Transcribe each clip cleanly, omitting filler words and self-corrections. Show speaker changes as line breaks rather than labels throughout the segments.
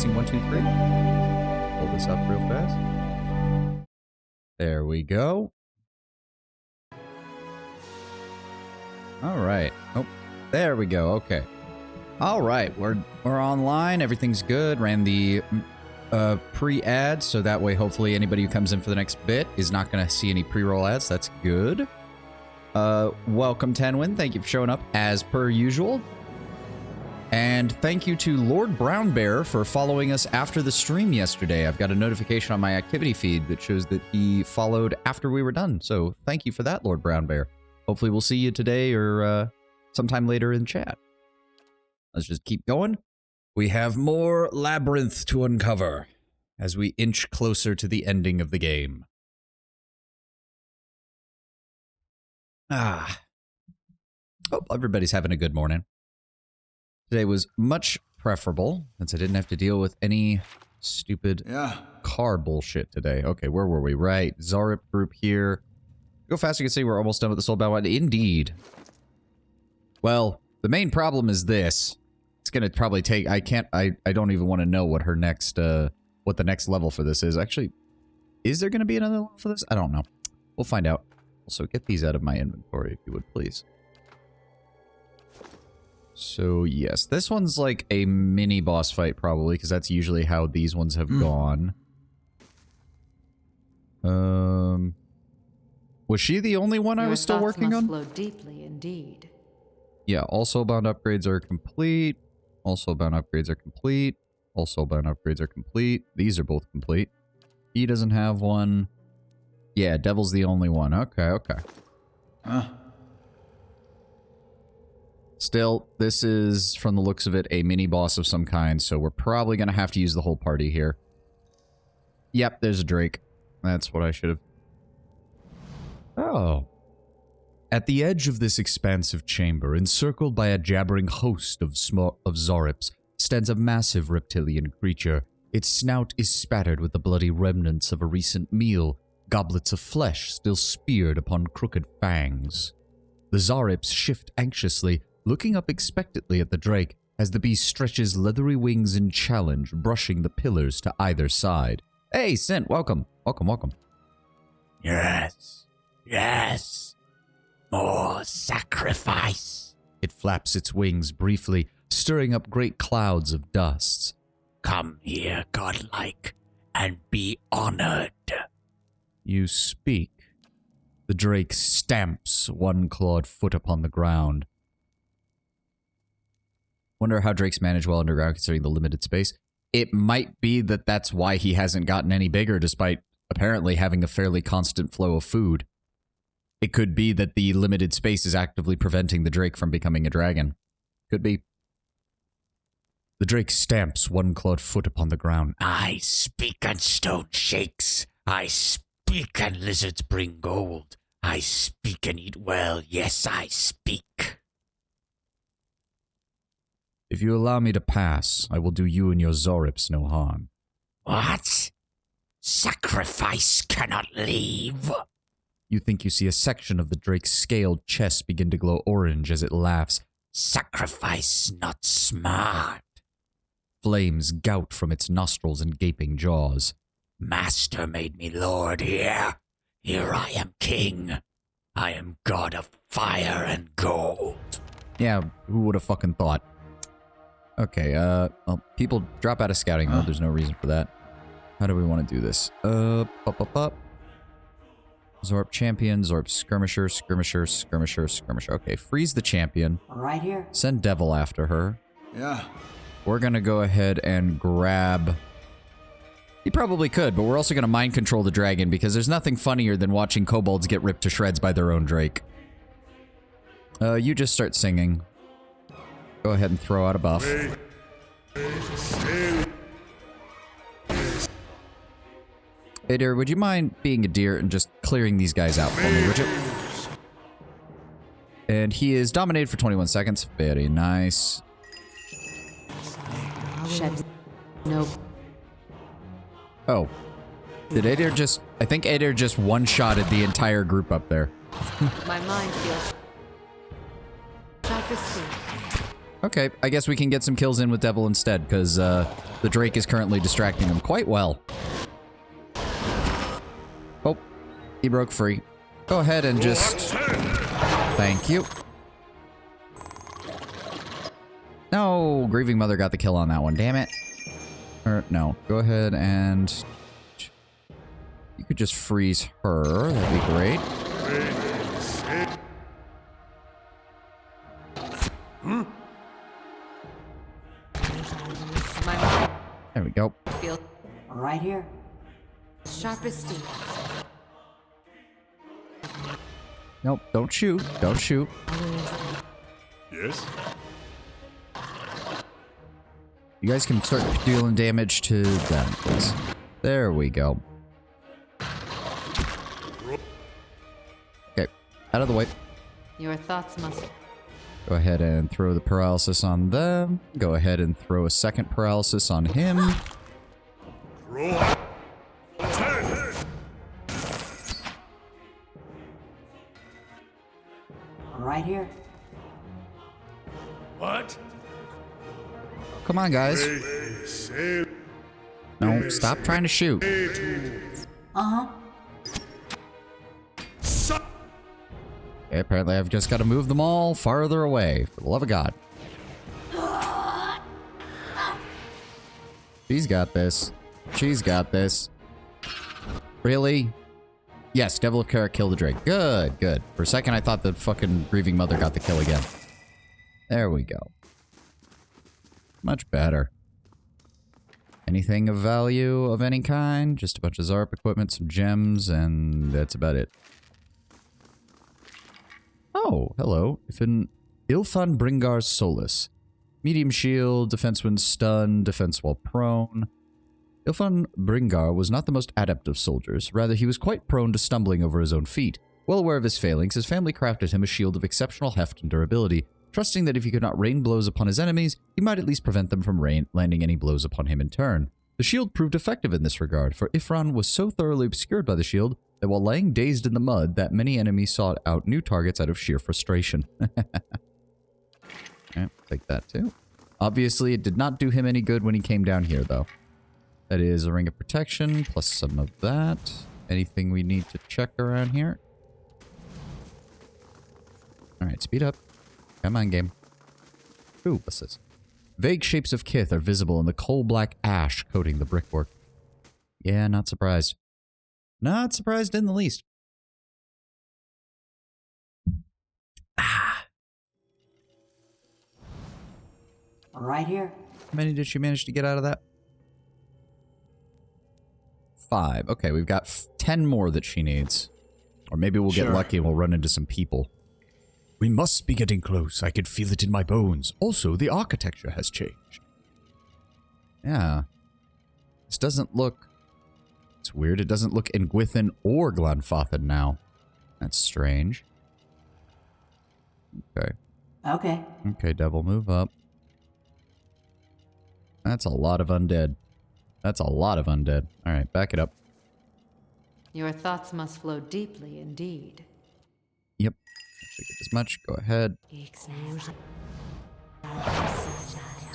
Testing 1, 2, 3. Pull this up real fast. There we go. All right. Oh, there we go. Okay. All right. We're online. Everything's good. Ran the pre-ads, so that way hopefully anybody who comes in for the next bit is not going to see any pre-roll ads. That's good. Welcome, Tenwin. Thank you for showing up as per usual. And thank you to Lord Brown Bear for following us after the stream yesterday. I've got a notification on my activity feed that shows that he followed after we were done. So thank you for that, Lord Brown Bear. Hopefully we'll see you today or sometime later in chat. Let's just keep going. We have more Labyrinth to uncover as we inch closer to the ending of the game. Hope everybody's having a good morning. Today was much preferable since I didn't have to deal with any stupid car bullshit today. Okay, where were we? Right, Zarip group here. Go fast, you can see we're almost done with the Soul Bound. Indeed. Well, the main problem is this. It's gonna probably take, I don't even want to know what her next, what the next level for this is. Actually, is there gonna be another level for this? I don't know. We'll find out. Also, get these out of my inventory if you would, please. So, yes, this one's like a mini boss fight probably, because that's usually how these ones have gone. Was she the only one I was still working on?
Flow deeply indeed.
Yeah, all soulbound upgrades are complete. All soulbound upgrades are complete. All soulbound upgrades are complete. These are both complete. He doesn't have one. Yeah, Devil's the only one. Okay, okay. Still, this is, from the looks of it, a mini-boss of some kind, so we're probably going to have to use the whole party here. Yep, there's a Drake. That's what I should have... Oh. At the edge of this expansive chamber, encircled by a jabbering host of Zarips, stands a massive reptilian creature. Its snout is spattered with the bloody remnants of a recent meal, goblets of flesh still speared upon crooked fangs. The Zarips shift anxiously, looking up expectantly at the Drake as the beast stretches leathery wings in challenge, brushing the pillars to either side. Hey, Sint, welcome. Welcome, welcome.
Yes. Yes. More sacrifice.
It flaps its wings briefly, stirring up great clouds of dust.
Come here, godlike, and be honored.
You speak. The Drake stamps one clawed foot upon the ground. Wonder how Drakes manage well underground considering the limited space. It might be that that's why he hasn't gotten any bigger despite apparently having a fairly constant flow of food. It could be that the limited space is actively preventing the Drake from becoming a dragon. Could be. The Drake stamps one clawed foot upon the ground.
I speak and stone shakes. I speak and lizards bring gold. I speak and eat well. Yes, I speak.
If you allow me to pass, I will do you and your Zorips no harm.
What? Sacrifice cannot leave.
You think you see a section of the Drake's scaled chest begin to glow orange as it laughs.
Sacrifice not smart.
Flames gout from its nostrils and gaping jaws.
Master made me lord here. Here I am king. I am god of fire and gold.
Yeah, who would have fucking thought? Okay, well, people drop out of scouting mode. There's no reason for that. How do we want to do this? Zorp champion, Zorp skirmisher, skirmisher, skirmisher, skirmisher. Okay, freeze the champion.
Right here.
Send Devil after her.
Yeah.
We're gonna go ahead and grab... He probably could, but we're also gonna mind control the dragon because there's nothing funnier than watching kobolds get ripped to shreds by their own Drake. You just start singing. Go ahead and throw out a buff. Hey dear, would you mind being a deer and just clearing these guys out for me, would you? And he is dominated for 21 seconds. Very nice.
Shed. Nope.
Oh. Did Adair just... I think Adair just one-shotted the entire group up there.
My mind feels... Like a sea.
Okay, I guess we can get some kills in with Devil instead, because the Drake is currently distracting them quite well. Oh, he broke free. Go ahead and just... Thank you. No, Grieving Mother got the kill on that one, damn it. Or, no, go ahead and... You could just freeze her, that'd be great. There we go.
Feel
Right here.
sharp as steel.
Nope, don't shoot. Don't shoot.
Yes?
You guys can start dealing damage to them, please. There we go. Okay, out of the way.
Your thoughts must...
Go ahead and throw the paralysis on them. Go ahead and throw a second paralysis on him.
Right here.
What?
Come on, guys. No, stop trying to shoot.
Uh-huh.
Okay, apparently I've just got to move them all farther away, for the love of God. She's got this. She's got this. Really? Yes, Devil of Kara killed the Drake. Good, good. For a second, I thought the fucking Grieving Mother got the kill again. There we go. Much better. Anything of value of any kind? Just a bunch of Zarp equipment, some gems, and that's about it. Oh, hello. Ilfan Bringar's Solus. Medium shield, defense when stunned, defense while prone. Ilfan Bringar was not the most adept of soldiers. Rather, he was quite prone to stumbling over his own feet. Well aware of his failings, his family crafted him a shield of exceptional heft and durability, trusting that if he could not rain blows upon his enemies, he might at least prevent them from landing any blows upon him in turn. The shield proved effective in this regard, for Ifran was so thoroughly obscured by the shield that while laying dazed in the mud, that many enemies sought out new targets out of sheer frustration. Okay, take that too. Obviously, it did not do him any good when he came down here, though. That is a ring of protection, plus some of that. Anything we need to check around here? Alright, speed up. Come on, game. Ooh, what's this? Vague shapes of kith are visible in the coal-black ash coating the brickwork. Yeah, not surprised. Not surprised in the least. Ah.
Right here.
How many did she manage to get out of that? 5. Okay, we've got 10 more that she needs. Or maybe we'll get lucky and we'll run into some people.
We must be getting close. I can feel it in my bones. Also, the architecture has changed.
Yeah. This doesn't look... It's weird. It doesn't look Engwithan or Glanfathan now. That's strange. Okay.
Okay.
Okay, Devil, move up. That's a lot of undead. That's a lot of undead. Alright, back it up.
Your thoughts must flow deeply indeed.
Yep. Actually get this much. Go ahead. It's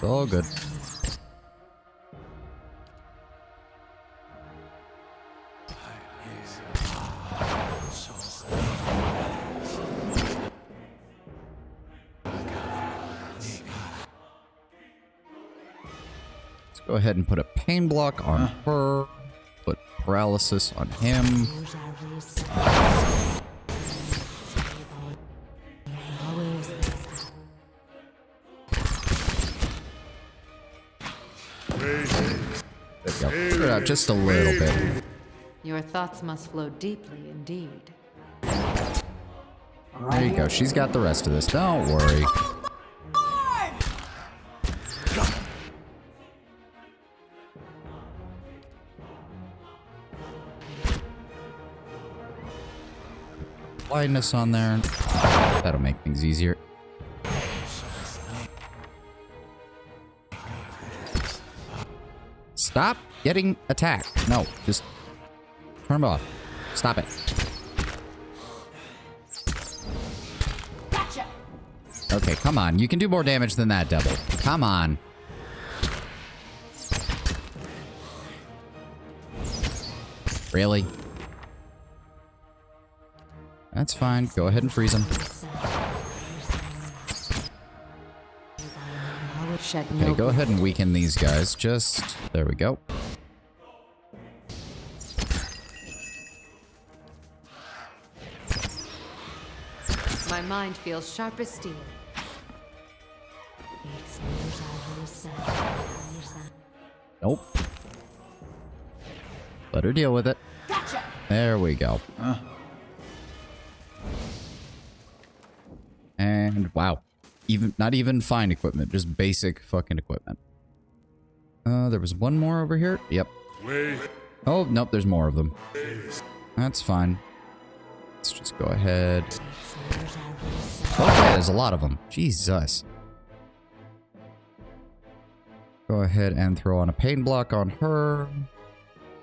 all good. Let's go ahead and put a pain block on her. Put paralysis on him. There we go. Put it out just a little bit.
Your thoughts must flow deeply indeed.
There you go. She's got the rest of this. Don't worry. Blindness on there. That'll make things easier. Stop getting attacked. No, just turn them off. Stop it.
Gotcha.
Okay, come on. You can do more damage than that, devil. Come on. Really? That's fine. Go ahead and freeze him. Okay, go ahead and weaken these guys. Just... There we go.
My mind feels sharp as steel.
Nope. Let her deal with it.
Gotcha.
There we go. And wow. Not even fine equipment, just basic fucking equipment. There was one more over here. Yep. Oh, nope, there's more of them. That's fine. Let's just go ahead. Okay, there's a lot of them. Jesus. Go ahead and throw on a pain block on her.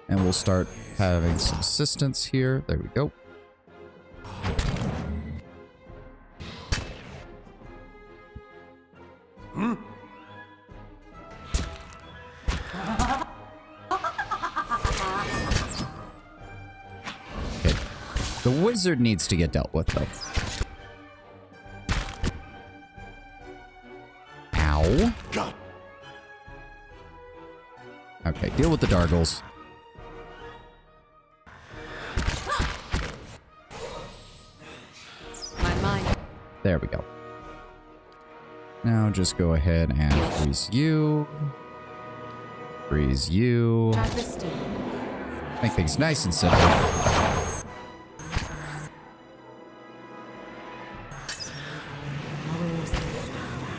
And we'll start having some assistance here. There we go. Okay. The wizard needs to get dealt with, though. Ow. Okay, deal with the Dargles.
My mind.
There we go. Now just go ahead and freeze you. Freeze you.
Sharp as steel.
Make things nice and simple.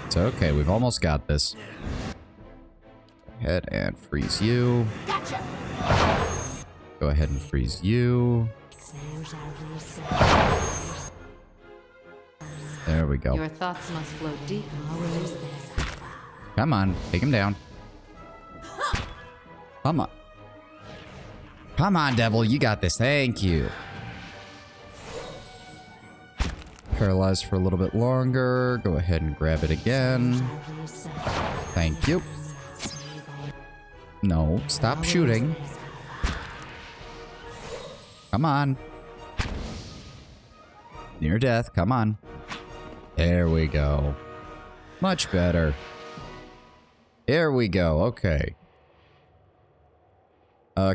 It's okay, we've almost got this. Go ahead and freeze you.
Gotcha.
Go ahead and freeze you. There we go.
Your thoughts must flow deep.
Come on, take him down. Come on. Come on, devil, you got this. Thank you. Paralyzed for a little bit longer. Go ahead and grab it again. Thank you. No, stop shooting. Come on. Near death, come on. There we go. Much better. There we go, okay.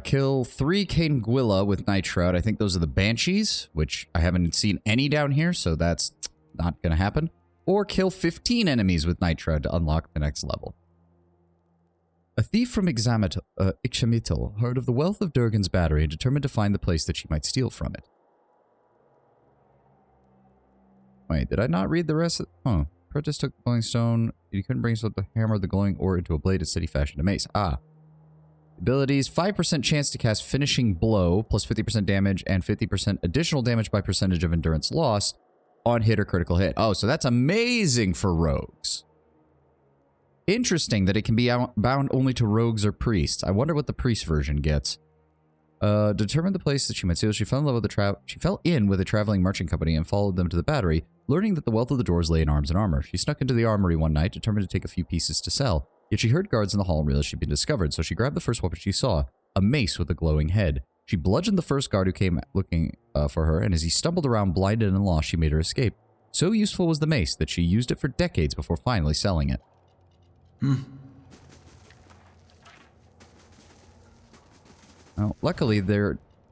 Kill 3 Caneguilla with Night Shroud. I think those are the Banshees, which I haven't seen any down here, so that's not gonna happen. Or kill 15 enemies with Night Shroud to unlock the next level. A thief from Ixamitil heard of the wealth of Durgan's battery and determined to find the place that she might steal from it. Wait, did I not read the rest of... Oh. Prentice took the glowing stone. You couldn't bring the hammer of the glowing ore into a blade instead he fashioned a mace. Ah. Abilities, 5% chance to cast Finishing Blow, plus 50% damage, and 50% additional damage by percentage of endurance lost on hit or critical hit. Oh, so that's amazing for rogues. Interesting that it can be bound only to rogues or priests. I wonder what the priest version gets. Determined the place that she might steal. She fell in love with she fell in with a traveling merchant company and followed them to the battery, learning that the wealth of the doors lay in arms and armor. She snuck into the armory one night, determined to take a few pieces to sell. Yet she heard guards in the hall and realized she'd been discovered, so she grabbed the first weapon she saw, a mace with a glowing head. She bludgeoned the first guard who came looking for her, and as he stumbled around blinded and lost, she made her escape. So useful was the mace that she used it for decades before finally selling it. Well, luckily,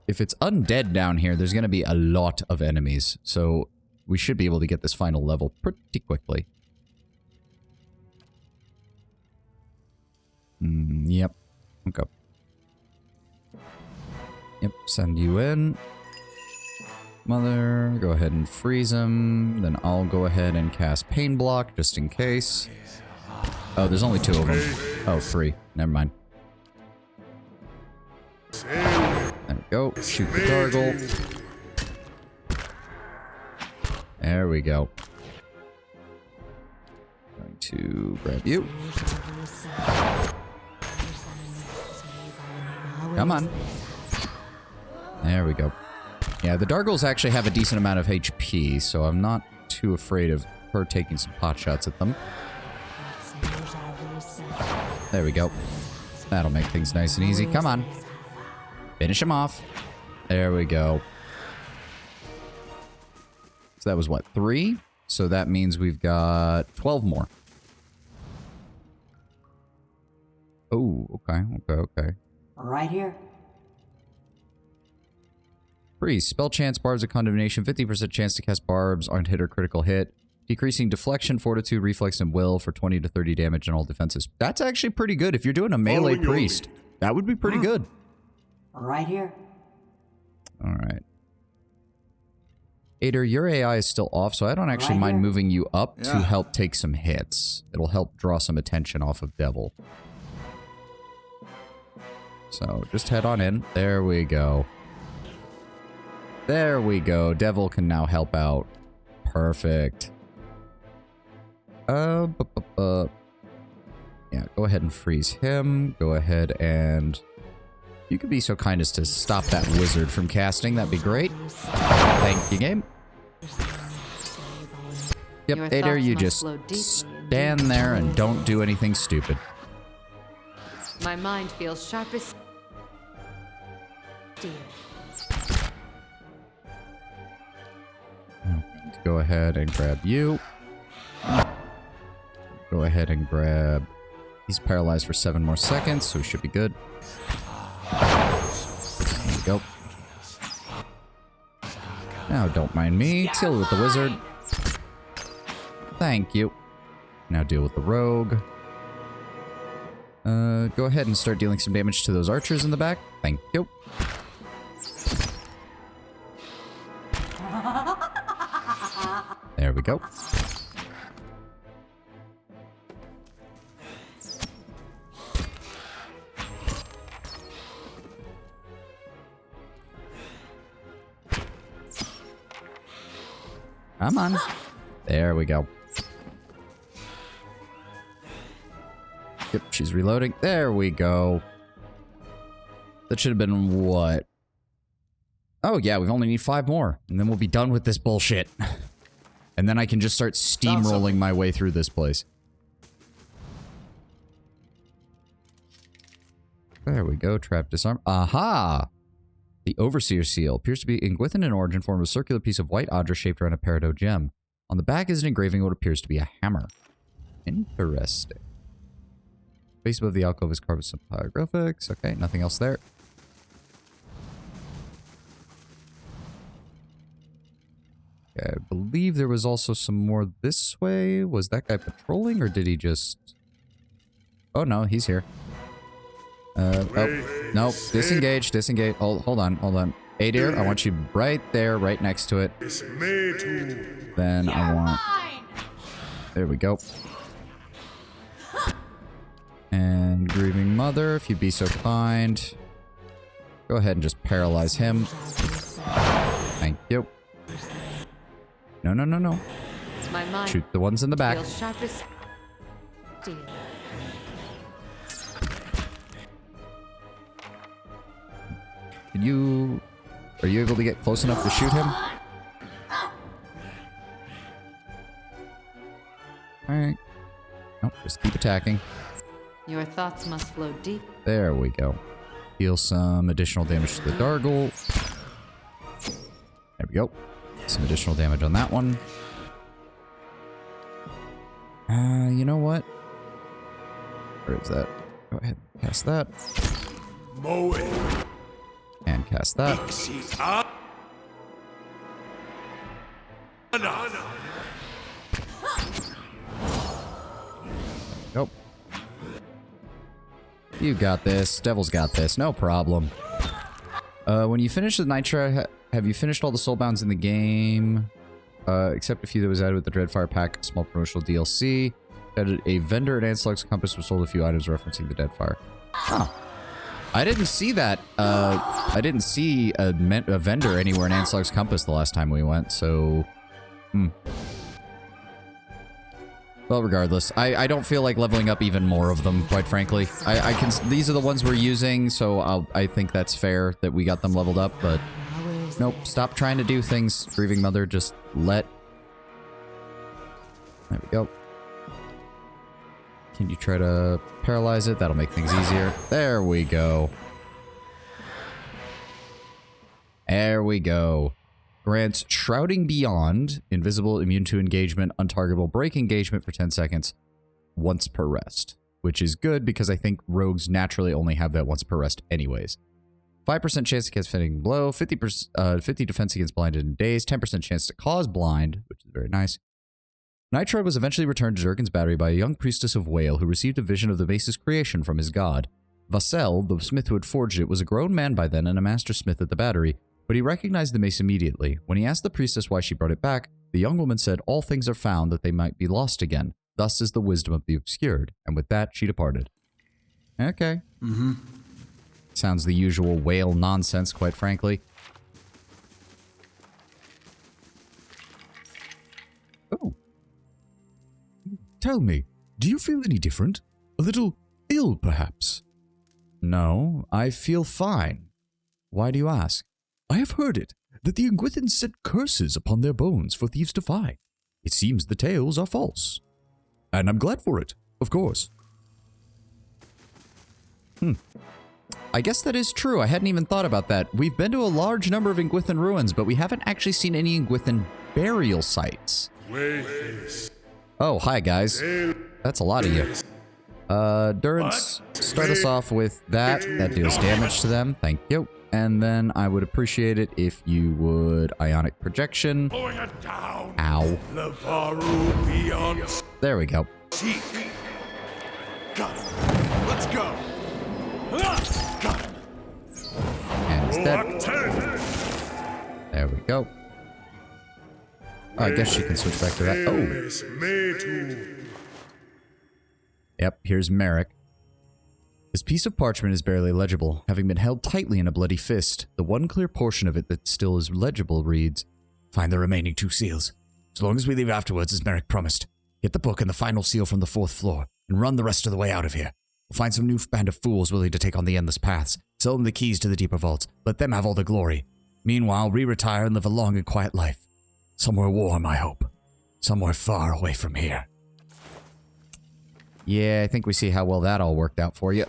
if it's undead down here, there's going to be a lot of enemies, so we should be able to get this final level pretty quickly. Yep. Okay. Yep, send you in. Mother, go ahead and freeze him. Then I'll go ahead and cast Pain Block, just in case. Oh, there's only 2 of them. Oh, 3. Never mind. There we go. Shoot the Gargle. There we go. Going to grab you. Come on. There we go. Yeah, the Dargles actually have a decent amount of HP, so I'm not too afraid of her taking some pot shots at them. There we go. That'll make things nice and easy. Come on. Finish him off. There we go. So that was what, 3? So that means we've got 12 more. Oh, okay.
Right here.
Freeze. Spell chance barbs of condemnation. 50% chance to cast barbs on hit or critical hit. Decreasing deflection, fortitude, reflex, and will for 20 to 30 damage on all defenses. That's actually pretty good. If you're doing a melee priest, that would be pretty good.
Right here.
All right. Ader, your AI is still off, so I don't actually mind moving you up to help take some hits. It'll help draw some attention off of Devil. So just head on in. There we go. There we go. Devil can now help out. Perfect. Yeah, go ahead and freeze him. Go ahead and... You could be so kind as to stop that wizard from casting. That'd be great. Thank you, game. Yep, Ader, you just stand there and don't do anything stupid.
My mind feels sharp as steel.
Let's go ahead and grab you. Go ahead and grab... He's paralyzed for 7 more seconds, so he should be good. There we go. Now, don't mind me. Deal with the wizard. Thank you. Now deal with the rogue. Go ahead and start dealing some damage to those archers in the back. Thank you. There we go. Come on. There we go. Yep, she's reloading. There we go. That should have been what? Oh, yeah, we only need 5 more. And then we'll be done with this bullshit. And then I can just start steamrolling my way through this place. There we go. Trap disarm. Aha! The Overseer Seal appears to be within an origin form of a circular piece of white odra shaped around a peridot gem. On the back is an engraving of what appears to be a hammer. Interesting. Base above the alcove is carved with some hieroglyphics. Okay, nothing else there. Okay, I believe there was also some more this way. Was that guy patrolling or did he just... Oh no, he's here. Oh, nope. Disengage, disengage. Hold on. Adir, I want you right there, right next to it. Then I want... There we go. And Grieving Mother, if you'd be so kind. Go ahead and just paralyze him. Thank you. No.
My mind
Shoot the ones in the back.
feels sharp as steel.
Are you able to get close enough to shoot him? Alright. Nope, just keep attacking.
Your thoughts must flow deep.
There we go. Deal some additional damage to the Dargle. There we go. Some additional damage on that one. You know what? Where is that? Go ahead and cast that. And cast that. Nope. You got this. Devil's got this. No problem. When you finish the Nitro, have you finished all the Soulbounds in the game? Except a few that was added with the Dreadfire pack, small promotional DLC. Added a vendor at Anslug's Compass, which sold a few items referencing the Deadfire. Huh. I didn't see that. I didn't see a vendor anywhere in Anslug's Compass the last time we went, so... Well, regardless, I don't feel like leveling up even more of them, quite frankly. I can... These are the ones we're using, so I think that's fair that we got them leveled up, but... Nope, stop trying to do things, Grieving Mother. Just let There we go. Can you try to paralyze it? That'll make things easier. There we go. There we go. Grants Shrouding Beyond, invisible, immune to engagement, untargetable, break engagement for 10 seconds, once per rest. Which is good because I think rogues naturally only have that once per rest anyways. 5% chance against fitting blow, 50 defense against blinded and dazed, 10% chance to cause blind, which is very nice. Nitride was eventually returned to Durgan's battery by a young priestess of Whale who received a vision of the mace's creation from his god. Vassell, the smith who had forged it, was a grown man by then and a master smith at the battery, but he recognized the mace immediately. When he asked the priestess why she brought it back, the young woman said all things are found that they might be lost again. Thus is the wisdom of the obscured. And with that, she departed. Okay. Sounds the usual Whale nonsense, quite frankly.
Oh. Tell me, do you feel any different? A little ill, perhaps?
No, I feel fine. Why do you ask?
I have heard it, that the Ingwithans set curses upon their bones for thieves to find. It seems the tales are false. And I'm glad for it, of course.
I guess that is true. I hadn't even thought about that. We've been to a large number of Ingwithan ruins, but we haven't actually seen any Ingwithan burial sites. Oh, hi guys. That's a lot of you. Durance, start us off with that. That deals damage to them. Thank you. And then I would appreciate it if you would Ionic Projection. Ow. There we go.
Let's go.
And he's dead. There we go. Oh, I guess she can switch back to that. Oh. Yep, here's Merrick. This piece of parchment is barely legible, having been held tightly in a bloody fist. The one clear portion of it that still is legible reads,
Find the remaining 2 seals. As long as we leave afterwards, as Merrick promised. Get the book and the final seal from the 4th floor, and run the rest of the way out of here. We'll find some new band of fools willing to take on the endless paths. Sell them the keys to the deeper vaults. Let them have all the glory. Meanwhile, retire and live a long and quiet life. Somewhere warm, I hope. Somewhere far away from here.
Yeah, I think we see how well that all worked out for you.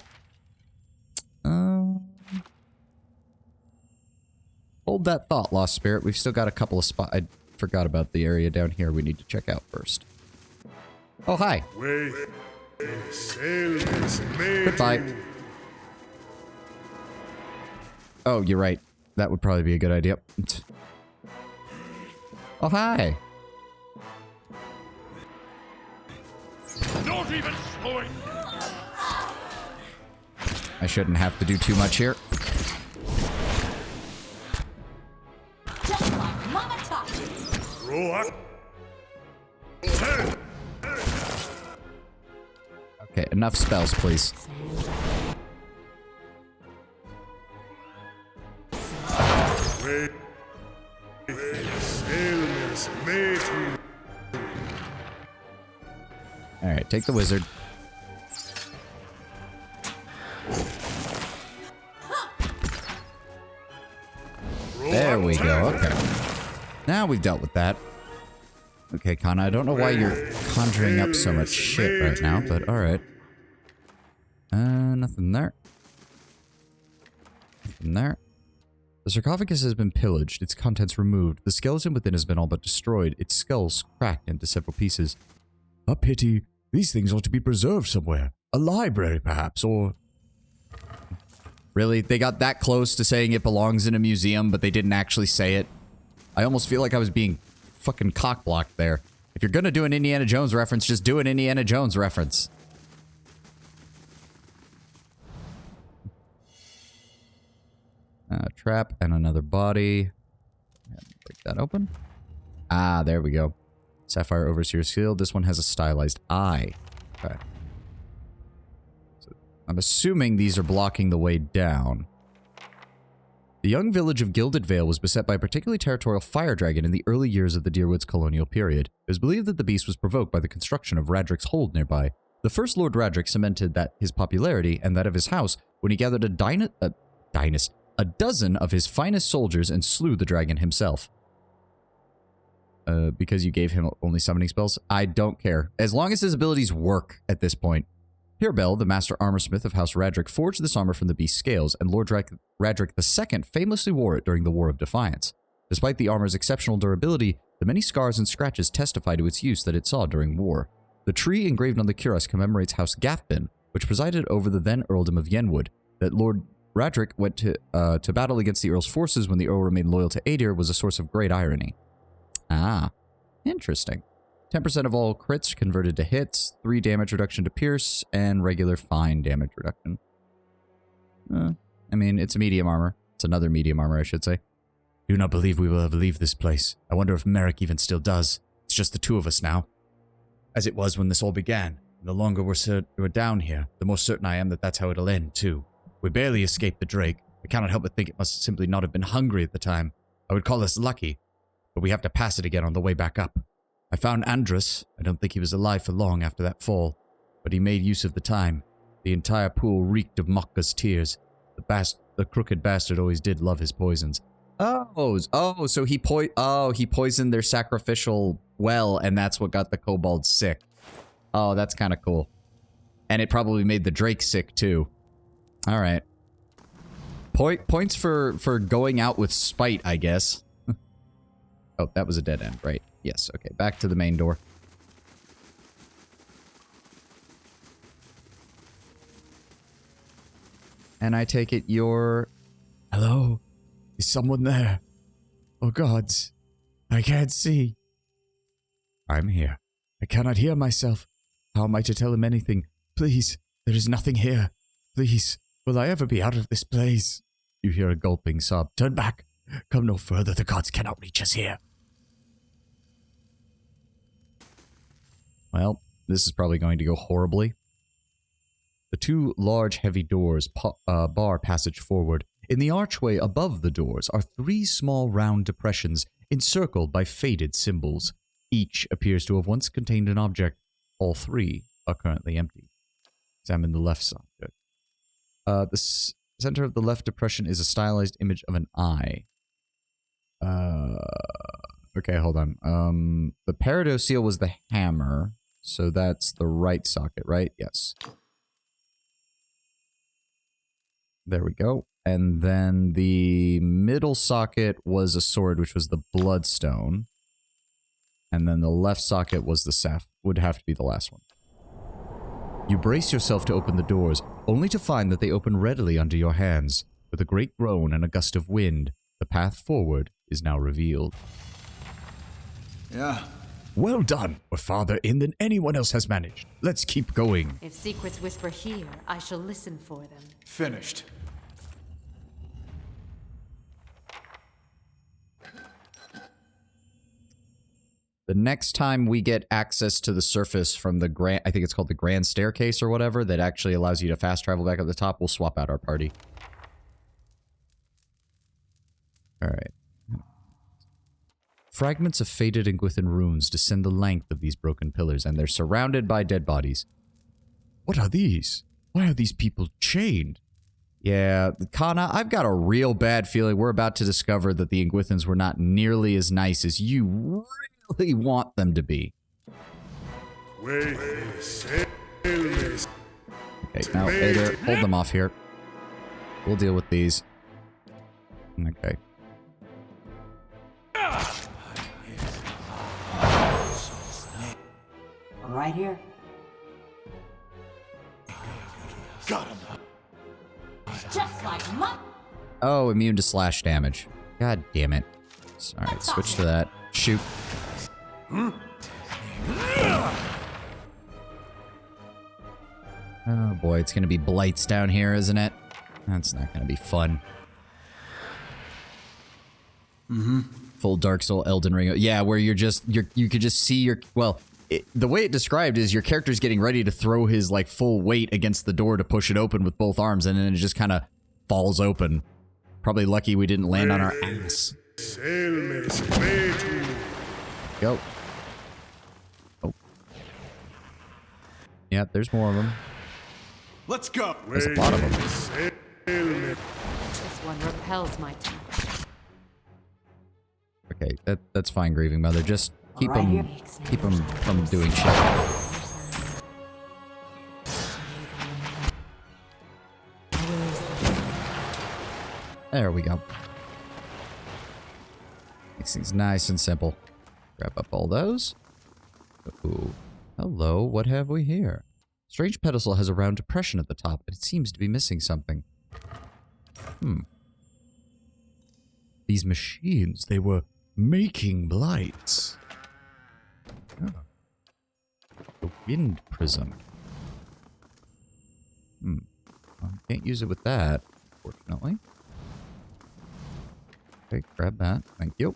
Hold that thought, Lost Spirit. We've still got a couple of spots. I forgot about the area down here we need to check out first. Oh, hi. Goodbye. Oh, you're right. That would probably be a good idea. Oh, hi.
Not even slowing.
I shouldn't have to do too much here.
Just like Mama taught you.
Okay, enough spells, please. Alright, take the wizard. There we go, okay. Now we've dealt with that. Okay, Kana, I don't know why you're conjuring up so much shit right now, but alright. Nothing there. Nothing there. The sarcophagus has been pillaged, its contents removed, the skeleton within has been all but destroyed, its skull cracked into several pieces.
A pity. These things ought to be preserved somewhere. A library, perhaps, or...
Really? They got that close to saying it belongs in a museum, but they didn't actually say it? I almost feel like I was being fucking cock-blocked there. If you're gonna do an Indiana Jones reference, just do an Indiana Jones reference. Trap and another body. Break that open. Ah, there we go. Sapphire Overseer Seal. This one has a stylized eye. Okay. So I'm assuming these are blocking the way down. The young village of Gilded Vale was beset by a particularly territorial fire dragon in the early years of the Deerwood's colonial period. It was believed that the beast was provoked by the construction of Radrick's hold nearby. The first Lord Radrick cemented that his popularity and that of his house when he gathered a dozen of his finest soldiers and slew the dragon himself. because you gave him only summoning spells. I don't care. As long as his abilities work at this point. Hirbel, the master armorsmith of House Radric, forged this armor from the beast's scales, and Lord Radric II famously wore it during the War of Defiance. Despite the armor's exceptional durability, the many scars and scratches testify to its use that it saw during war. The tree engraved on the cuirass commemorates House Gathbin, which presided over the then earldom of Yenwood. That Lord Radric went to battle against the Earl's forces when the Earl remained loyal to Aedir was a source of great irony. Ah, interesting. 10% of all crits converted to hits, 3 damage reduction to pierce, and regular fine damage reduction. I mean, it's a medium armor. It's another medium armor, I should say.
Do not believe we will ever leave this place. I wonder if Merrick even still does. It's just the 2 of us now. As it was when this all began. The longer we're down here, the more certain I am that that's how it'll end, too. We barely escaped the Drake. I cannot help but think it must simply not have been hungry at the time. I would call us lucky, but we have to pass it again on the way back up. I found Andrus. I don't think he was alive for long after that fall, but he made use of the time. The entire pool reeked of Mokka's tears. The crooked bastard always did love his poisons.
So he poisoned their sacrificial well, and that's what got the kobolds sick. Oh, that's kind of cool. And it probably made the Drake sick, too. All right. Points for going out with spite, I guess. Oh, that was a dead end, right? Yes, okay. Back to the main door. And I take it you're...
Hello? Is someone there? Oh gods, I can't see. I'm here. I cannot hear myself. How am I to tell him anything? Please, there is nothing here. Please, will I ever be out of this place? You hear a gulping sob. Turn back. Come no further. The gods cannot reach us here.
Well, this is probably going to go horribly. The 2 large, heavy doors bar passage forward. In the archway above the doors are 3 small round depressions encircled by faded symbols. Each appears to have once contained an object. All 3 are currently empty. Examine the left side. The center of the left depression is a stylized image of an eye. Okay, hold on. The peridot seal was the hammer, so that's the right socket, right? Yes. There we go. And then the middle socket was a sword, which was the bloodstone. And then the left socket was the saph. Would have to be the last one. You brace yourself to open the doors, only to find that they open readily under your hands. With a great groan and a gust of wind, the path forward is now revealed.
Yeah.
Well done. We're farther in than anyone else has managed. Let's keep going.
If secrets whisper here, I shall listen for them.
Finished.
The next time we get access to the surface from the grand, I think it's called the grand staircase or whatever, that actually allows you to fast travel back up the top, we'll swap out our party. Alright. Fragments of faded Ingwithan runes descend the length of these broken pillars, and they're surrounded by dead bodies.
What are these? Why are these people chained?
Yeah, Kana, I've got a real bad feeling we're about to discover that the Ingwithans were not nearly as nice as you really want them to be. Okay, now, Aedir, hold them off here. We'll deal with these. Okay.
Right here.
Got him.
Just like Mom.
Oh, immune to slash damage. God damn it. Alright, switch to that. Shoot. Oh boy, it's gonna be blights down here, isn't it? That's not gonna be fun. Full Dark Soul Elden Ring. Yeah, where you could just see your, well, the way it described is your character's getting ready to throw his like full weight against the door to push it open with both arms, and then it just kind of falls open. Probably lucky we didn't land on our ass. Go. Oh. Yeah, there's more of them.
Let's go.
There's a lot of them.
This one repels my touch.
Okay, that's fine, Grieving Mother. Just keep
Right here.
him from doing shit. There we go. Makes things nice and simple. Grab up all those. Ooh. Hello, what have we here? Strange pedestal has a round depression at the top, but it seems to be missing something. These machines, they were making blights. Oh. The wind prism. Well, can't use it with that, fortunately. Okay, grab that. Thank you.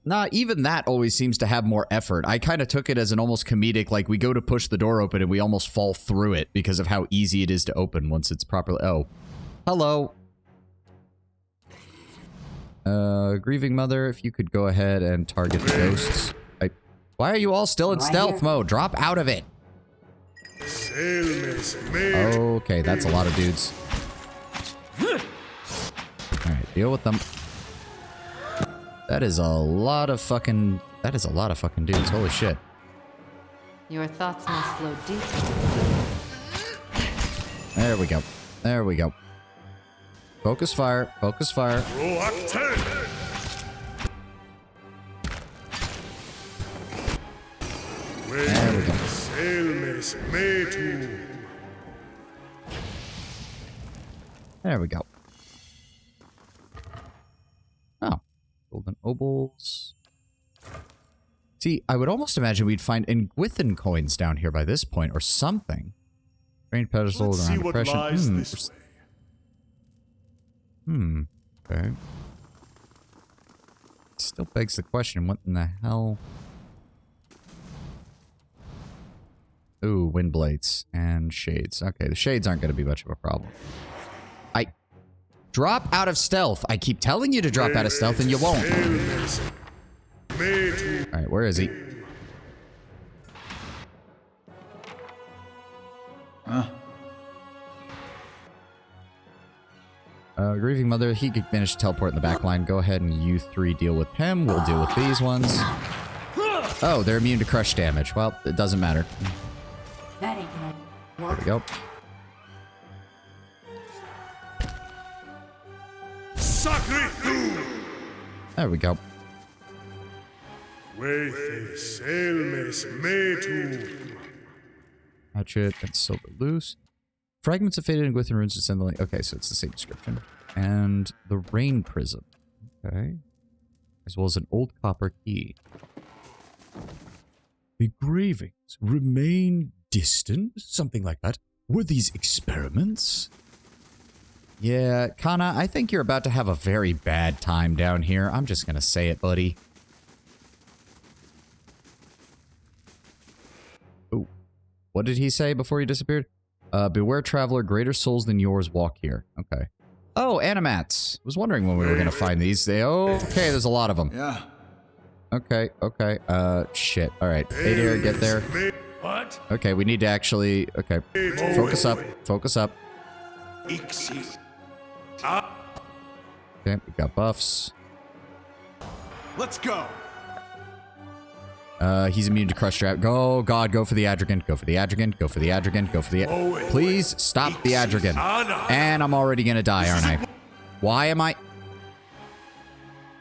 Nah, even that always seems to have more effort. I kind of took it as an almost comedic, like we go to push the door open and we almost fall through it because of how easy it is to open once it's properly... Oh. Hello. Grieving Mother, if you could go ahead and target the ghosts. Why are you all still in stealth mode? Drop out of it. Okay, that's a lot of dudes. Alright, deal with them. That is a lot of fucking dudes. Holy shit.
Your thoughts must flow deeply.
There we go. There we go. Focus fire. Focus fire. There we go. There we go. Oh. Golden obols. See, I would almost imagine we'd find Ingwithan coins down here by this point, or something. Rain pedestal around depression. Okay. Still begs the question, what in the hell? Ooh, wind blades and shades. Okay, the shades aren't going to be much of a problem. Drop out of stealth. I keep telling you to drop out of stealth and you won't. Alright, where is he? Grieving Mother, he could manage to teleport in the back line. Go ahead and you three deal with him. We'll deal with these ones. Oh, they're immune to crush damage. Well, it doesn't matter.
That ain't gonna
There
work.
we go. There we go. Hatchet and silver loose. Fragments of faded and Ingwithan runes descend the lane. Okay, so it's the same description. And the rain prism. Okay. As well as an old copper key. The gravings remain distant? Something like that. Were these experiments? Yeah, Kana, I think you're about to have a very bad time down here. I'm just gonna say it, buddy. Ooh. What did he say before he disappeared? Beware, traveler, greater souls than yours walk here. Okay. Oh, animats. Was wondering when we were gonna find these. Okay, there's a lot of them.
Yeah.
Okay, okay. Shit. Alright. Hey there, get there.
What?
Okay, we need to actually... Okay. Focus up. Focus up. Okay, we got buffs.
Let's go.
He's immune to crush trap. Go, God, go for the Adrigan. Go for the Adrigan. Go for the Adrigan. Go for the... Please stop the Adrigan. And I'm already gonna die, aren't I? Why am I...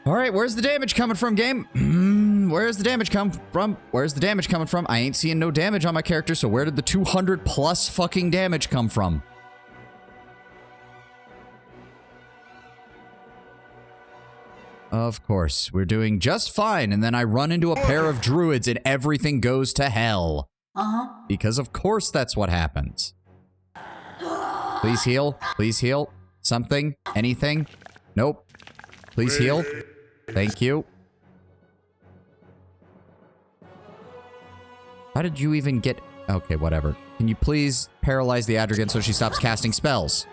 Alright, where's the damage coming from, game? Where's the damage come from? Where's the damage coming from? I ain't seeing no damage on my character, so where did the 200 plus fucking damage come from? Of course, we're doing just fine, and then I run into a pair of druids and everything goes to hell. Because of course that's what happens. Please heal. Please heal. Something. Anything. Nope. Please heal. Thank you. How did you even get... Okay, whatever. Can you please paralyze the Adrigan so she stops casting spells?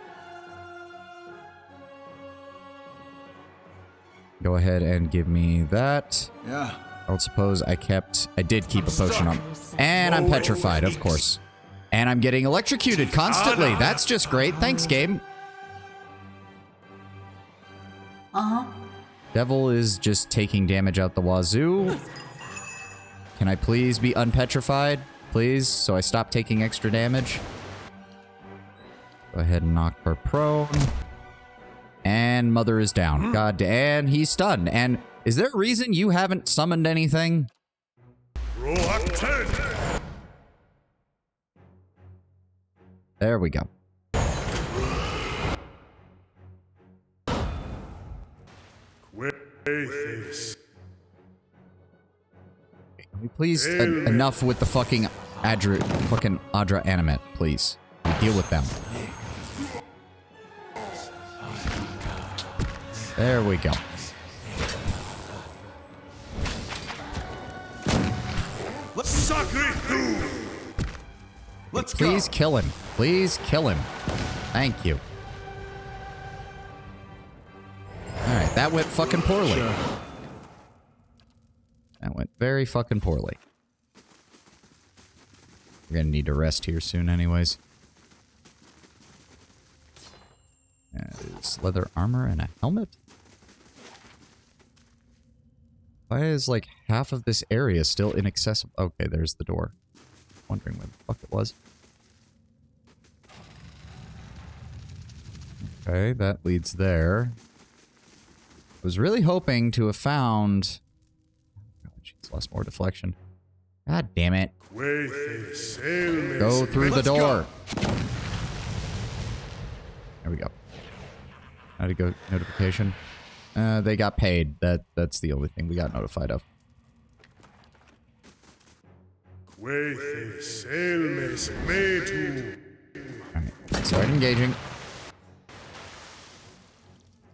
Go ahead and give me that.
Yeah.
I don't suppose I did keep a potion on. And I'm petrified, of course. And I'm getting electrocuted constantly. That's just great. Thanks, game.
Uh-huh.
Devil is just taking damage out the wazoo. Can I please be unpetrified? Please, so I stop taking extra damage. Go ahead and knock her prone. And Mother is down. God, and he's stunned. And is there a reason you haven't summoned anything? There we go. Can we please enough with the fucking Adra animate, please. Deal with them. There we go.
Let's
Please
go.
kill him. Please kill him. Thank you. Alright, that went fucking poorly. That went very fucking poorly. We're gonna need to rest here soon anyways. Is leather armor and a helmet? Why is like half of this area still inaccessible? Okay, there's the door. Wondering where the fuck it was. Okay, that leads there. I was really hoping to have found... Oh, jeez, lost more deflection. God damn it. Go through the door. There we go. How to go notification? They got paid. That's the only thing we got notified of. Alright, start engaging.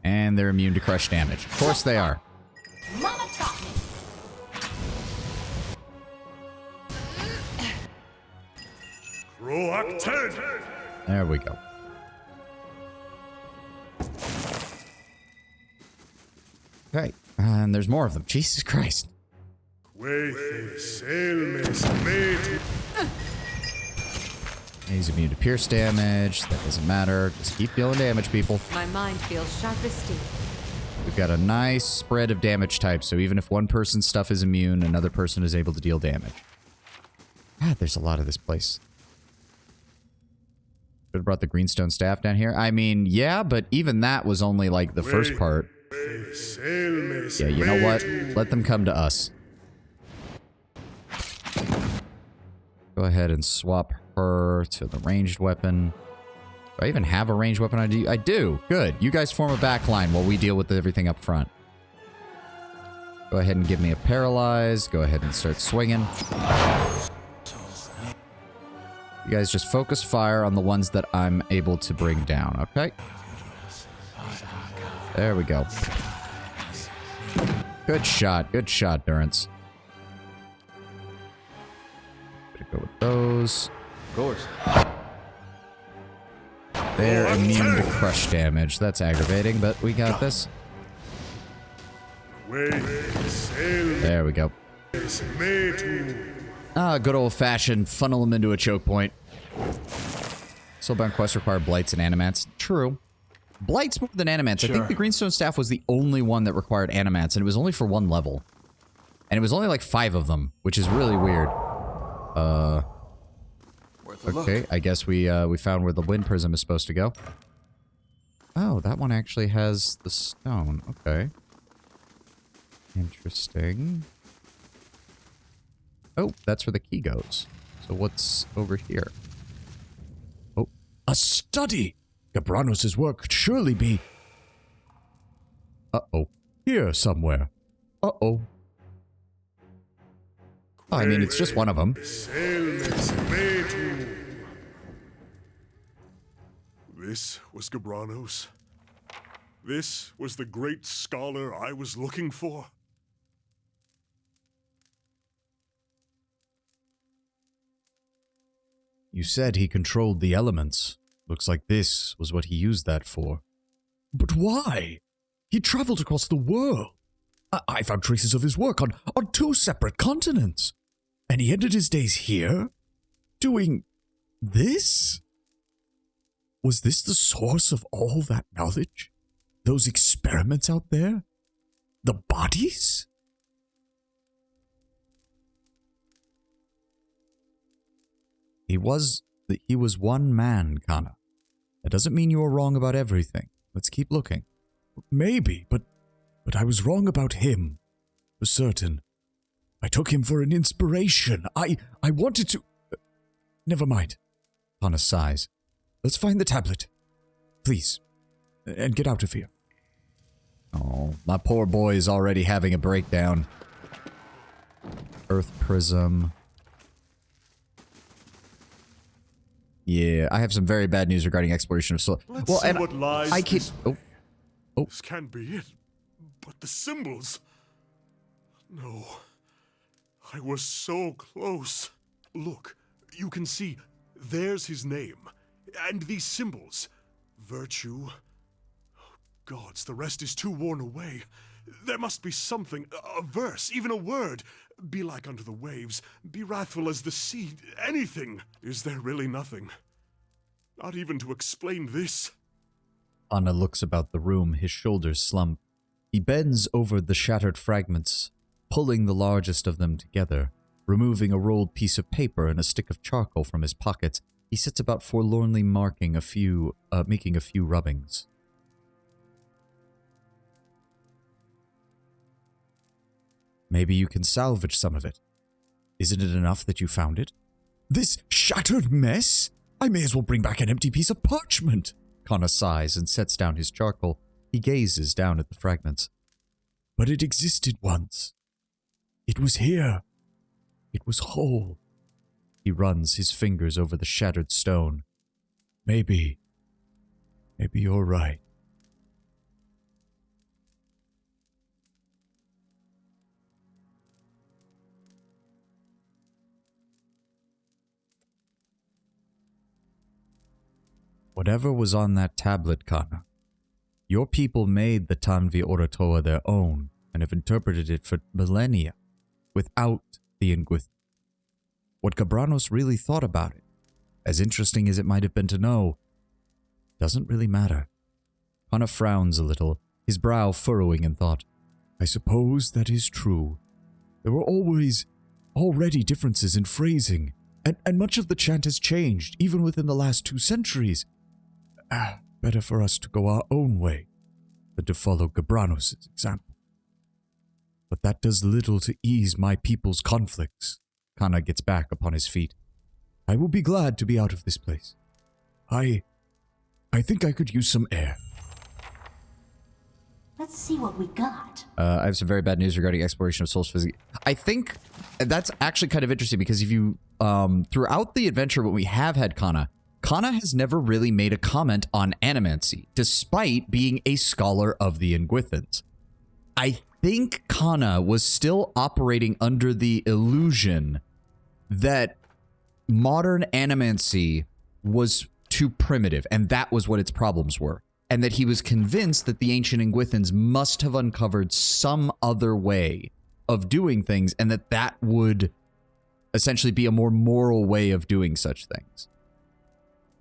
And they're immune to crush damage. Of course they are.
Mama taught me.
There we go. Okay, and there's more of them. Jesus Christ. He's immune to pierce damage. That doesn't matter. Just keep dealing damage, people.
My mind feels sharp as steel.
We've got a nice spread of damage types, so even if one person's stuff is immune, another person is able to deal damage. God, there's a lot of this place. Could have brought the greenstone staff down here. I mean, yeah, but even that was only like the first part. Yeah, you know what? Let them come to us. Go ahead and swap her to the ranged weapon. Do I even have a ranged weapon? I do. Good. You guys form a back line while we deal with everything up front. Go ahead and give me a paralyze. Go ahead and start swinging. You guys just focus fire on the ones that I'm able to bring down, okay? There we go. Good shot. Good shot, Durance. Gonna go with those.
Of course.
They're immune to crush damage. That's aggravating, but we got this. There we go. Ah, good old-fashioned funnel them into a choke point. Soulbound quests require blights and animats. True. Blights more than animats.
Sure.
I think the greenstone staff was the only one that required animats, and it was only for one level. And it was only like 5 of them, which is really weird. Okay, I guess we found where the wind prism is supposed to go. Oh, that one actually has the stone. Okay. Interesting. Oh, that's where the key goes. So what's over here?
Oh, a study! Gabranos' work could surely be... Uh-oh. Here somewhere. Uh-oh.
Oh, I mean, it's just one of them.
This was Gabranos. This was the great scholar I was looking for.
You said he controlled the elements. Looks like this was what he used that for. But why? He traveled across the world. I found traces of his work on 2 separate continents. And he ended his days here? Doing This? Was this the source of all that knowledge? Those experiments out there? The bodies? He was one man, Kana. That doesn't mean you were wrong about everything. Let's keep looking. Maybe, but I was wrong about him. For certain. I took him for an inspiration. I wanted to... Never mind. Kana sighs. Let's find the tablet. Please. And get out of here.
Oh, my poor boy is already having a breakdown. Earth Prism. Yeah, I have some very bad news regarding exploration of soul.
Let's see what lies
I can.
this-
Oh,
This can't be it. But the symbols. No. I was so close. Look, you can see, there's his name. And these symbols. Virtue. Gods, the rest is too worn away. There must be something, a verse, even a word. Be like unto the waves, be wrathful as the sea, anything. Is there really nothing? Not even to explain this?
Anna looks about the room, his shoulders slump. He bends over the shattered fragments, pulling the largest of them together. Removing a rolled piece of paper and a stick of charcoal from his pockets, he sits about forlornly making a few rubbings. Maybe you can salvage some of it. Isn't it enough that you found it?
This shattered mess? I may as well bring back an empty piece of parchment.
Kana sighs and sets down his charcoal. He gazes down at the fragments.
But it existed once. It was here. It was whole.
He runs his fingers over the shattered stone.
Maybe you're right.
Whatever was on that tablet, Kana, your people made the Tanvi Oratoa their own and have interpreted it for millennia without the Ingwith. What Gabranos really thought about it, as interesting as it might have been to know, doesn't really matter. Kana frowns a little, his brow furrowing in thought.
I suppose that is true. There were already differences in phrasing, and much of the chant has changed, even within the last 2 centuries. Better for us to go our own way than to follow Gabranos' example. But that does little to ease my people's conflicts.
Kana gets back upon his feet.
I will be glad to be out of this place. I think I could use some air.
Let's see what we got.
I have some very bad news regarding exploration of souls physics. I think that's actually kind of interesting because if you, throughout the adventure when we have had Kana has never really made a comment on animancy, despite being a scholar of the Ingwithans. I think Kana was still operating under the illusion that modern animancy was too primitive, and that was what its problems were. And that he was convinced that the ancient Ingwithans must have uncovered some other way of doing things, and that would essentially be a more moral way of doing such things.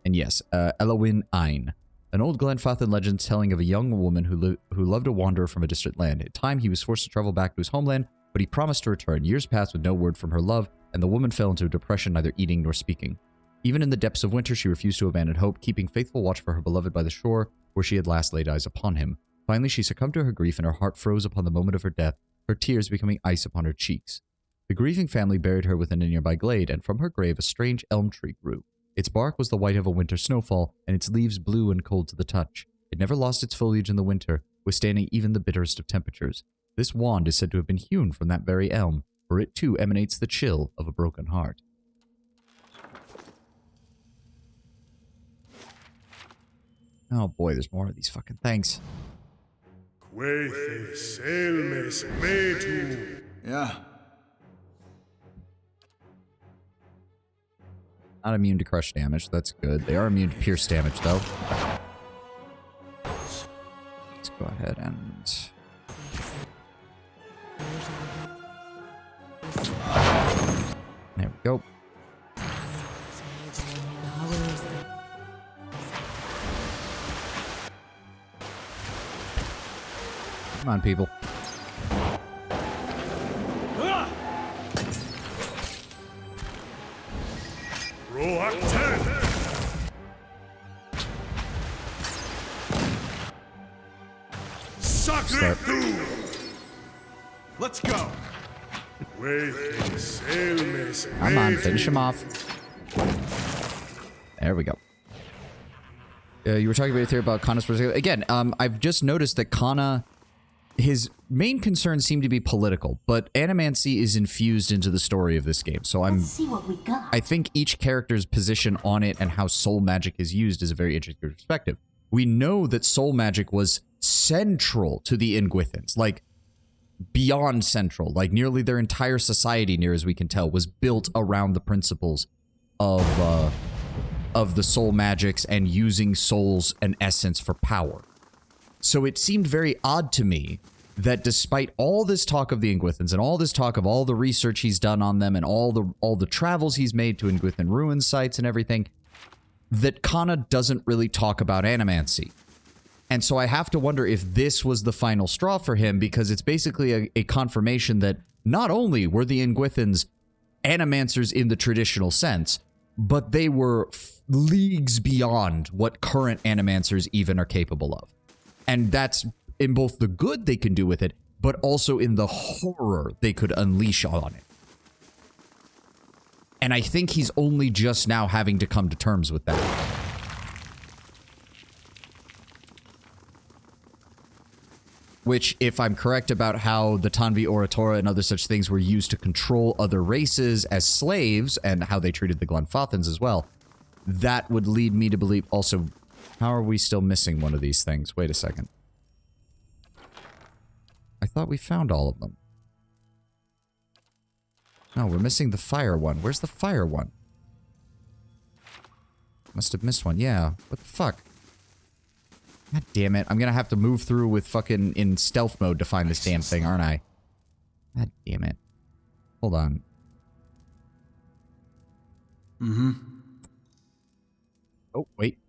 And yes, Elowin Ein, an old Glenfathan legend telling of a young woman who loved to wander from a distant land. At time, he was forced to travel back to his homeland, but he promised to return. Years passed with no word from her love, and the woman fell into a depression, neither eating nor speaking. Even in the depths of winter, she refused to abandon hope, keeping faithful watch for her beloved by the shore, where she had last laid eyes upon him. Finally, she succumbed to her grief, and her heart froze upon the moment of her death, her tears becoming ice upon her cheeks. The grieving family buried her within a nearby glade, and from her grave a strange elm tree grew. Its bark was the white of a winter snowfall, and its leaves blue and cold to the touch. It never lost its foliage in the winter, withstanding even the bitterest of temperatures. This wand is said to have been hewn from that very elm, for it too emanates the chill of a broken heart. Oh boy, there's more of these fucking things.
Yeah.
Not immune to crush damage, that's good. They are immune to pierce damage, though. Let's go ahead and... There we go. Come on, people.
Roak 10. Sacre
Start.
tu.
Let's go.
Come on, finish him off. There we go. You were talking about your theory about Kana's perspective. Again, I've just noticed that Kana, his main concerns seem to be political, but animancy is infused into the story of this game. So
Let's see what we got.
I think each character's position on it and how soul magic is used is a very interesting perspective. We know that soul magic was central to the Ingwithans, like beyond central, like nearly their entire society, near as we can tell, was built around the principles of the soul magics and using souls and essence for power. So it seemed very odd to me that despite all this talk of the Ingwithans and all this talk of all the research he's done on them and all the travels he's made to Ingwithan ruin sites and everything, that Kana doesn't really talk about animancy. And so I have to wonder if this was the final straw for him, because it's basically a confirmation that not only were the Ingwithans animancers in the traditional sense, but they were leagues beyond what current animancers even are capable of. And that's in both the good they can do with it, but also in the horror they could unleash on it. And I think he's only just now having to come to terms with that. Which, if I'm correct about how the Tanvi Oratora and other such things were used to control other races as slaves, and how they treated the Glenfathans as well, that would lead me to believe also... How are we still missing one of these things? Wait a second. I thought we found all of them. No, we're missing the fire one. Where's the fire one? Must have missed one. Yeah. What the fuck? God damn it. I'm gonna have to move through with fucking in stealth mode to find this damn thing, aren't I? God damn it. Hold on. Oh, wait.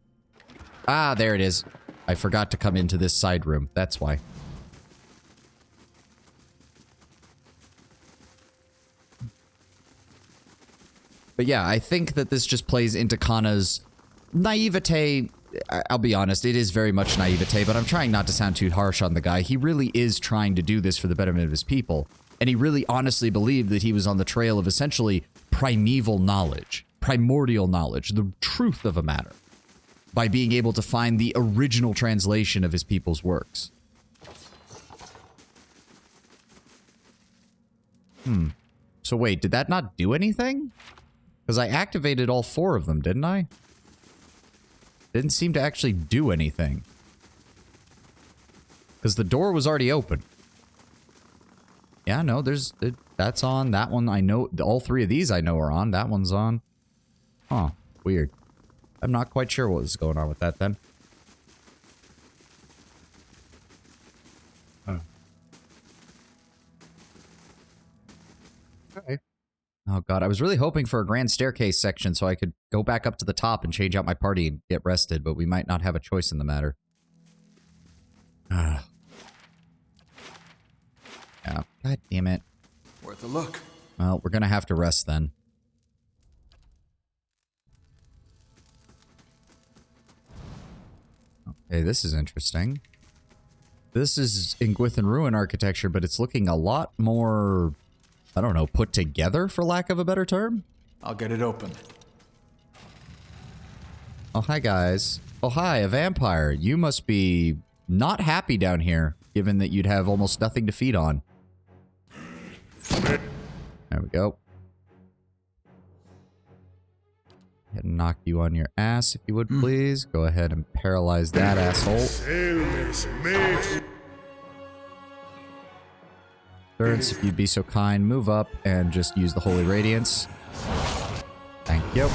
Ah, there it is. I forgot to come into this side room. That's why. But yeah, I think that this just plays into Kana's naivete. I'll be honest, it is very much naivete, but I'm trying not to sound too harsh on the guy. He really is trying to do this for the betterment of his people. And he really honestly believed that he was on the trail of essentially primeval knowledge, primordial knowledge, the truth of a matter, by being able to find the original translation of his people's works. So wait, did that not do anything? Because I activated all 4 of them, didn't I? Didn't seem to actually do anything. Because the door was already open. Yeah, no, that's on. That one I know. All 3 of these I know are on. That one's on. Huh. Weird. I'm not quite sure what was going on with that then. Oh. Okay. Oh god, I was really hoping for a grand staircase section so I could go back up to the top and change out my party and get rested, but we might not have a choice in the matter. Yeah. God damn it.
Worth a look.
Well, we're gonna have to rest then. Okay, this is interesting. This is Ingwithan Ruin architecture, but it's looking a lot more... I don't know, put together, for lack of a better term?
I'll get it open.
Oh, hi, guys. Oh, hi, a vampire. You must be not happy down here, given that you'd have almost nothing to feed on. There we go. Go ahead and knock you on your ass, if you would, please. Go ahead and paralyze that asshole. Thirds, if you'd be so kind, move up and just use the Holy Radiance. Thank you.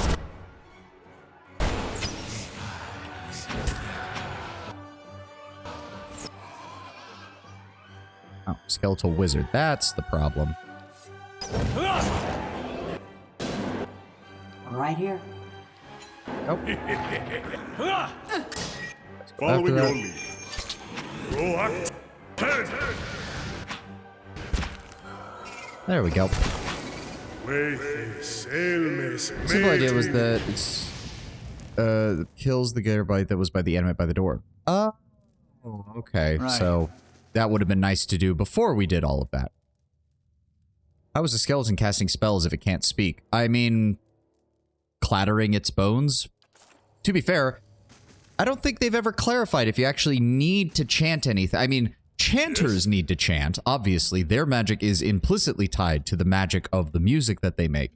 Oh, Skeletal Wizard. That's the problem.
Right here.
Nope.
Following
After
your lead. Roak
There we go. Simple idea was that it's kills the gator bite that was by the animate by the door. Oh, okay.
Right.
So that would have been nice to do before we did all of that. How is a skeleton casting spells if it can't speak? I mean, clattering its bones. To be fair, I don't think they've ever clarified if you actually need to chant anything. I mean, chanters need to chant. Obviously, their magic is implicitly tied to the magic of the music that they make.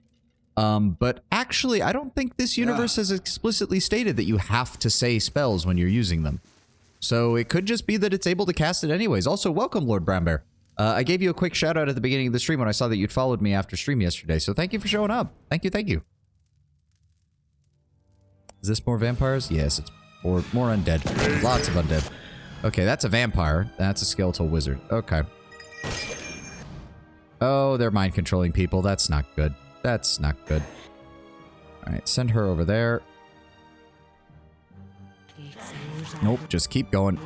But actually, I don't think this universe has explicitly stated that you have to say spells when you're using them. So it could just be that it's able to cast it anyways. Also, welcome, Lord Brownbear. I gave you a quick shout out at the beginning of the stream when I saw that you'd followed me after stream yesterday. So thank you for showing up. Thank you, thank you. Is this more vampires? Yes, it's more undead. Lots of undead. Okay, that's a vampire. That's a skeletal wizard. Okay. Oh, they're mind controlling people. That's not good. That's not good. Alright, send her over there. Nope, just keep going.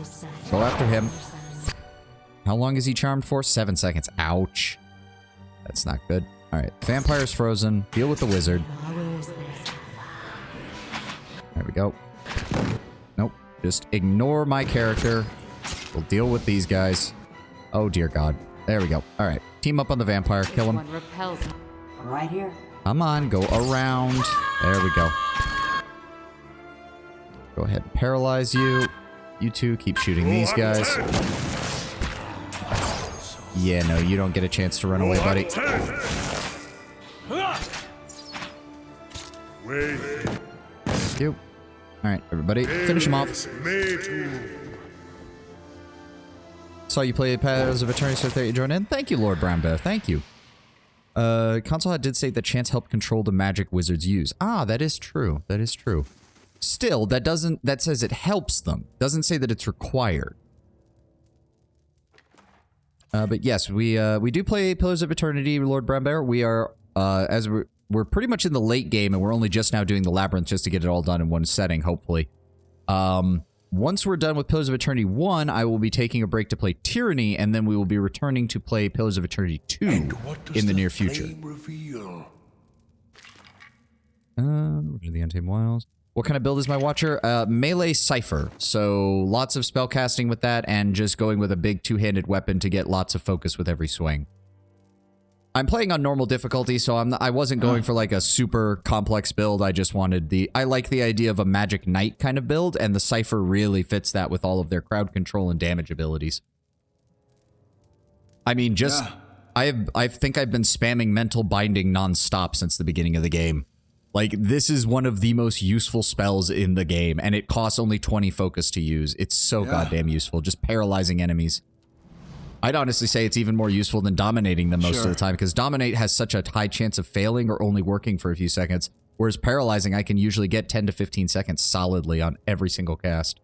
Go after him. How long is he charmed for? 7 seconds. Ouch. That's not good. Alright, vampire's frozen. Deal with the wizard. There we go. Nope. Just ignore my character. We'll deal with these guys. Oh, dear God. There we go. Alright. Team up on the vampire. Kill him.
One repels me.
Right here.
Come on. Go around. There we go. Go ahead and paralyze you. You two keep shooting these guys. Yeah, no, you don't get a chance to run away, buddy. Thank you. Alright, everybody. Finish him off. Saw you play Paths of Eternity, so that you joined in. Thank you, Lord Brownbear. Thank you. Console did say that chants help control the magic wizards use. Ah, that is true. That is true. Still, that says it helps them. Doesn't say that it's required. But yes, we do play Pillars of Eternity, Lord Brownbear. We are, as we're pretty much in the late game, and we're only just now doing the Labyrinth just to get it all done in one setting, hopefully. Once we're done with Pillars of Eternity 1, I will be taking a break to play Tyranny, and then we will be returning to play Pillars of Eternity 2 in the near future. Rid of the Untamed Wilds. What kind of build is my Watcher? Melee Cypher. So lots of spell casting with that, and just going with a big two-handed weapon to get lots of focus with every swing. I'm playing on normal difficulty, so I wasn't going for like a super complex build. I just wanted I like the idea of a Magic Knight kind of build, and the Cypher really fits that with all of their crowd control and damage abilities. I mean, just I think I've been spamming Mental Binding nonstop since the beginning of the game. Like, this is one of the most useful spells in the game, and it costs only 20 focus to use. It's so goddamn useful, just paralyzing enemies. I'd honestly say it's even more useful than dominating them most of the time, because dominate has such a high chance of failing or only working for a few seconds, whereas paralyzing, I can usually get 10 to 15 seconds solidly on every single cast.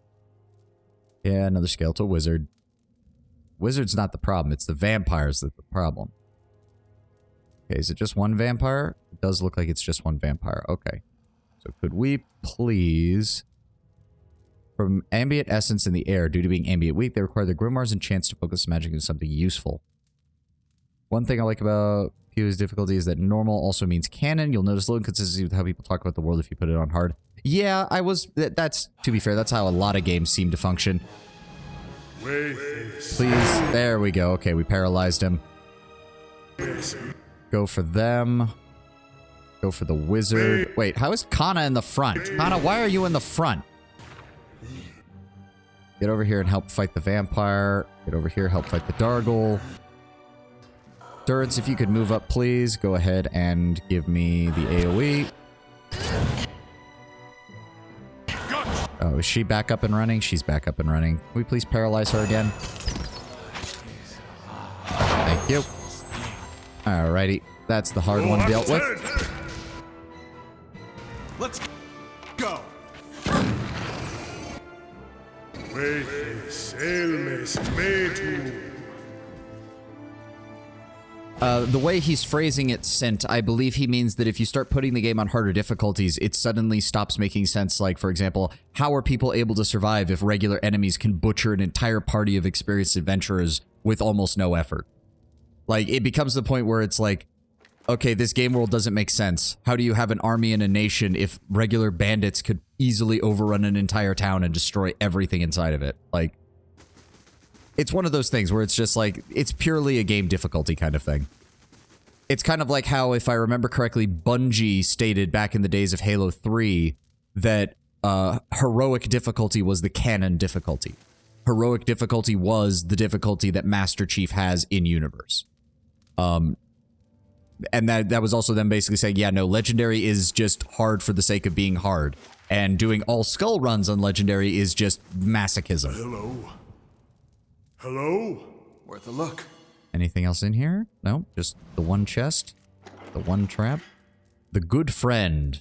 Yeah, another skeletal wizard. Wizard's not the problem, it's the vampires that's the problem. Okay, is it just one vampire? It does look like it's just one vampire. Okay. So could we please... From ambient essence in the air, due to being ambient weak, they require the grimoires and chants to focus magic into something useful. One thing I like about Pew's difficulty is that normal also means canon. You'll notice a little inconsistency with how people talk about the world if you put it on hard. Yeah, that's, to be fair, that's how a lot of games seem to function. Please, there we go. Okay, we paralyzed him. Go for them. Go for the wizard. Wait, how is Kana in the front? Kana, why are you in the front? Get over here and help fight the vampire. Get over here, help fight the Dargle. Durance, if you could move up, please. Go ahead and give me the AoE. Oh, is she back up and running? She's back up and running. Can we please paralyze her again? Thank you. Alrighty. That's the hard one dealt with.
Let's go.
The way he's phrasing it, Sent, I believe he means that if you start putting the game on harder difficulties, it suddenly stops making sense. Like, for example, how are people able to survive if regular enemies can butcher an entire party of experienced adventurers with almost no effort? Like, it becomes the point where it's like, okay, this game world doesn't make sense. How do you have an army and a nation if regular bandits could easily overrun an entire town and destroy everything inside of it? Like, it's one of those things where it's just like, it's purely a game difficulty kind of thing. It's kind of like how, if I remember correctly, Bungie stated back in the days of Halo 3 that heroic difficulty was the canon difficulty. Heroic difficulty was the difficulty that Master Chief has in universe. And that was also them basically saying, yeah, no, Legendary is just hard for the sake of being hard. And doing all skull runs on Legendary is just masochism.
Hello? Hello?
Worth a look.
Anything else in here? No, just the one chest, the one trap. The Good Friend.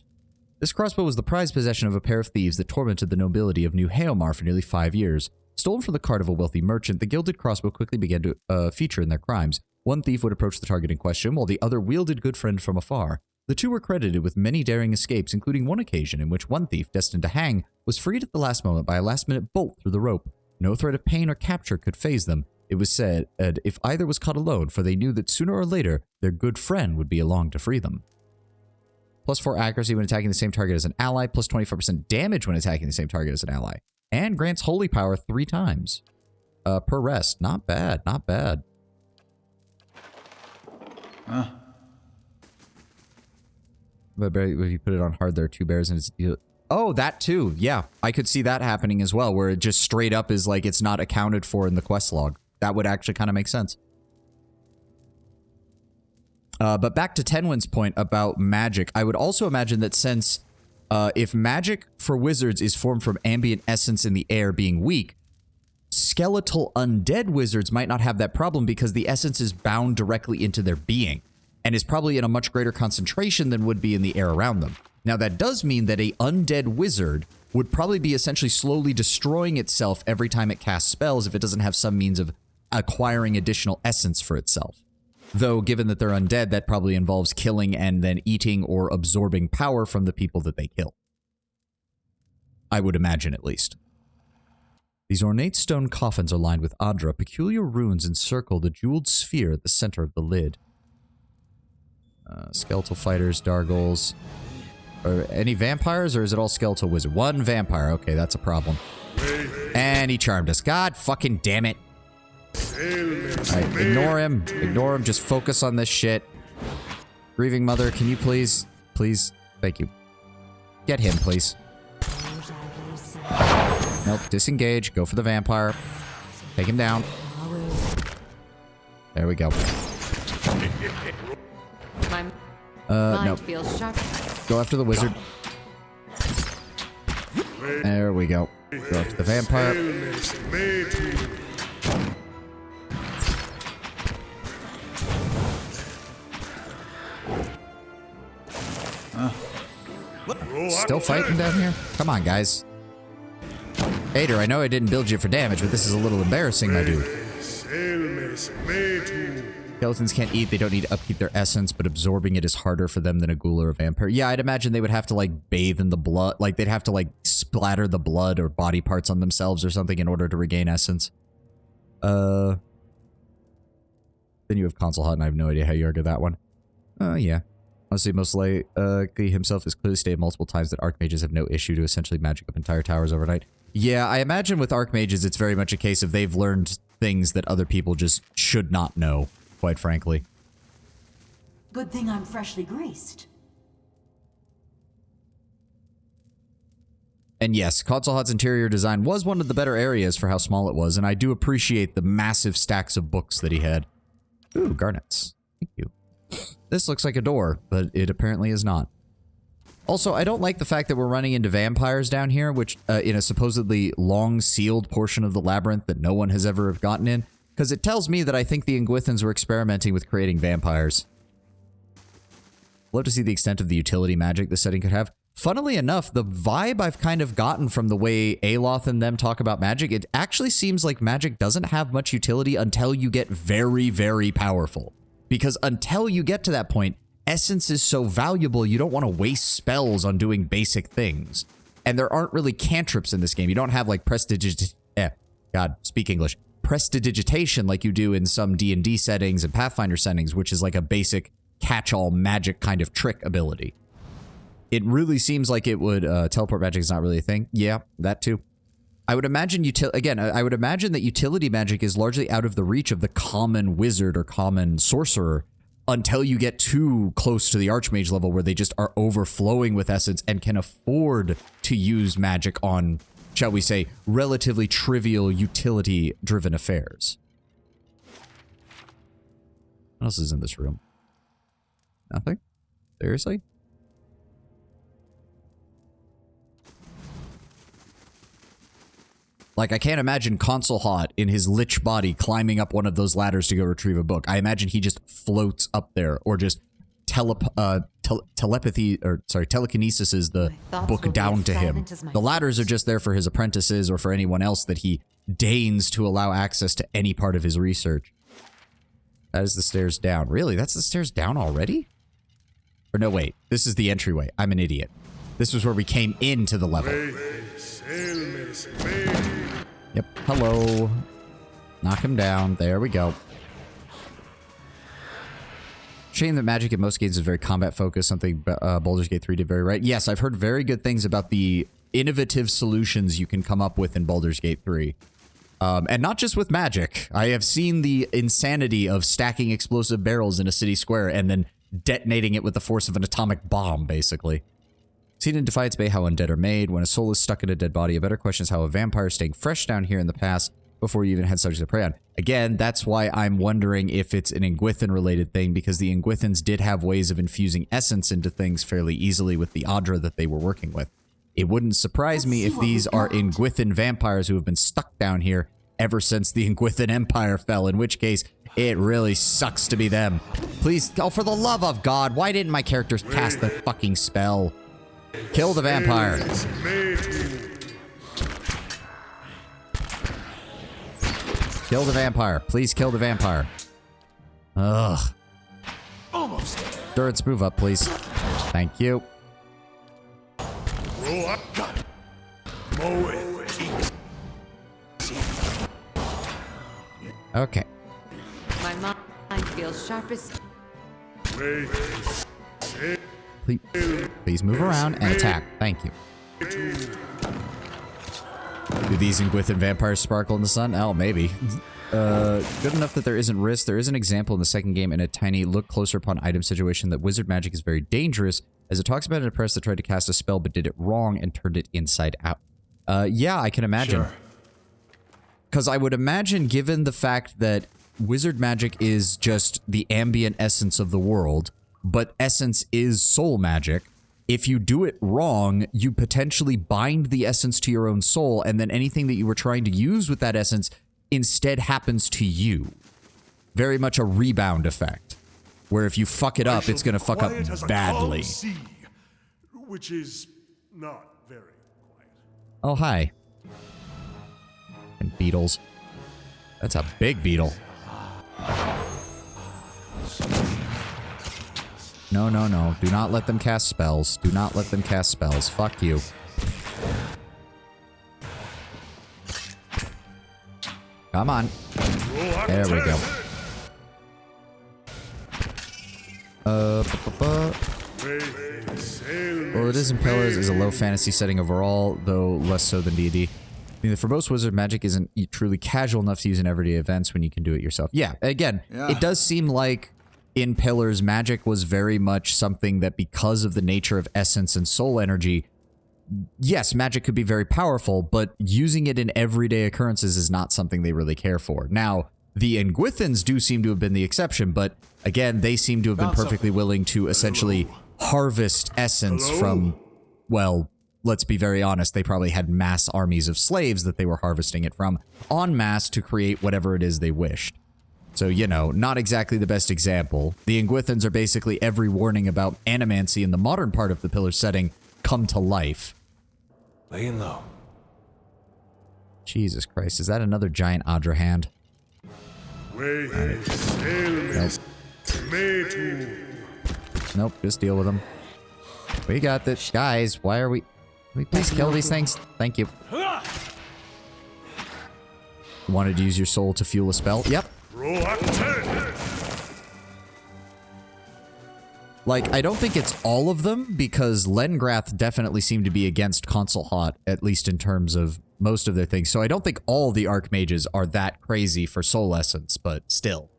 This crossbow was the prized possession of a pair of thieves that tormented the nobility of New Haomar for nearly 5 years. Stolen from the cart of a wealthy merchant, the gilded crossbow quickly began to feature in their crimes. One thief would approach the target in question, while the other wielded Good Friend from afar. The two were credited with many daring escapes, including one occasion in which one thief, destined to hang, was freed at the last moment by a last-minute bolt through the rope. No threat of pain or capture could faze them. It was said, if either was caught alone, for they knew that sooner or later, their good friend would be along to free them. Plus 4 accuracy when attacking the same target as an ally, plus 25% damage when attacking the same target as an ally. And grants holy power 3 times. Per rest. Not bad, not bad. But if you put it on hard, there are 2 bears and it's... Oh, that too. Yeah, I could see that happening as well, where it just straight up is like it's not accounted for in the quest log. That would actually kind of make sense. But back to Tenwin's point about magic, I would also imagine that since if magic for wizards is formed from ambient essence in the air being weak, skeletal undead wizards might not have that problem because the essence is bound directly into their being and is probably in a much greater concentration than would be in the air around them. Now, that does mean that a undead wizard would probably be essentially slowly destroying itself every time it casts spells if it doesn't have some means of acquiring additional essence for itself. Though, given that they're undead, that probably involves killing and then eating or absorbing power from the people that they kill. I would imagine, at least. These ornate stone coffins are lined with Adra. Peculiar runes encircle the jeweled sphere at the center of the lid. Skeletal fighters, Dargles... any vampires, or is it all skeletal wizard? One vampire. Okay, that's a problem. And he charmed us. God fucking damn it. Alright, ignore him. Ignore him. Just focus on this shit. Grieving Mother, can you please... Please? Thank you. Get him, please. Nope, disengage. Go for the vampire. Take him down. There we go.
My mind
nope.
feels sharp.
Go after the wizard. There we go. Go after the vampire. Still fighting down here? Come on, guys. Hater, I know I didn't build you for damage, but this is a little embarrassing, my dude. Skeletons can't eat, they don't need to upkeep their essence, but absorbing it is harder for them than a ghoul or a vampire. Yeah, I'd imagine they would have to, like, bathe in the blood. Like, they'd have to, like, splatter the blood or body parts on themselves or something in order to regain essence. Then you have Console Hut, and I have no idea how you argue that one. Yeah. Honestly, most likely himself has clearly stated multiple times that Archmages have no issue to essentially magic up entire towers overnight. Yeah, I imagine with Archmages, it's very much a case of they've learned things that other people just should not know, quite frankly.
Good thing I'm freshly greased.
And yes, Console Hut's interior design was one of the better areas for how small it was, and I do appreciate the massive stacks of books that he had. Ooh, garnets. Thank you. This looks like a door, but it apparently is not. Also, I don't like the fact that we're running into vampires down here, which, in a supposedly long sealed portion of the labyrinth that no one has ever gotten in, because it tells me that I think the Ingwithans were experimenting with creating vampires. Love to see the extent of the utility magic this setting could have. Funnily enough, the vibe I've kind of gotten from the way Aloth and them talk about magic, it actually seems like magic doesn't have much utility until you get very, very powerful.
Because until you get to that point, essence is so valuable, you don't want to waste spells on doing basic things. And there aren't really cantrips in this game. You don't have like prestidigitation like you do in some D&D settings and Pathfinder settings, which is like a basic catch-all magic kind of trick ability. It really seems like it would, teleport magic is not really a thing. Yeah, that too. I would imagine, I would imagine that utility magic is largely out of the reach of the common wizard or common sorcerer until you get too close to the archmage level where they just are overflowing with essence and can afford to use magic on, shall we say, relatively trivial utility-driven affairs. What else is in this room? Nothing? Seriously? Like, I can't imagine Consul Hot in his lich body climbing up one of those ladders to go retrieve a book. I imagine he just floats up there, or just telekinesis is the book down to him. The ladders are just there for his apprentices or for anyone else that he deigns to allow access to any part of his research. That is the stairs down. Really? That's the stairs down already? Or no, wait. This is the entryway. I'm an idiot. This was where we came into the level. Yep. Hello. Knock him down. There we go. Shame that magic in most games is very combat focused, something Baldur's Gate 3 did very right. Yes, I've heard very good things about the innovative solutions you can come up with in Baldur's Gate 3. And not just with magic. I have seen the insanity of stacking explosive barrels in a city square and then detonating it with the force of an atomic bomb, basically. Seen in Defiance Bay how undead are made. When a soul is stuck in a dead body, a better question is how a vampire is staying fresh down here in the past before you even had subjects to prey on. Again, that's why I'm wondering if it's an Ingwithan-related thing, because the Ingwithans did have ways of infusing essence into things fairly easily with the Adra that they were working with. It wouldn't surprise me if these are Ingwithan vampires who have been stuck down here ever since the Ingwithan Empire fell, in which case, it really sucks to be them. Please, oh, for the love of God, why didn't my characters cast the fucking spell? Kill the vampire. Kill the vampire. Please kill the vampire. Ugh.
Almost.
Durance, move up, please. Thank you. Okay.
My mind feels sharp as...
Please move around and attack. Thank you. Do these Ingwithan vampires sparkle in the sun? Oh, maybe. Good enough that there isn't risk. There is an example in the second game in a tiny look closer upon item situation that wizard magic is very dangerous, as it talks about an apprentice that tried to cast a spell but did it wrong and turned it inside out. Yeah, I can imagine. Because I would imagine, given the fact that wizard magic is just the ambient essence of the world, but essence is soul magic, if you do it wrong, you potentially bind the essence to your own soul, and then anything that you were trying to use with that essence instead happens to you. Very much a rebound effect, where if you fuck it up, it's going to fuck up badly.
Sea, which is not very quiet.
Oh, hi. And beetles. That's a big beetle. No, no, no. Do not let them cast spells. Do not let them cast spells. Fuck you. Come on. There we go. Well, it is in Pillars is a low fantasy setting overall, though less so than D&D. I mean, the verbose wizard magic isn't truly casual enough to use in everyday events when you can do it yourself. Yeah, again, it does seem like in Pillars, magic was very much something that, because of the nature of essence and soul energy, yes, magic could be very powerful, but using it in everyday occurrences is not something they really care for. Now, the Ingwithans do seem to have been the exception, but again, they seem to have been perfectly willing to essentially harvest essence from, well, let's be very honest, they probably had mass armies of slaves that they were harvesting it from en masse to create whatever it is they wished. So, you know, not exactly the best example. The Ingwithans are basically every warning about animancy in the modern part of the Pillar setting come to life.
Laying low.
Jesus Christ, is that another giant Adra hand?
Nope. made to.
Nope, just deal with them. We got this. Guys, why are we... Can we please kill these things? Thank you. Wanted to use your soul to fuel a spell? Yep.
Roll up 10.
Like, I don't think it's all of them, because Lengrath definitely seemed to be against Console Hot, at least in terms of most of their things. So I don't think all the Archmages are that crazy for Soul Essence, but still.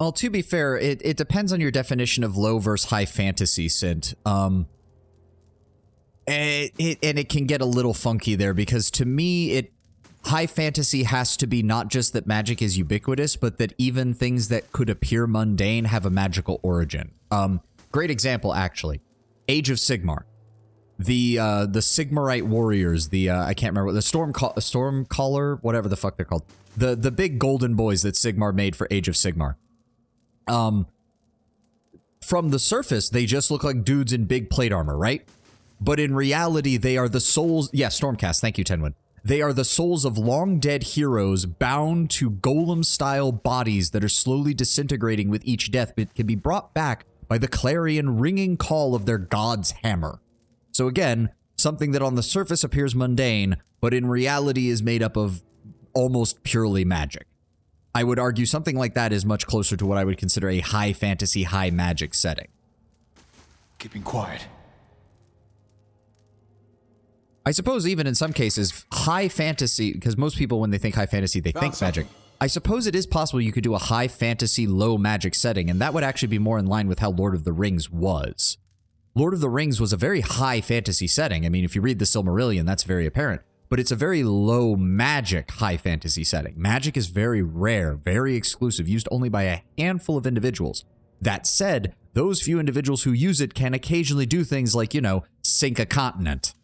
Well, to be fair, it depends on your definition of low versus high fantasy, Sint. And it can get a little funky there, because to me, high fantasy has to be not just that magic is ubiquitous, but that even things that could appear mundane have a magical origin. Great example, actually. Age of Sigmar. The Sigmarite warriors, I can't remember, the Stormcaller, whatever the fuck they're called. The big golden boys that Sigmar made for Age of Sigmar. From the surface, they just look like dudes in big plate armor, right? But in reality, they are the souls... Yeah, Stormcast, thank you, Tenwin. They are the souls of long-dead heroes bound to golem-style bodies that are slowly disintegrating with each death, but can be brought back by the clarion ringing call of their god's hammer. So again, something that on the surface appears mundane, but in reality is made up of almost purely magic. I would argue something like that is much closer to what I would consider a high fantasy, high magic setting.
Keeping quiet.
I suppose even in some cases, high fantasy, because most people when they think high fantasy, they think magic. I suppose it is possible you could do a high fantasy, low magic setting, and that would actually be more in line with how Lord of the Rings was. Lord of the Rings was a very high fantasy setting. I mean, if you read the Silmarillion, that's very apparent. But it's a very low magic high fantasy setting. Magic is very rare, very exclusive, used only by a handful of individuals. That said, those few individuals who use it can occasionally do things like, you know, sink a continent.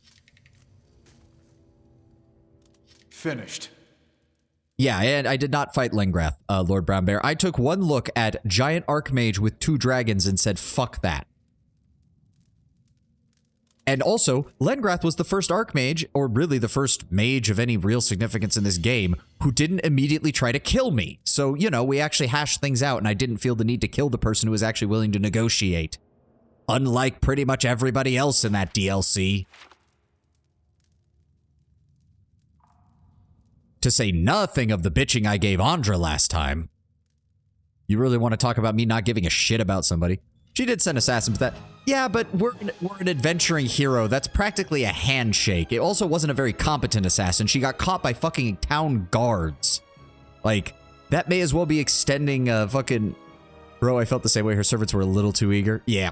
Finished.
Yeah, and I did not fight Lengrath, Lord Brownbear. I took one look at Giant Archmage with 2 dragons and said, fuck that. And also, Lengrath was the first Archmage, or really the first mage of any real significance in this game, who didn't immediately try to kill me. So, you know, we actually hashed things out, and I didn't feel the need to kill the person who was actually willing to negotiate. Unlike pretty much everybody else in that DLC. To say nothing of the bitching I gave Andra last time. You really want to talk about me not giving a shit about somebody? She did send assassins with that. Yeah, but we're an adventuring hero. That's practically a handshake. It also wasn't a very competent assassin. She got caught by fucking town guards. Like, that may as well be extending fucking... Bro, I felt the same way. Her servants were a little too eager. Yeah.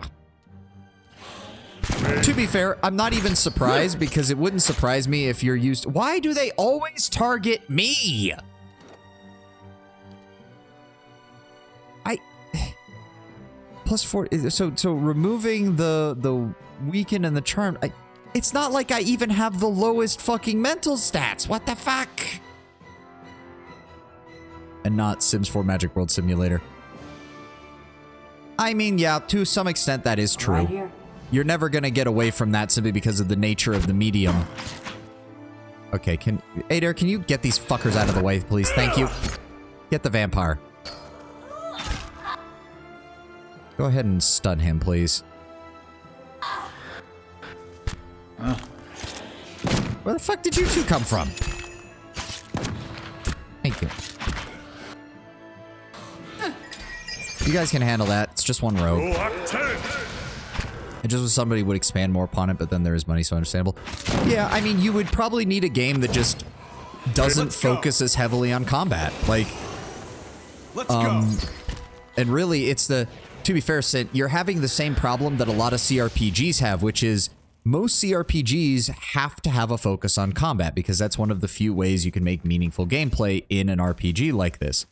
To be fair, I'm not even surprised, because it wouldn't surprise me if you're used... Why do they always target me? +4, so removing the weaken and the charm, it's not like I even have the lowest fucking mental stats. What the fuck? And not Sims 4 Magic World Simulator. I mean, yeah, to some extent that is true.
Right here.
You're never gonna get away from that simply because of the nature of the medium. Okay, Adair, can you get these fuckers out of the way, please? Thank you. Get the vampire. Go ahead and stun him, please. Where the fuck did you two come from? Thank you. You guys can handle that. It's just one rogue.
Roll up 10.
I just wish somebody would expand more upon it, but then there is money, so understandable. Yeah, I mean, you would probably need a game that just doesn't focus as heavily on combat. Like,
Let's go.
and really, it's the... To be fair, Sint, you're having the same problem that a lot of CRPGs have, which is most CRPGs have to have a focus on combat, because that's one of the few ways you can make meaningful gameplay in an RPG like this.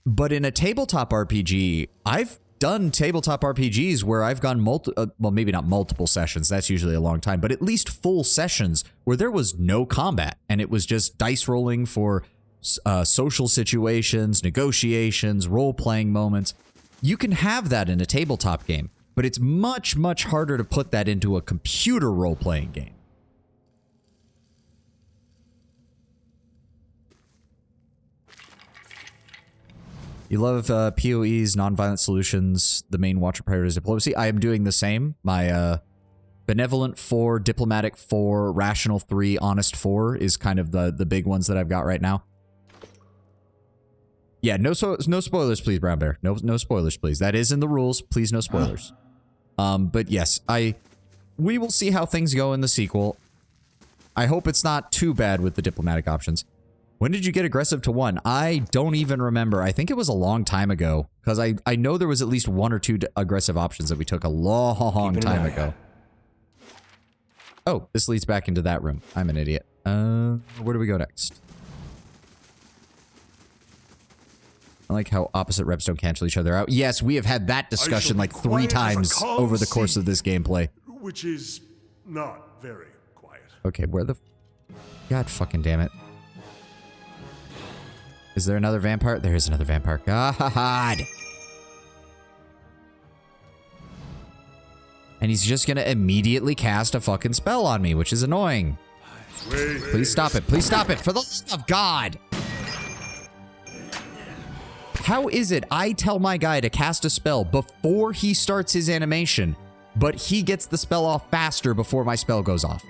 But in a tabletop RPG, I've done tabletop RPGs where I've gone well, maybe not multiple sessions, that's usually a long time, but at least full sessions where there was no combat, and it was just dice rolling for social situations, negotiations, role-playing moments. You can have that in a tabletop game, but it's much, much harder to put that into a computer role-playing game. You love PoEs, nonviolent solutions. The main watcher priority is diplomacy. I am doing the same. My benevolent 4, diplomatic 4, rational 3, honest 4 is kind of the big ones that I've got right now. Yeah, no spoilers, please, Brown Bear. No spoilers, please. That is in the rules. Please, no spoilers. But yes, we will see how things go in the sequel. I hope it's not too bad with the diplomatic options. When did you get aggressive to 1? I don't even remember. I think it was a long time ago. Because I know there was at least 1 or 2 aggressive options that we took a long time ago. Oh, this leads back into that room. I'm an idiot. Where do we go next? I like how opposite reps don't cancel each other out. Yes, we have had that discussion like 3 times over the course of this gameplay.
Which is not very quiet.
Okay, where the... God fucking damn it. Is there another vampire? There is another vampire. God! And he's just gonna immediately cast a fucking spell on me, which is annoying. Please stop it. Please stop it. For the love of God! How is it I tell my guy to cast a spell before he starts his animation, but he gets the spell off faster before my spell goes off?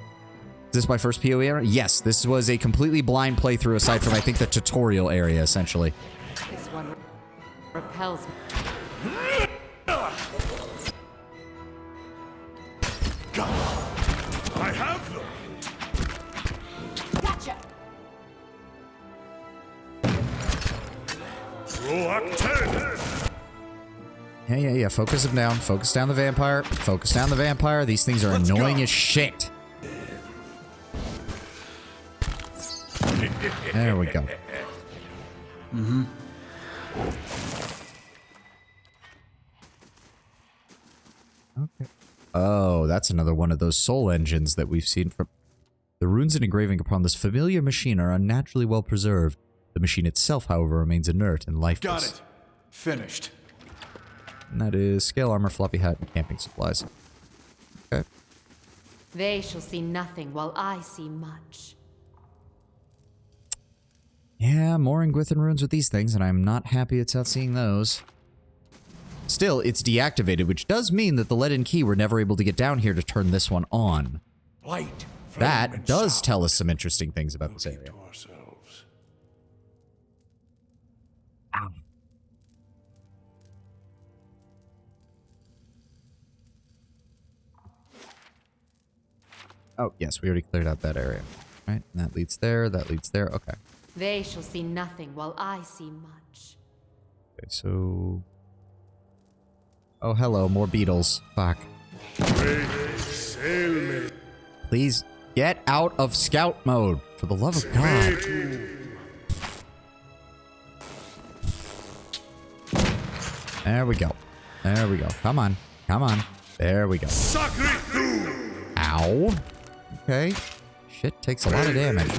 Is this my first PoE area? Yes, this was a completely blind playthrough aside from, I think, the tutorial area, essentially.
This one repels me.
I have them!
Gotcha!
Yeah. Focus him down. Focus down the vampire. Focus down the vampire. These things are annoying as shit. There we go. Okay. Oh, that's another one of those soul engines that we've seen from... The runes and engraving upon this familiar machine are unnaturally well preserved. The machine itself, however, remains inert and lifeless.
Got it. Finished.
And that is scale armor, floppy hat, and camping supplies. Okay.
They shall see nothing while I see much.
Yeah, more Ingwithan runes with these things, and I'm not happy it's out seeing those. Still, it's deactivated, which does mean that the lead-in key were never able to get down here to turn this one on.
Light.
That does tell us some interesting things about this area.
Ourselves.
Oh, yes, we already cleared out that area. Right, and that leads there, that leads there. Okay.
They shall see nothing while I see much.
Okay, so... Oh, hello, more beetles. Fuck. Please get out of scout mode, for the love of God. There we go. There we go. Come on. Come on. There we go. Ow. Okay. Shit takes a lot of damage.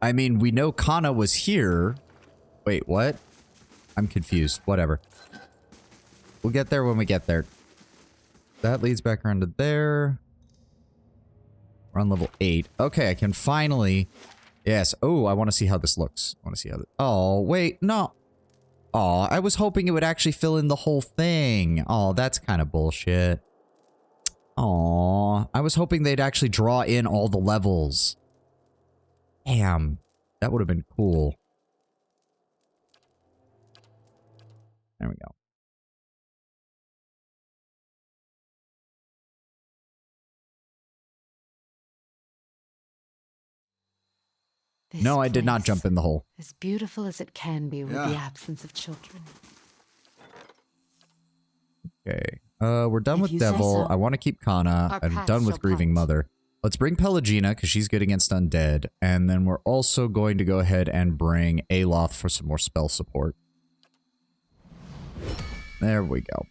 I mean, we know Kana was here. Wait, what? I'm confused. Whatever. We'll get there when we get there. That leads back around to there. We're on level 8. Okay, I can finally... Yes. Oh, I want to see how this looks. I want to see how... Oh, wait. No. Oh, I was hoping it would actually fill in the whole thing. Oh, that's kind of bullshit. Oh, I was hoping they'd actually draw in all the levels. Damn. That would have been cool. There we go.
This
No, I did not
place,
jump in the hole.
as beautiful as it can be with
Yeah.
the absence of children.
Okay. We're done
If
with
you say
Devil.
so.
I want to keep Kana.
Our
I'm
paths
done with
shall
Grieving
part.
Mother. Let's bring Pelagina, because she's good against Undead. And then we're also going to go ahead and bring Aloth for some more spell support. There we go.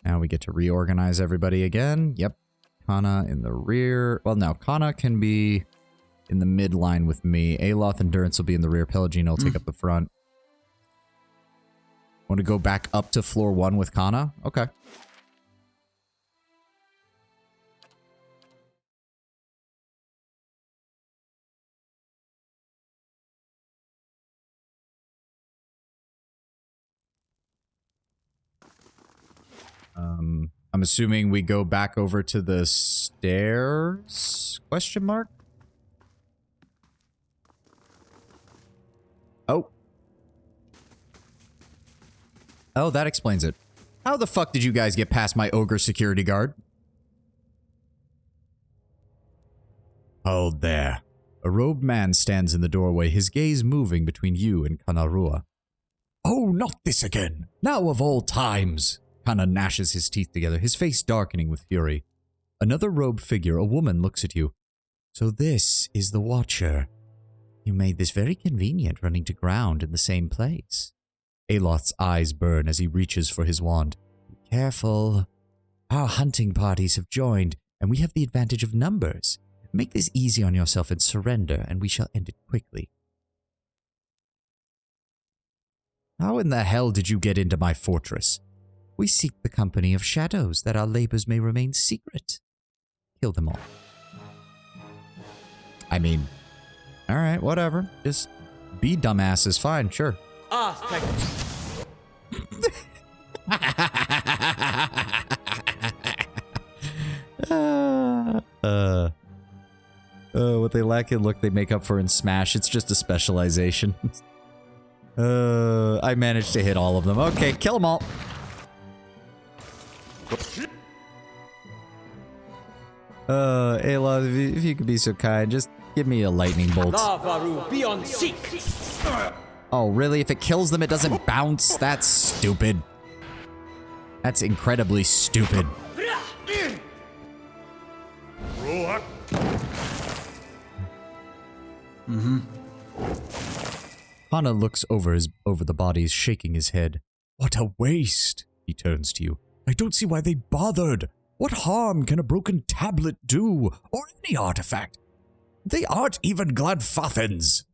Now we get to reorganize everybody again. Yep. Kana in the rear. Well, no. Kana can be in the mid line with me. Aloth and Durance will be in the rear. Pelagina will take up the front. Want to go back up to floor 1 with Kana? Okay. I'm assuming we go back over to the stairs? Question mark? Oh. Oh, that explains it. How the fuck did you guys get past my ogre security guard? Hold there. A robed man stands in the doorway, his gaze moving between you and Kanarua. Oh, not this again! Now of all times! Kana gnashes his teeth together, his face darkening with fury. Another robed figure, a woman, looks at you. So this is the Watcher. You made this very convenient, running to ground in the same place. Aloth's eyes burn as he reaches for his wand. Be careful. Our hunting parties have joined, and we have the advantage of numbers. Make this easy on yourself and surrender, and we shall end it quickly. How in the hell did you get into my fortress? We seek the company of shadows, that our labors may remain secret. Kill them all. I mean, alright, whatever. Just be dumbass is fine, sure.
Thank
you. What they lack in look, they make up for in Smash. It's just a specialization. I managed to hit all of them. Okay, kill them all. Ayla, if you could be so kind, just give me a lightning bolt. Oh, really? If it kills them, it doesn't bounce? That's stupid. That's incredibly stupid. Hana looks over the bodies, shaking his head. What a waste! He turns to you. I don't see why they bothered. What harm can a broken tablet do, or any artifact? They aren't even Gladfathens.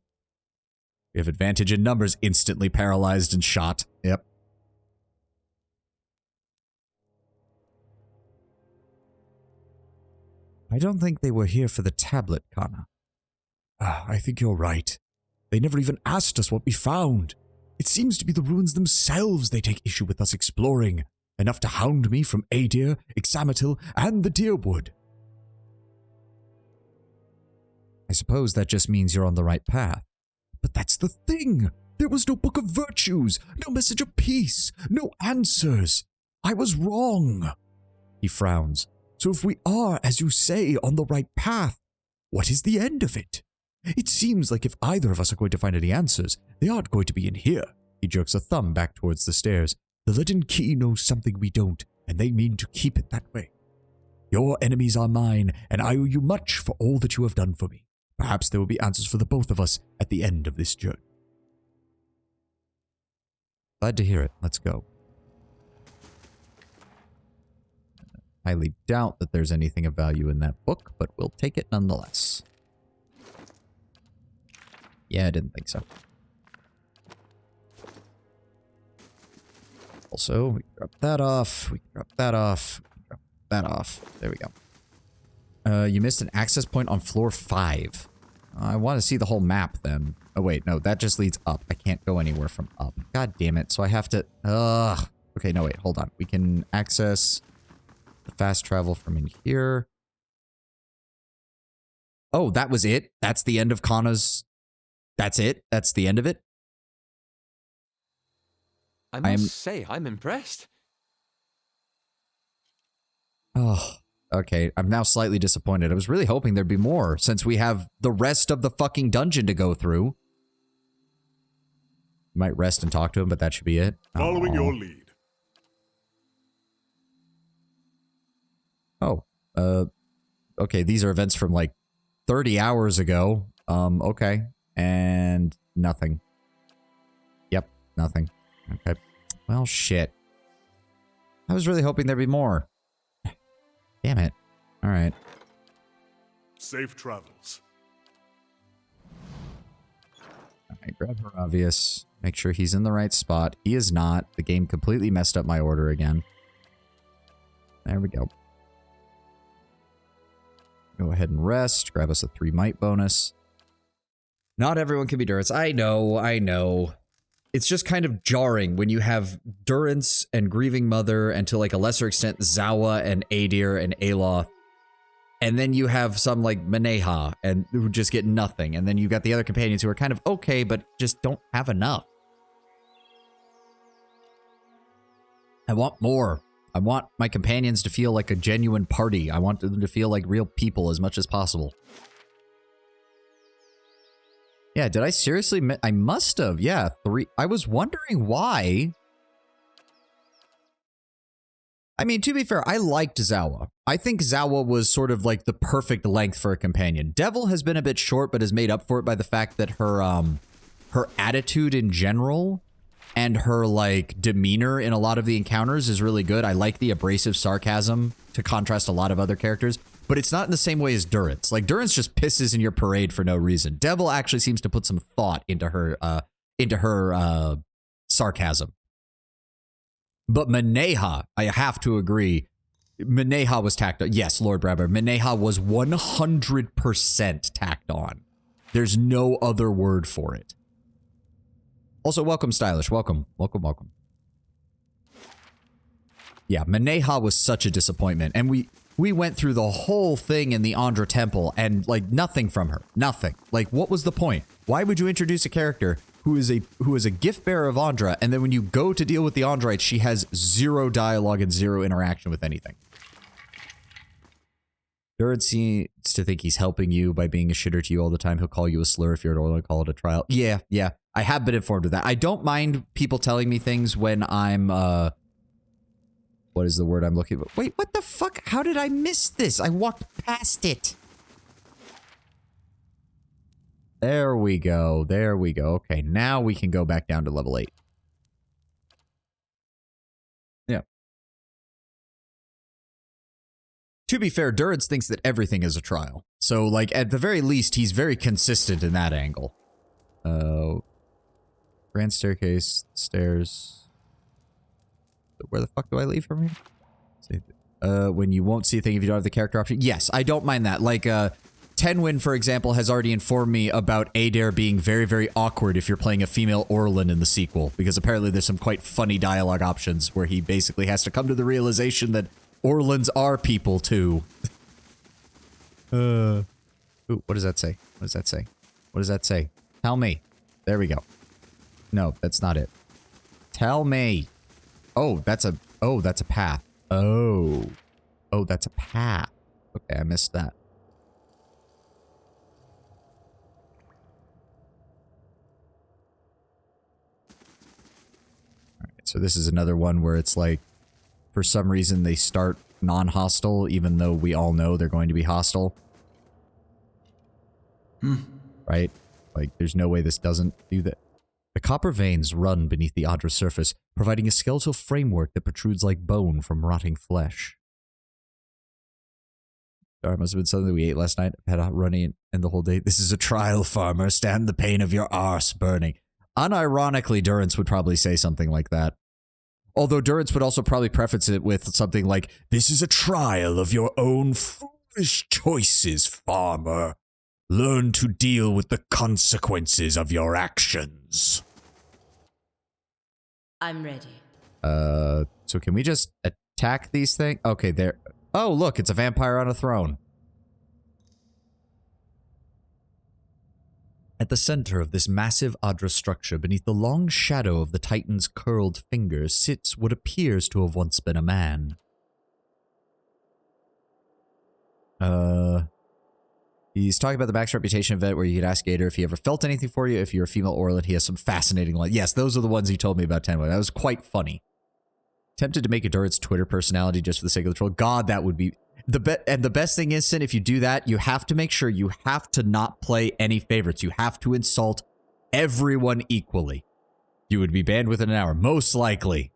We have advantage in numbers, instantly paralyzed and shot. Yep. I don't think they were here for the tablet, Kana. I think you're right. They never even asked us what we found. It seems to be the ruins themselves they take issue with us exploring, enough to hound me from Adir, Ixamitil, and the Deerwood. I suppose that just means you're on the right path. But that's the thing! There was no book of virtues, no message of peace, no answers. I was wrong. He frowns. So if we are, as you say, on the right path, what is the end of it? It seems like if either of us are going to find any answers, they aren't going to be in here. He jerks a thumb back towards the stairs. The Leaden Key knows something we don't, and they mean to keep it that way. Your enemies are mine, and I owe you much for all that you have done for me. Perhaps there will be answers for the both of us at the end of this journey. Glad to hear it. Let's go. Highly doubt that there's anything of value in that book, but we'll take it nonetheless. Yeah, I didn't think so. Also, we drop that off. We drop that off. Drop that off. There we go. You missed an access point on floor 5. I want to see the whole map then. Oh wait, no, that just leads up. I can't go anywhere from up. God damn it. So I have to... Ugh. Okay, no, wait, hold on. We can access the fast travel from in here. Oh, that was it? That's the end of Kana's... That's it? That's the end of it?
I must say, I'm impressed.
Oh, okay. I'm now slightly disappointed. I was really hoping there'd be more, since we have the rest of the fucking dungeon to go through. Might rest and talk to him, but that should be it.
Following your lead.
Oh, okay. These are events from like 30 hours ago. Okay. And nothing. Yep, nothing. Okay. Well, shit. I was really hoping there'd be more. Damn it. All right.
Safe travels.
All right, grab Haravius. Make sure he's in the right spot. He is not. The game completely messed up my order again. There we go. Go ahead and rest. Grab us a 3 might bonus. Not everyone can be Durits. I know, I know. it's just kind of jarring when you have Durance and Grieving Mother, and to like a lesser extent Zawa and Adir and Aloth, and then you have some like Maneha and who just get nothing, and then you got the other companions who are kind of okay but just don't have enough. I want more. I want my companions to feel like a genuine party. I want them to feel like real people as much as possible. Yeah, did I seriously? I must have. Yeah, 3. I was wondering why. I mean, to be fair, I liked Zawa. I think Zawa was sort of like the perfect length for a companion. Devil has been a bit short, but has made up for it by the fact that her attitude in general and her like demeanor in a lot of the encounters is really good. I like the abrasive sarcasm to contrast a lot of other characters. But it's not in the same way as Durance. Like, Durance just pisses in your parade for no reason. Devil actually seems to put some thought into her sarcasm. But Maneha, I have to agree, Maneha was tacked on. Yes, Lord Brabber, Maneha was 100% tacked on. There's no other word for it. Also, welcome, Stylish. Welcome. Yeah, Maneha was such a disappointment. And we went through the whole thing in the Andhra Temple and like nothing from her. Nothing. Like, what was the point? Why would you introduce a character who is a gift bearer of Andhra, and then when you go to deal with the Andhrites, she has 0 dialogue and 0 interaction with anything? Durance seems to think he's helping you by being a shitter to you all the time. He'll call you a slur if you're at all and call it a trial. Yeah. I have been informed of that. I don't mind people telling me things when I'm what is the word I'm looking for? Wait, what the fuck? How did I miss this? I walked past it. There we go. Okay, now we can go back down to level 8. Yeah. To be fair, Durance thinks that everything is a trial. So, like, at the very least, he's very consistent in that angle. Grand staircase, stairs. Where the fuck do I leave from here? When you won't see a thing if you don't have the character option. Yes, I don't mind that. Like, Tenwin, for example, has already informed me about Adair being very, very awkward if you're playing a female Orlin in the sequel, because apparently there's some quite funny dialogue options where he basically has to come to the realization that Orlins are people too. Ooh, what does that say? What does that say? Tell me. There we go. No, that's not it. Tell me. Oh, that's a path. Oh, that's a path. Okay, I missed that. All right, so this is another one where it's like, for some reason they start non-hostile, even though we all know they're going to be hostile. Right? Like, there's no way this doesn't do that. The copper veins run beneath the Adra surface, providing a skeletal framework that protrudes like bone from rotting flesh. Sorry, must have been something we ate last night. I've had a running and the whole day. This is a trial, farmer. Stand the pain of your arse burning. Unironically, Durance would probably say something like that. Although Durance would also probably preface it with something like, "This is a trial of your own foolish choices, farmer. Learn to deal with the consequences of your actions."
I'm ready.
So can we just attack these things? Okay, there. Oh, look, it's a vampire on a throne. At the center of this massive Adra structure, beneath the long shadow of the Titan's curled fingers, sits what appears to have once been a man. He's talking about the Max Reputation event where you could ask Gator if he ever felt anything for you. If you're a female Orlid, he has some fascinating lines. Yes, those are the ones he told me about Tenway. That was quite funny. Tempted to make a Durance Twitter personality just for the sake of the troll. God, that would be... And the best thing is, Sin, if you do that, you have to make sure you have to not play any favorites. You have to insult everyone equally. You would be banned within an hour, most likely.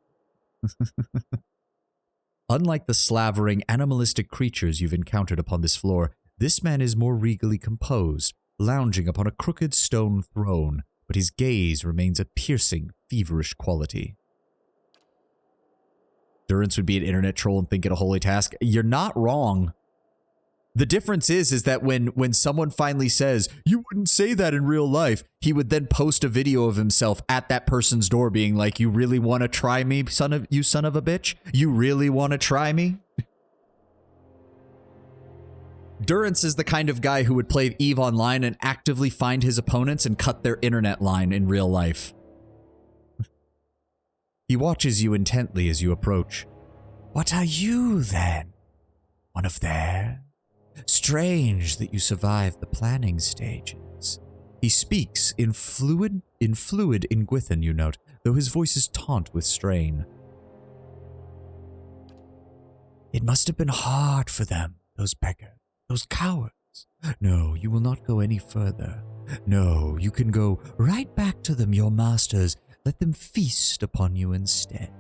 Unlike the slavering, animalistic creatures you've encountered upon this floor, this man is more regally composed, lounging upon a crooked stone throne, but his gaze remains a piercing, feverish quality. Durance would be an internet troll and think it a holy task. You're not wrong. The difference is that when someone finally says, you wouldn't say that in real life, he would then post a video of himself at that person's door being like, you really want to try me, son of a bitch? You really want to try me? Durance is the kind of guy who would play EVE Online and actively find his opponents and cut their internet line in real life. He watches you intently as you approach. What are you, then? One of theirs? Strange that you survived the planning stages. He speaks in fluid Ingwithan, you note, though his voice is taut with strain. It must have been hard for them, those beggars. Those cowards. No, you will not go any further. No, you can go right back to them, your masters. Let them feast upon you instead.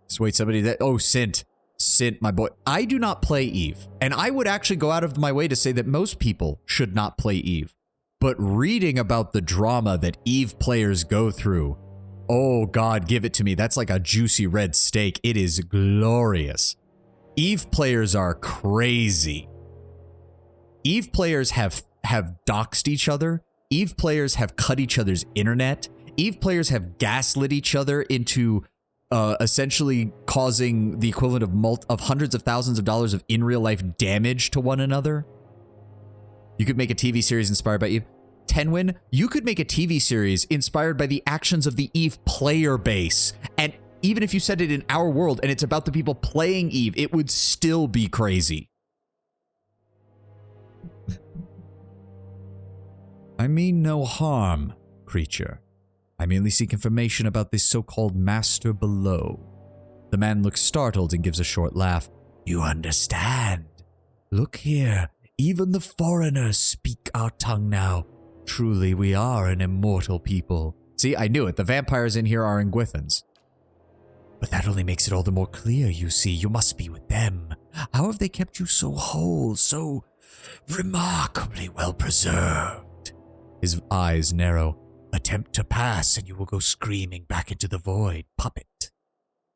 Just wait, somebody that... Oh, Sint, my boy. I do not play EVE. And I would actually go out of my way to say that most people should not play EVE. But reading about the drama that EVE players go through, oh God, give it to me. That's like a juicy red steak. It is glorious. EVE players are crazy. EVE players have doxed each other. EVE players have cut each other's internet. EVE players have gaslit each other into essentially causing the equivalent of hundreds of thousands of dollars of in real life damage to one another. You could make a TV series inspired by EVE. Tenwin, you could make a TV series inspired by the actions of the EVE player base. And even if you said it in our world and it's about the people playing EVE, it would still be crazy. I mean no harm, creature. I merely seek information about this so-called master below. The man looks startled and gives a short laugh. You understand? Look here, even the foreigners speak our tongue now. Truly, we are an immortal people. See, I knew it. The vampires in here are Ingwithans. But that only makes it all the more clear, you see. You must be with them. How have they kept you so whole, so remarkably well preserved? His eyes narrow. Attempt to pass, and you will go screaming back into the void, puppet.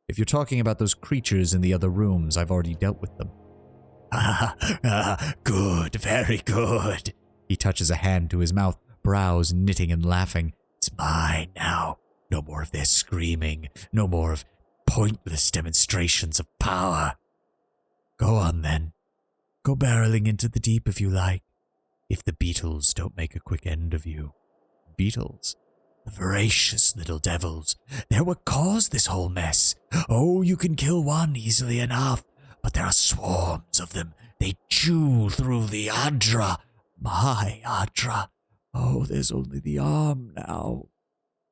If you're talking about those creatures in the other rooms, I've already dealt with them. Good, very good. He touches a hand to his mouth, brows knitting and laughing. It's mine now. No more of their screaming. No more of pointless demonstrations of power. Go on, then. Go barreling into the deep if you like. If the beetles don't make a quick end of you. Beetles? The voracious little devils. They're what caused this whole mess. Oh, you can kill one easily enough, but there are swarms of them. They chew through the Adra. My Adra. Oh, there's only the arm now.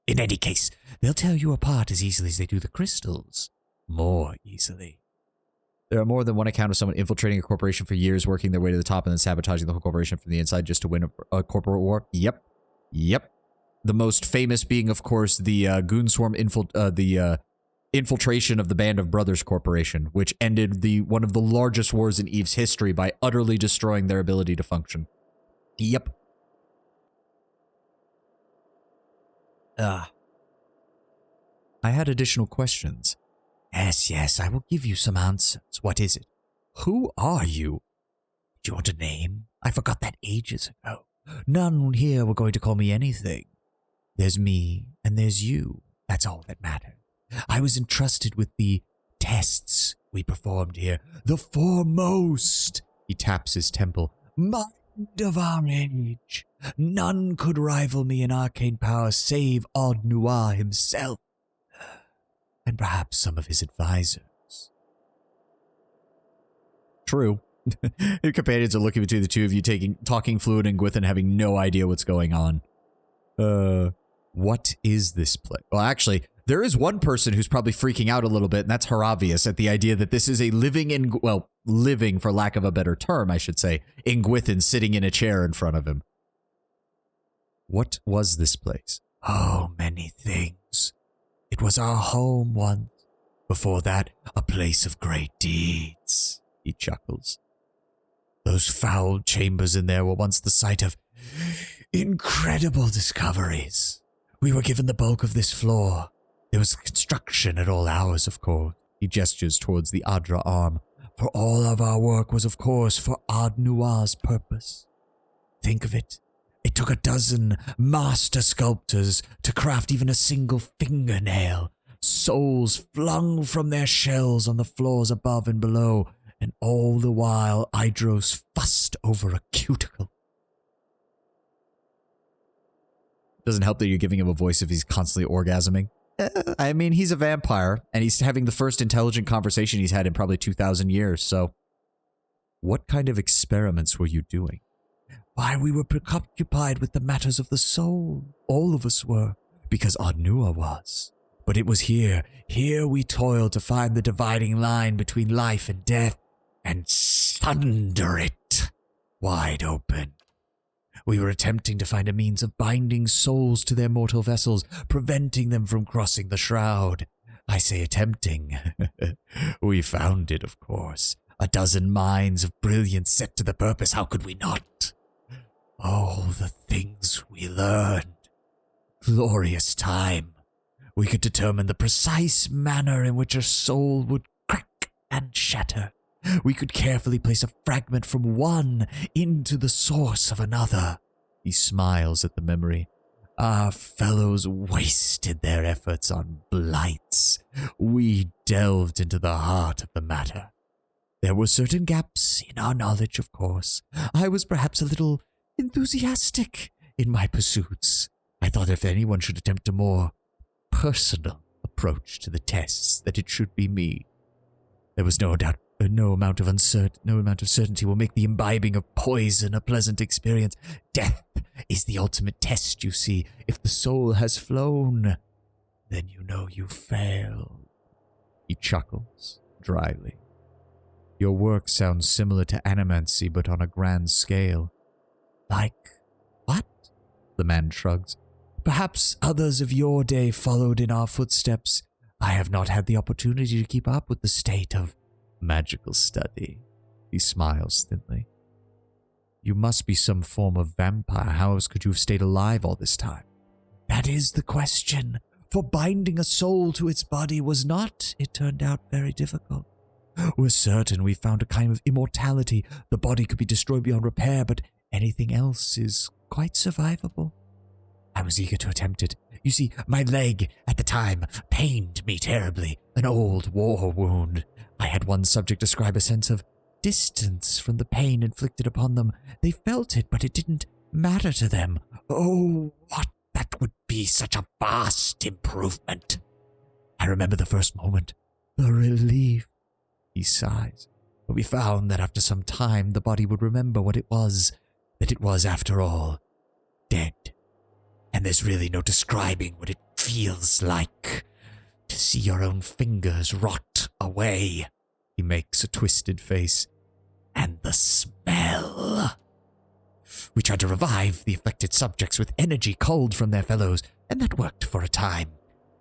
In any case, they'll tear you apart as easily as they do the crystals. More easily. There are more than one account of someone infiltrating a corporation for years, working their way to the top, and then sabotaging the whole corporation from the inside just to win a corporate war. Yep. The most famous being, of course, the Goonswarm infiltration of the Band of Brothers Corporation, which ended one of the largest wars in EVE's history by utterly destroying their ability to function. Yep. I had additional questions. Yes, I will give you some answers. What is it? Who are you? Do you want a name? I forgot that ages ago. None here were going to call me anything. There's me, and there's you. That's all that mattered. I was entrusted with the tests we performed here. The foremost. He taps his temple. Mind of our age. None could rival me in arcane power save Odd Noir himself. And perhaps some of his advisors. True. Your companions are looking between the two of you, talking fluid and Gwithin, having no idea what's going on. What is this place? Well, actually, there is one person who's probably freaking out a little bit, and that's Haravius at the idea that this is a living for lack of a better term, I should say, Ingwithin sitting in a chair in front of him. What was this place? Oh, many things. It was our home once. Before that, a place of great deeds. He chuckles. Those foul chambers in there were once the site of incredible discoveries. We were given the bulk of this floor. There was construction at all hours, of course. He gestures towards the Adra arm.
For all of our work was, of course, for Ard Nuar's purpose. Think of it. It took 12 master sculptors to craft even a single fingernail. Souls flung from their shells on the floors above and below, and all the while Idros fussed over a cuticle. Doesn't help that you're giving him a voice if he's constantly orgasming. I mean, he's a vampire, and he's having the first intelligent conversation he's had in probably 2,000 years, so... What kind of experiments were you doing? Why, we were preoccupied with the matters of the soul. All of us were, because Ardnua was. But it was here we toiled to find the dividing line between life and death, and sunder it wide open. We were attempting to find a means of binding souls to their mortal vessels, preventing them from crossing the shroud. I say attempting. We found it, of course. 12 minds of brilliance set to the purpose. How could we not? Oh, the things we learned. Glorious time. We could determine the precise manner in which a soul would crack and shatter. We could carefully place a fragment from one into the source of another. He smiles at the memory. Our fellows wasted their efforts on blights. We delved into the heart of the matter. There were certain gaps in our knowledge, of course. I was perhaps a little enthusiastic in my pursuits. I thought if anyone should attempt a more personal approach to the tests, that it should be me. There was no doubt, no amount of certainty will make the imbibing of poison a pleasant experience. Death is the ultimate test, you see. If the soul has flown, then you know you failed. He chuckles dryly. Your work sounds similar to animancy, but on a grand scale. Like what? The man shrugs. Perhaps others of your day followed in our footsteps. I have not had the opportunity to keep up with the state of magical study. He smiles thinly. You must be some form of vampire. How else could you have stayed alive all this time? That is the question. For binding a soul to its body was not, it turned out, very difficult. We're certain we found a kind of immortality. The body could be destroyed beyond repair, but anything else is quite survivable. I was eager to attempt it. You see, my leg, at the time, pained me terribly. An old war wound. I had one subject describe a sense of distance from the pain inflicted upon them. They felt it, but it didn't matter to them. Oh, what that would be such a vast improvement. I remember the first moment. The relief. He sighs. But we found that after some time, the body would remember what it was, that it was, after all, dead. And there's really no describing what it feels like to see your own fingers rot away. He makes a twisted face. And the smell. We tried to revive the affected subjects with energy culled from their fellows, and that worked for a time.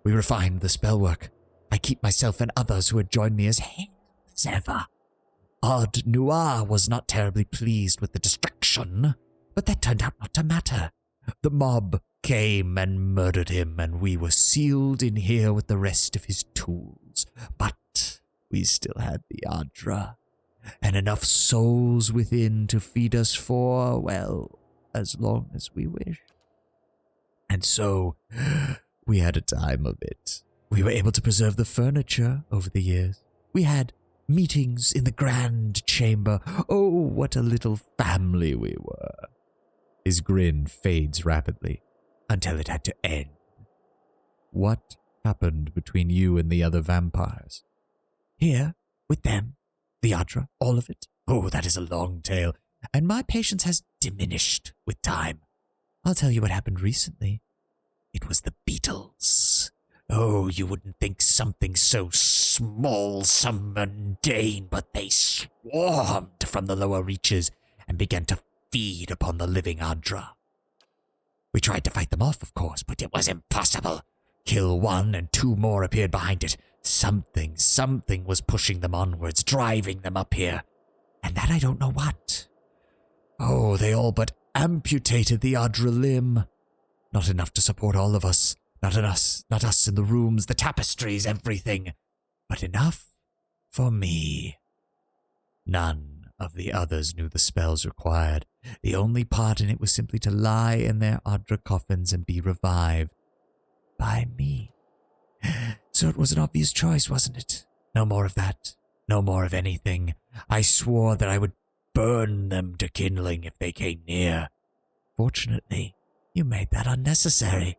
We refined the spellwork. I keep myself and others who had joined me as hands as ever. Ard Nuar was not terribly pleased with the destruction, but that turned out not to matter. The mob came and murdered him, and we were sealed in here with the rest of his tools. But we still had the Adra, and enough souls within to feed us for, well, as long as we wished. And so, we had a time of it. We were able to preserve the furniture over the years. We had meetings in the grand chamber. Oh, what a little family we were. His grin fades rapidly, until it had to end. What happened between you and the other vampires? Here, with them, the Adra, all of it. Oh, that is a long tale, and my patience has diminished with time. I'll tell you what happened recently. It was the beetles. Oh, you wouldn't think something so small, so mundane, but they swarmed from the lower reaches and began to feed upon the living Adra. We tried to fight them off, of course, but it was impossible. Kill one and 2 more appeared behind it. Something was pushing them onwards, driving them up here. And that I don't know what. Oh, they all but amputated the Adra limb. Not enough to support all of us. Not us in the rooms, the tapestries, everything. But enough for me. None of the others knew the spells required. The only part in it was simply to lie in their Adra coffins and be revived by me. So it was an obvious choice, wasn't it? No more of that. No more of anything. I swore that I would burn them to kindling if they came near. Fortunately, you made that unnecessary.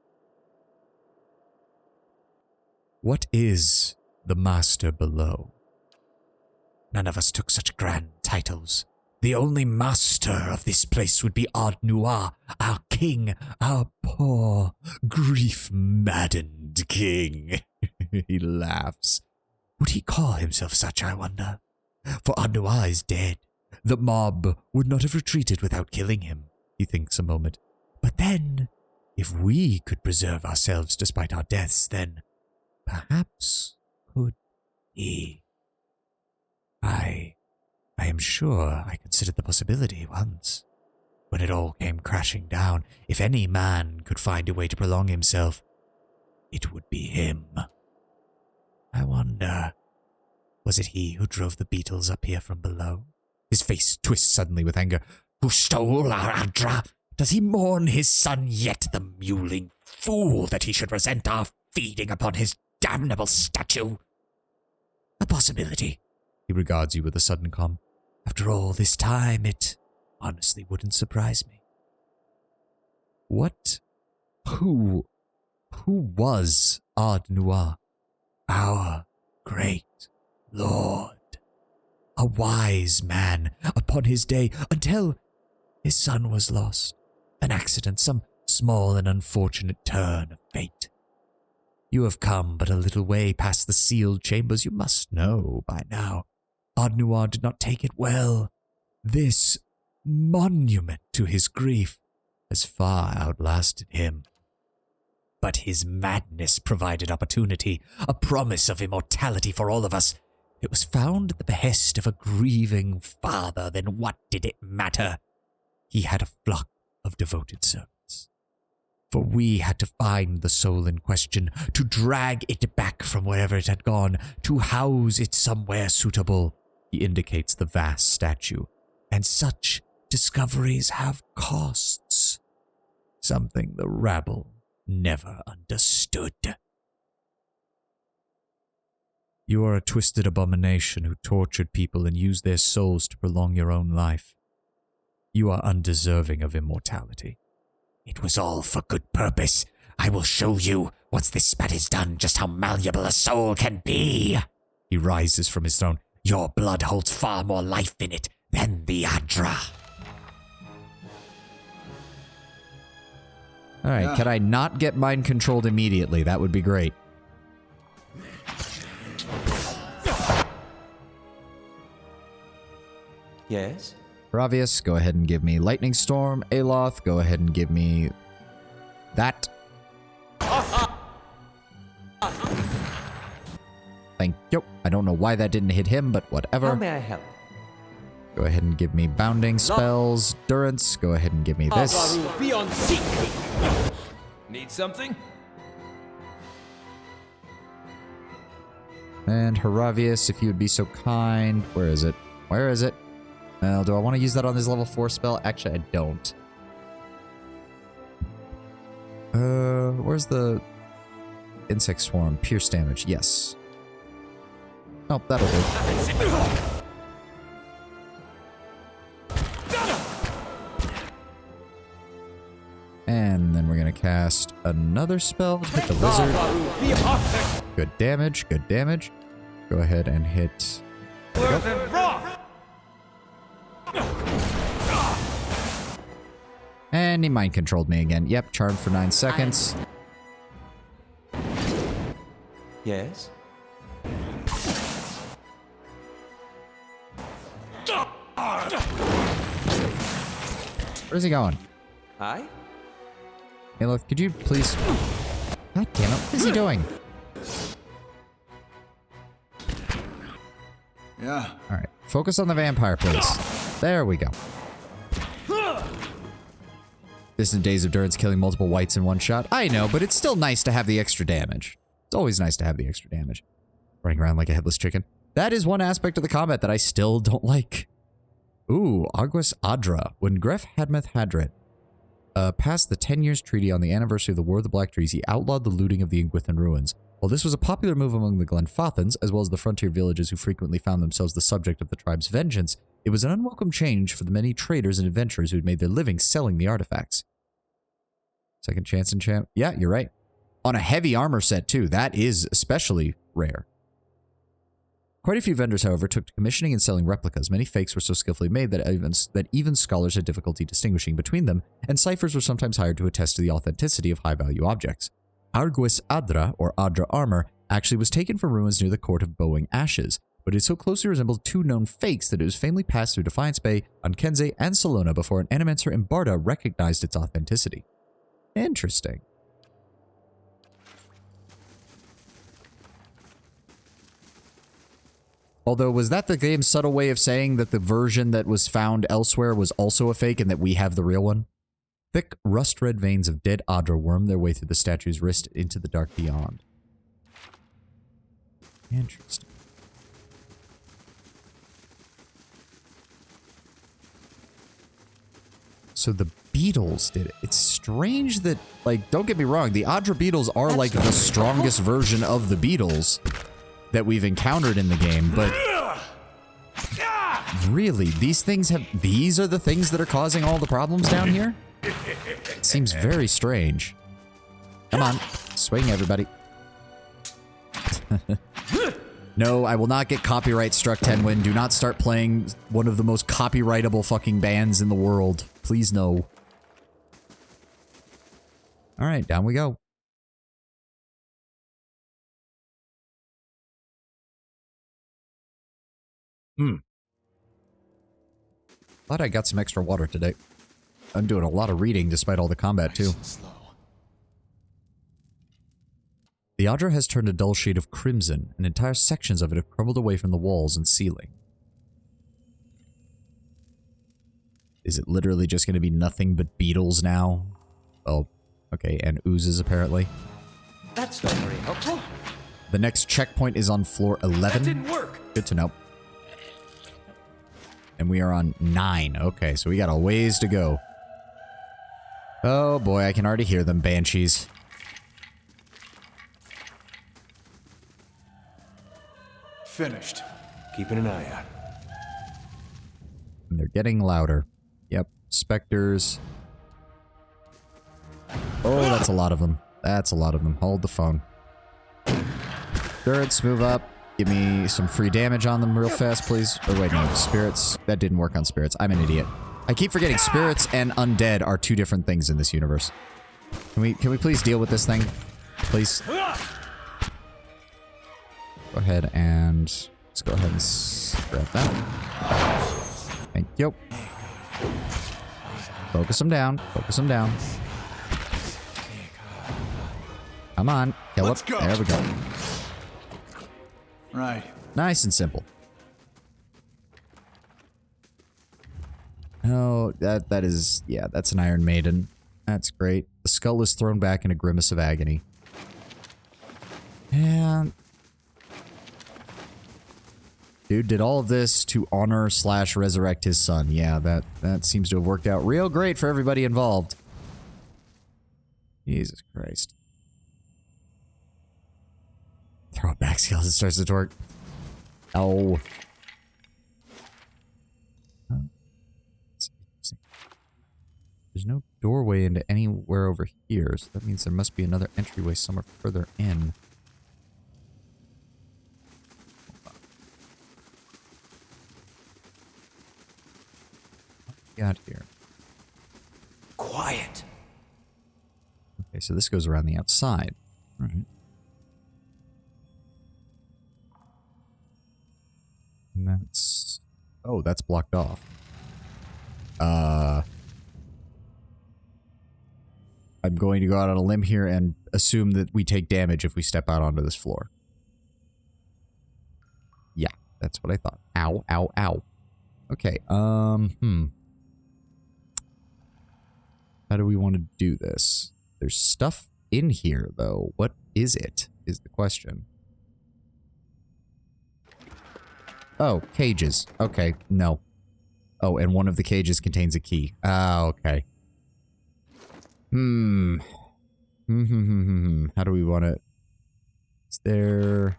What is the master below? None of us took such grand titles. The only master of this place would be Ard Noir, our king, our poor, grief-maddened king. He laughs. Would he call himself such, I wonder? For Ard Noir is dead. The mob would not have retreated without killing him. He thinks a moment. But then, if we could preserve ourselves despite our deaths, then perhaps could he. I am sure I considered the possibility once. When it all came crashing down, if any man could find a way to prolong himself, it would be him. I wonder, was it he who drove the beetles up here from below? His face twists suddenly with anger. Who stole our Adra? Does he mourn his son yet, the mewling fool, that he should resent our feeding upon his damnable statue? A possibility. He regards you with a sudden calm. After all this time, it honestly wouldn't surprise me. Who was Ard Noir? Our great lord. A wise man upon his day until his son was lost. An accident, some small and unfortunate turn of fate. You have come but a little way past the sealed chambers. You must know by now. Ard Noir did not take it well. This monument to his grief has far outlasted him. But his madness provided opportunity, a promise of immortality for all of us. It was found at the behest of a grieving father. Then what did it matter? He had a flock of devoted servants. For we had to find the soul in question, to drag it back from wherever it had gone, to house it somewhere suitable. He indicates the vast statue. And such discoveries have costs. Something the rabble never understood. You are a twisted abomination who tortured people and used their souls to prolong your own life. You are undeserving of immortality. It was all for good purpose. I will show you, once this spat is done, just how malleable a soul can be. He rises from his throne. Your blood holds far more life in it than the Adra.
Alright, can I not get mind controlled immediately? That would be great.
Yes?
Ravius, go ahead and give me Lightning Storm. Aloth, go ahead and give me that. Thank you. I don't know why that didn't hit him, but whatever.
How may I help?
Go ahead and give me Bounding spells. Durance, go ahead and give me this.
Beyond seek. Need something?
And Haravius, if you would be so kind. Where is it? Where is it? Well, do I want to use that on this level 4 spell? Actually, I don't. Where's the insect swarm? Pierce damage. Yes. Oh, that'll do. And then we're going to cast another spell to hit the wizard. Good damage, good damage. Go ahead and hit... And he mind controlled me again. Yep, charmed for 9 seconds.
Yes?
Where's he going?
Aye?
Aloth, could you please... God damn it, what is he doing?
Yeah.
Alright, focus on the vampire, please. There we go. Distant Days of Durance killing multiple whites in one shot. I know, but it's still nice to have the extra damage. It's always nice to have the extra damage. Running around like a headless chicken.
That is one aspect of the combat that I still don't like. Ooh, Aguas Adra. When Gref Hadmeth Hadret passed the 10 years treaty on the anniversary of the War of the Black Trees, he outlawed the looting of the Ingwithan ruins. While this was a popular move among the Glenfathans, as well as the frontier villages who frequently found themselves the subject of the tribe's vengeance, it was an unwelcome change for the many traders and adventurers who had made their living selling the artifacts. Second chance enchant. Yeah, you're right. On a heavy armor set, too. That is especially rare. Quite a few vendors, however, took to commissioning and selling replicas. Many fakes were so skillfully made that even scholars had difficulty distinguishing between them, and ciphers were sometimes hired to attest to the authenticity of high-value objects. Argues Adra, or Adra armor, actually was taken from ruins near the court of Bowing Ashes, but it so closely resembled two known fakes that it was famously passed through Defiance Bay, Ankenze, and Salona before an Animenser in Barda recognized its authenticity. Interesting. Although, was that the game's subtle way of saying that the version that was found elsewhere was also a fake and that we have the real one? Thick, rust-red veins of dead Adra worm their way through the statue's wrist into the dark beyond. Interesting. So the beetles did it. It's strange that, like, don't get me wrong, the Adra beetles are like the strongest version of the beetles that we've encountered in the game, but really, these are the things that are causing all the problems down here? It seems very strange. Come on, swing everybody. No, I will not get copyright struck, Tenwin. Do not start playing one of the most copyrightable fucking bands in the world. Please no. Alright, down we go. Thought I got some extra water today. I'm doing a lot of reading despite all the combat, too. The Adra has turned a dull shade of crimson, and entire sections of it have crumbled away from the walls and ceiling. Is it literally just going to be nothing but beetles now? Oh, okay, and oozes apparently.
That's not very helpful.
The next checkpoint is on floor 11.
That didn't work.
Good to know. And we are on 9. Okay, so we got a ways to go. Oh boy, I can already hear them, banshees.
Finished.
Keeping an eye out.
And they're getting louder. Yep, specters. Oh, that's a lot of them. That's a lot of them. Hold the phone. Turrets, move up. Give me some free damage on them real fast, please. Oh, wait, no. Spirits. That didn't work on spirits. I'm an idiot. I keep forgetting spirits and undead are two different things in this universe. Can we please deal with this thing? Please. Go ahead and... let's go ahead and grab that. Thank you. Focus them down. Focus them down. Come on. Kill
Let's
it.
go.
There we go.
Right.
Nice and simple. Oh, that is... yeah, that's an Iron Maiden. That's great. The skull is thrown back in a grimace of agony. And... dude did all of this to honor / resurrect his son. Yeah, that seems to have worked out real great for everybody involved. Jesus Christ. Throw it back, skeleton starts to torque. Oh. There's no doorway into anywhere over here, so that means there must be another entryway somewhere further in. Got here.
Quiet.
Okay, so this goes around the outside. All right. And that's... oh, that's blocked off. I'm going to go out on a limb here and assume that we take damage if we step out onto this floor. Yeah, that's what I thought. Ow, ow, ow. Okay, How do we want to do this? There's stuff in here, though. What is it, is the question.
Oh, cages. Okay, no. Oh, and one of the cages contains a key. Ah, okay. How do we want it? Is there...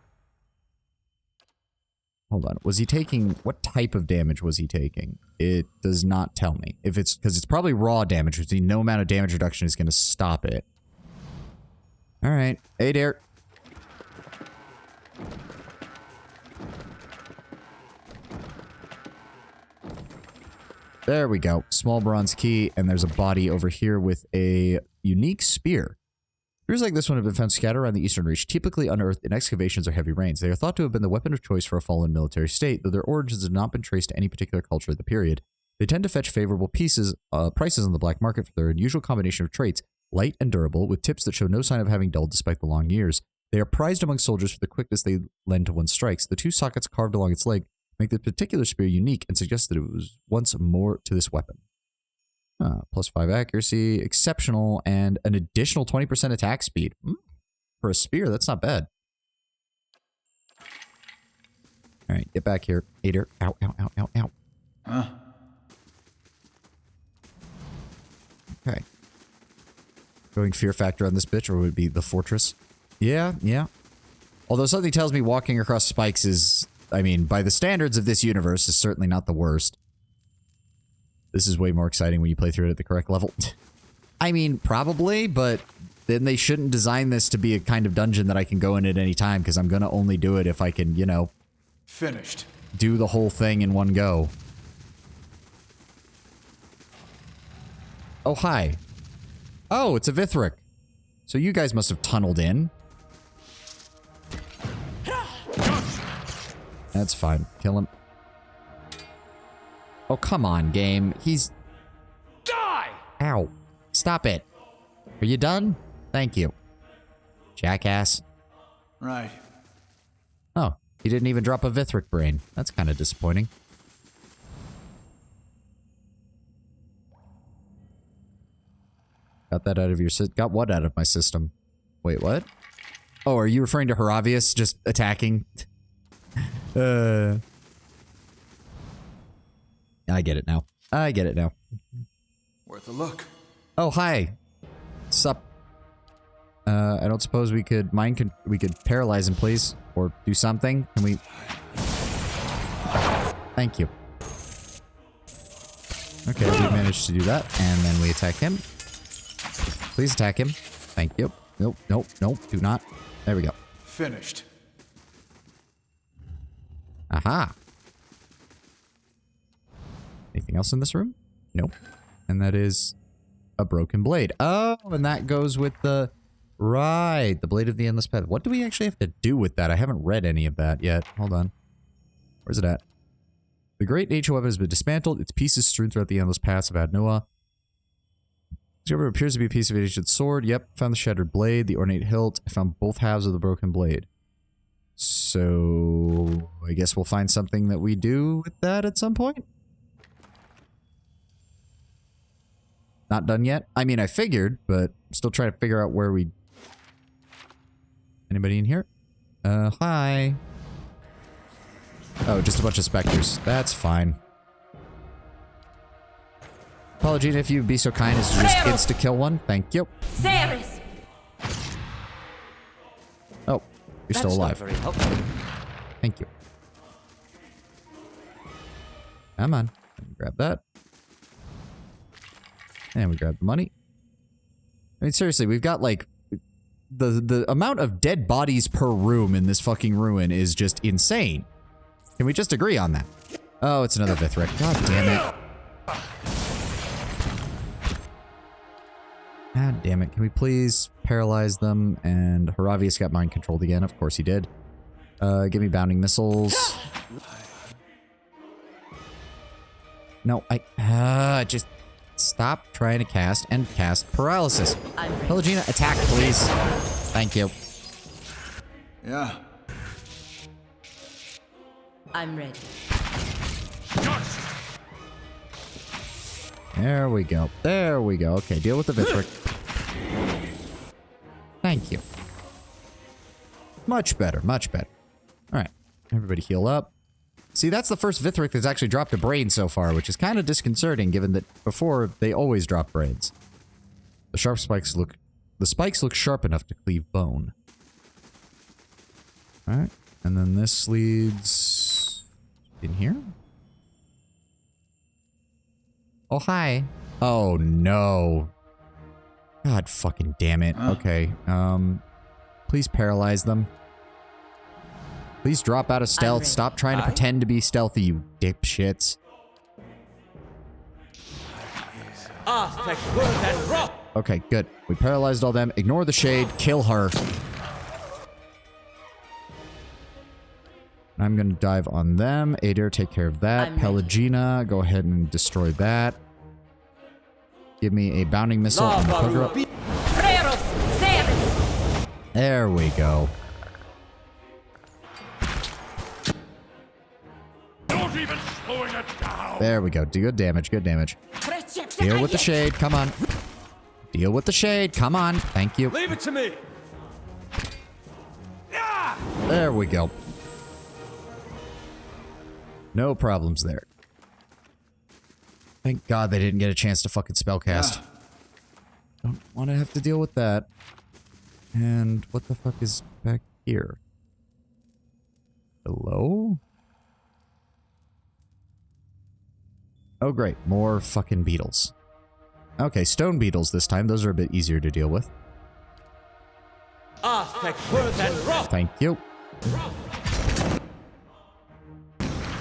Hold on. Was he taking... What type of damage was he taking? It does not tell me. If it's... Because it's probably raw damage, which means no amount of damage reduction is going to stop it. Alright. Hey there. There we go. Small bronze key, and there's a body over here with a unique spear. Spears like this one have been found scattered around the Eastern Reach, typically unearthed in excavations or heavy rains. They are thought to have been the weapon of choice for a fallen military state, though their origins have not been traced to any particular culture of the period. They tend to fetch favorable prices on the black market for their unusual combination of traits, light and durable, with tips that show no sign of having dulled despite the long years. They are prized among soldiers for the quickness they lend to one's strikes. The two sockets carved along its leg make the particular spear unique and suggest that it was once more to this weapon. Plus 5 accuracy, exceptional, and an additional 20% attack speed. For a spear, that's not bad. Alright, get back here. Ader. Ow, ow, ow, ow, ow.
Huh?
Okay. Going fear factor on this bitch, or would it be the fortress? Yeah, yeah. Although something tells me walking across spikes is, I mean, by the standards of this universe, is certainly not the worst. This is way more exciting when you play through it at the correct level. I mean, probably, but then they shouldn't design this to be a kind of dungeon that I can go in at any time, because I'm going to only do it if I can, you know...
Finished.
Do the whole thing in one go. Oh, hi. Oh, it's a Vithric. So you guys must have tunneled in. That's fine. Kill him. Oh, come on, game. He's...
Die!
Ow. Stop it. Are you done? Thank you. Jackass.
Right.
Oh, he didn't even drop a Vithric brain. That's kind of disappointing. Got that out of your system. Got what out of my system? Wait, what? Oh, are you referring to Haravius just attacking? I get it now. I get it now.
Worth a look.
Oh, hi. Sup? I don't suppose we could we could paralyze him, please? Or do something? Can we... Thank you. Okay, we managed to do that. And then we attack him. Please attack him. Thank you. Nope, nope, nope. Do not. There we go.
Finished.
Aha. Anything else in this room? Nope. And that is a broken blade. Oh, and that goes with the... Right, the Blade of the Endless Path. What do we actually have to do with that? I haven't read any of that yet. Hold on. Where's it at? The great nature weapon has been dismantled. Its pieces strewn throughout the endless paths of Adnoa. Discovered appears to be a piece of ancient sword. Yep, found the shattered blade, the ornate hilt. I found both halves of the broken blade. So, I guess we'll find something that we do with that at some point? Not done yet? I mean, I figured, but I'm still trying to figure out where we... Anybody in here? Hi. Oh, just a bunch of specters. That's fine. Apologina, if you'd be so kind as to just insta-kill one. Thank you.
Ceres!
Oh, you're still alive.
That's not very helpful.
Thank you. Come on. Let me grab that. And we grab the money. I mean, seriously, we've got, like... The amount of dead bodies per room in this fucking ruin is just insane. Can we just agree on that? Oh, it's another Vithric. God damn it. God damn it. Can we please paralyze them? And Haravius got mind controlled again. Of course he did. Give me bounding missiles. No, just stop trying to cast and cast paralysis. Pelagina, attack, please. Thank you.
Yeah.
I'm ready.
There we go. There we go. Okay, deal with the Vithric. Thank you. Much better, much better. Alright, everybody heal up. See, that's the first Vithric that's actually dropped a brain so far, which is kind of disconcerting given that before they always drop brains. The spikes look sharp enough to cleave bone. Alright, and then this leads in here. Oh, hi. Oh, no. God fucking damn it. Okay, please paralyze them. Please drop out of stealth. Stop trying to pretend to be stealthy, you dipshits. Okay, good. We paralyzed all them. Ignore the shade. Kill her. I'm going to dive on them. Adair, take care of that. Pelagina, go ahead and destroy that. Give me a bounding missile on the Kogro. There we go.
Don't even slowing it down.
There we go. Good damage. Good damage. Deal with the shade. Come on. Deal with the shade. Come on. Thank you.
Leave it to me.
There we go. No problems there. Thank God they didn't get a chance to fucking spellcast. Don't want to have to deal with that. And what the fuck is back here? Hello? Oh great, more fucking beetles. Okay, stone beetles this time. Those are a bit easier to deal with. Thank you.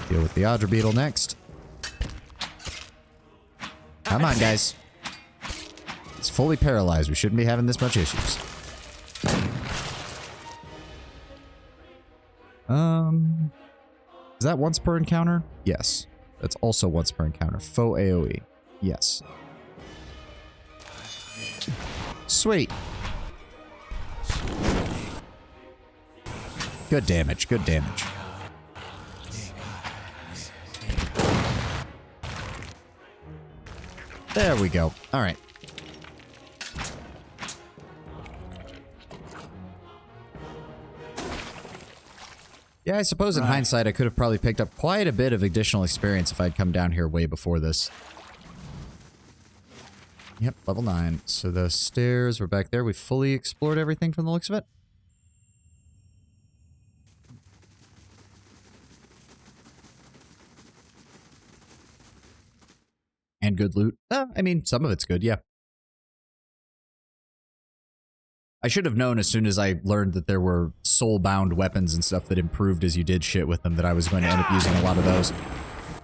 Deal with the Audra beetle next. Come on, guys. It's fully paralyzed. We shouldn't be having this much issues. Is that once per encounter? Yes. That's also once per encounter. Faux AoE. Yes. Sweet. Good damage. Good damage. There we go. All right. Yeah, I suppose in hindsight, I could have probably picked up quite a bit of additional experience if I'd come down here way before this. Yep, level 9. So the stairs were back there. We fully explored everything from the looks of it. And good loot. I mean, some of it's good, yeah. I should have known as soon as I learned that there were soul-bound weapons and stuff that improved as you did shit with them that I was going to end up using a lot of those.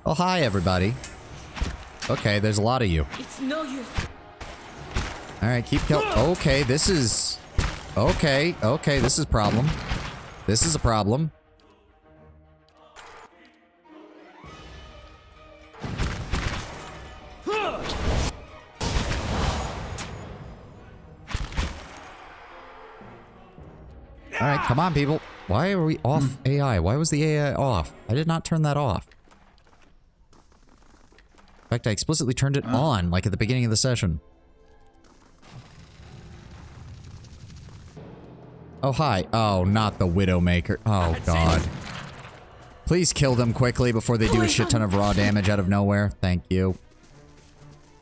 Oh, hi, everybody. Okay, there's a lot of you.
It's no use.
Alright, keep killing. Okay, this is... Okay, this is a problem. This is a problem. Alright, come on, people. Why are we off AI? Why was the AI off? I did not turn that off. In fact, I explicitly turned it on, like at the beginning of the session. Oh, hi. Oh, not the Widowmaker. Oh, God. Please kill them quickly before they do a shit ton of raw damage out of nowhere. Thank you.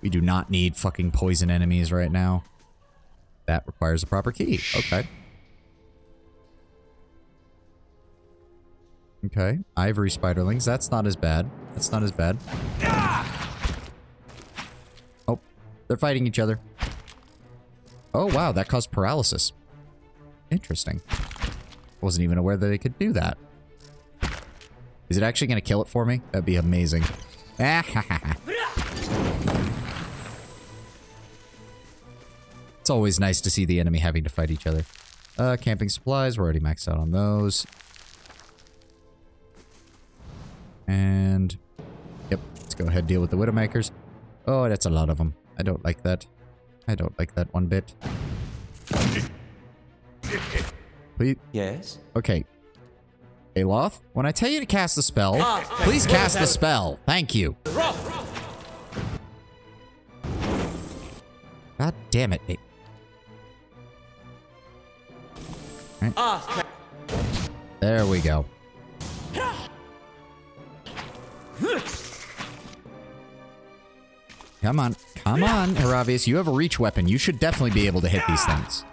We do not need fucking poison enemies right now. That requires a proper key. Okay. Okay. Ivory spiderlings. That's not as bad. That's not as bad. Oh. They're fighting each other. Oh, wow. That caused paralysis. Interesting. Wasn't even aware that they could do that. Is it actually going to kill it for me? That'd be amazing. It's always nice to see the enemy having to fight each other. Camping supplies. We're already maxed out on those. And... Yep. Let's go ahead and deal with the Widowmakers. Oh, that's a lot of them. I don't like that. I don't like that one bit. Please?
Yes?
Okay. Aloth, when I tell you to cast the spell, please cast the spell. Thank you. God damn it. Right. There we go. Come on. Come on, Heravius. You have a reach weapon. You should definitely be able to hit these things.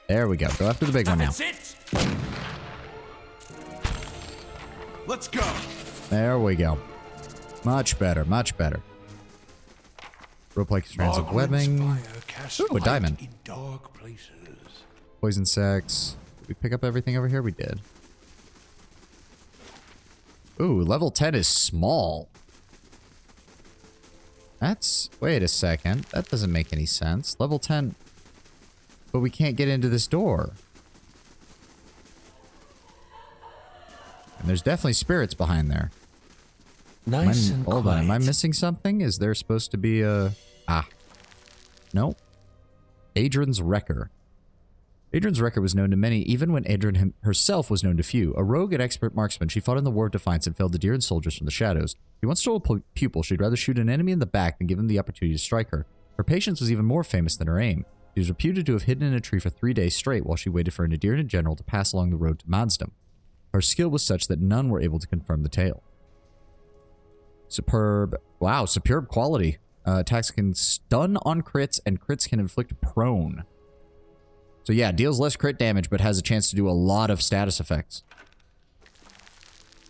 There we go. Go after the big one now.
Let's go.
There we go. Much better. Much better. Rope-like strands of webbing. Ooh, a diamond.
In dark places.
Poison sacks. Did we pick up everything over here? We did. Ooh, level 10 is small. That's... Wait a second. That doesn't make any sense. Level 10... But we can't get into this door. And there's definitely spirits behind there.
Nice and
hold on, am I missing something? Is there supposed to be a... Ah. Nope. Adrian's Wrecker. Adrian's Wrecker was known to many, even when Adrian herself was known to few. A rogue and expert marksman, she fought in the War of Defiance and felled the deer and soldiers from the shadows. She once told a pupil she'd rather shoot an enemy in the back than give him the opportunity to strike her. Her patience was even more famous than her aim. She was reputed to have hidden in a tree for 3 days straight while she waited for a Nadir and a general to pass along the road to Mansdom. Her skill was such that none were able to confirm the tale. Superb. Wow, superb quality. Attacks can stun on crits, and crits can inflict prone. So yeah, deals less crit damage, but has a chance to do a lot of status effects.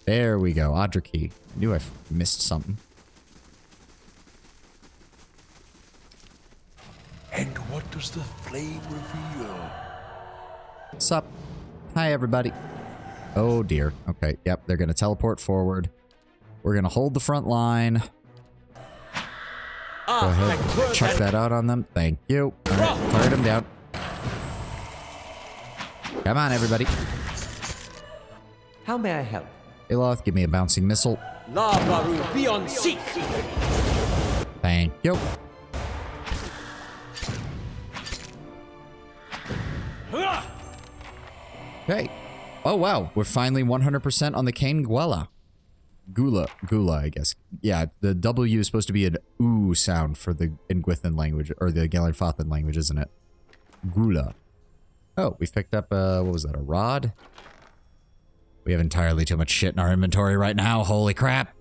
There we go. Audra key. I knew I missed something.
And what does the flame reveal?
What's up? Hi, everybody. Oh, dear. Okay, yep, they're going to teleport forward. We're going to hold the front line. Go ahead. Chuck that out on them. Thank you. All right, fire them down. Come on, everybody.
How may I help?
Aloth, give me a bouncing missile.
Labyrinth, be on seek!
Thank you. Okay. Oh, wow. We're finally 100% on the Kane Gwella. Gula, I guess. Yeah, the W is supposed to be an ooh sound for the Ingwithan language, or the Galenfathan language, isn't it? Gula. Oh, we picked up, what was that, a rod? We have entirely too much shit in our inventory right now. Holy crap.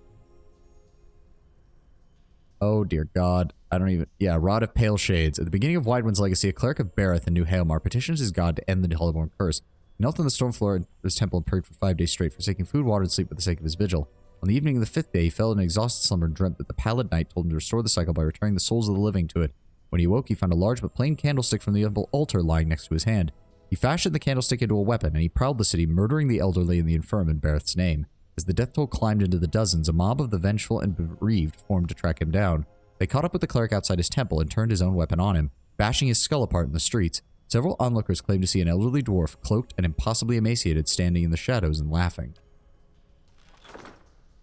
Oh, dear God. I don't even... Yeah, Rod of Pale Shades. At the beginning of Widewind's legacy, a cleric of Bareth in New Haelmar petitions his god to end the Hollowborn curse. He knelt on the stone floor of his temple and prayed for 5 days straight, forsaking food, water, and sleep for the sake of his vigil. On the evening of the 5th day, he fell in an exhausted slumber and dreamt that the pallid night told him to restore the cycle by returning the souls of the living to it. When he awoke, he found a large but plain candlestick from the altar lying next to his hand. He fashioned the candlestick into a weapon, and he prowled the city, murdering the elderly and the infirm in Bareth's name. As the death toll climbed into the dozens, a mob of the vengeful and bereaved formed to track him down. They caught up with the cleric outside his temple and turned his own weapon on him, bashing his skull apart in the streets. Several onlookers claimed to see an elderly dwarf, cloaked and impossibly emaciated, standing in the shadows and laughing.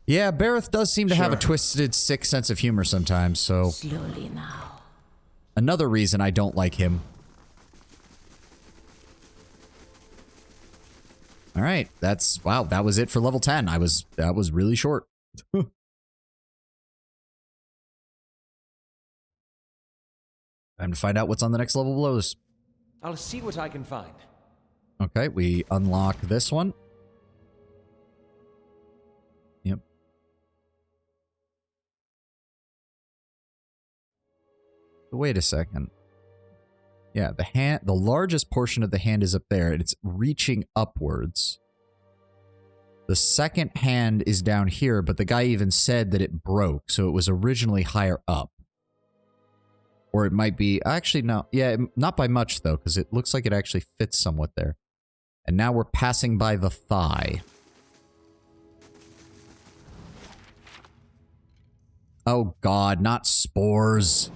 Yeah, Bareth does seem to have a twisted, sick sense of humor sometimes, so...
Slowly now.
Another reason I don't like him. Alright, that's... Wow, that was it for level 10. That was really short. Time to find out what's on the next level below this.
I'll see what I can find.
Okay, we unlock this one. Yep. Wait a second. Yeah, the largest portion of the hand is up there, and it's reaching upwards. The second hand is down here, but the guy even said that it broke, so it was originally higher up. Or it might be... Actually, no. Yeah, not by much, though, because it looks like it actually fits somewhat there. And now we're passing by the thigh. Oh, God, not spores.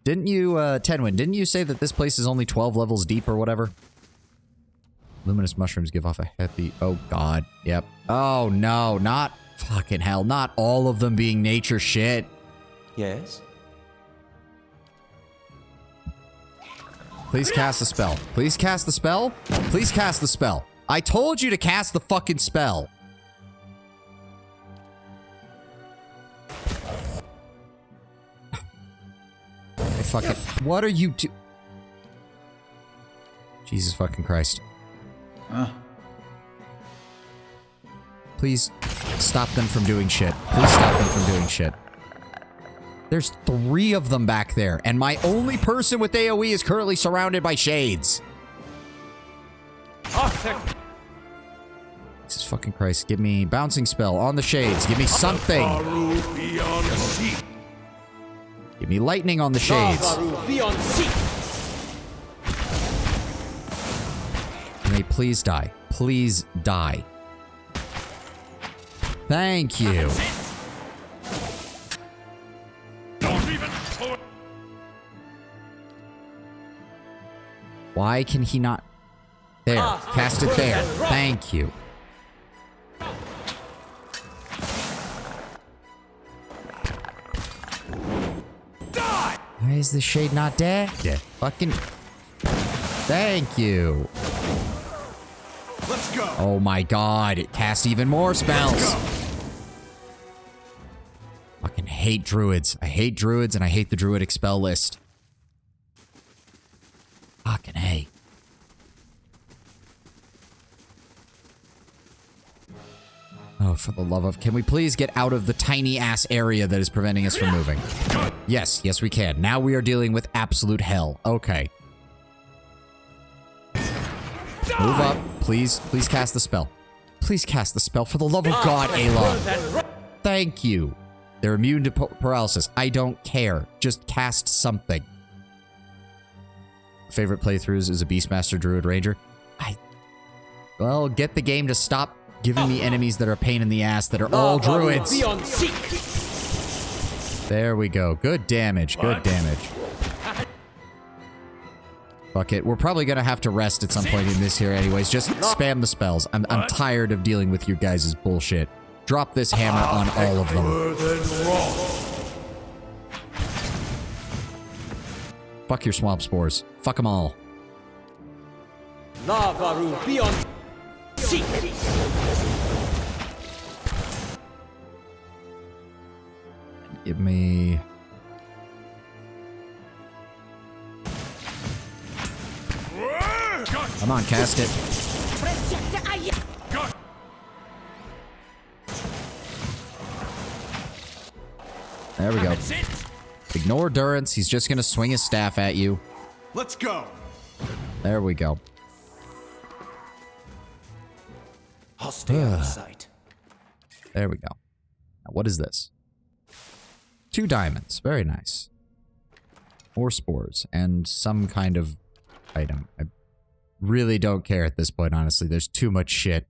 Didn't you, Tenwin, didn't you say that this place is only 12 levels deep or whatever? Luminous mushrooms give off a heavy... Oh, God. Yep. Oh, no. Not... Fucking hell. Not all of them being nature shit.
Yes?
Please cast the spell. Please cast the spell. Please cast the spell. I told you to cast the fucking spell. Oh, fuck it. What are you do...
Jesus fucking Christ. Please stop them from doing shit. Please stop them from doing shit. There's 3 of them back there, and my only person with AoE is currently surrounded by shades. Jesus fucking Christ. Give me bouncing spell on the shades. Give me something. Give me lightning on the shades. Can they please die? Please die. Thank you. Why can he not? There. Cast it there. Thank you. Why is the shade not dead? Yeah. Fucking. Thank you.
Let's go.
Oh my god. It casts even more spells. Fucking hate druids. I hate druids and I hate the druidic spell list. Fucking hey. Oh, for the love of... Can we please get out of the tiny-ass area that is preventing us from moving? Yes, yes we can. Now we are dealing with absolute hell. Okay. Move up. Please, please cast the spell. Please cast the spell. For the love of God, Aloth. Thank you. They're immune to paralysis. I don't care. Just cast something. Favorite playthroughs is a Beastmaster Druid Ranger. Well, get the game to stop giving me enemies that are a pain in the ass that are all druids. There we go. Good damage. Good damage. Fuck it. We're probably gonna have to rest at some point in this here anyways. Just spam the spells. I'm tired of dealing with your guys' bullshit. Drop this hammer on all of them. Fuck your swamp spores. Fuck them all. Give me... Come on, cast it. There we go. Ignore Durance. He's just gonna swing his staff at you.
Let's go.
There we go.
I'll stay out of sight.
There we go. Now, what is this? 2 diamonds. Very nice. 4 spores. And some kind of item. I really don't care at this point, honestly. There's too much shit.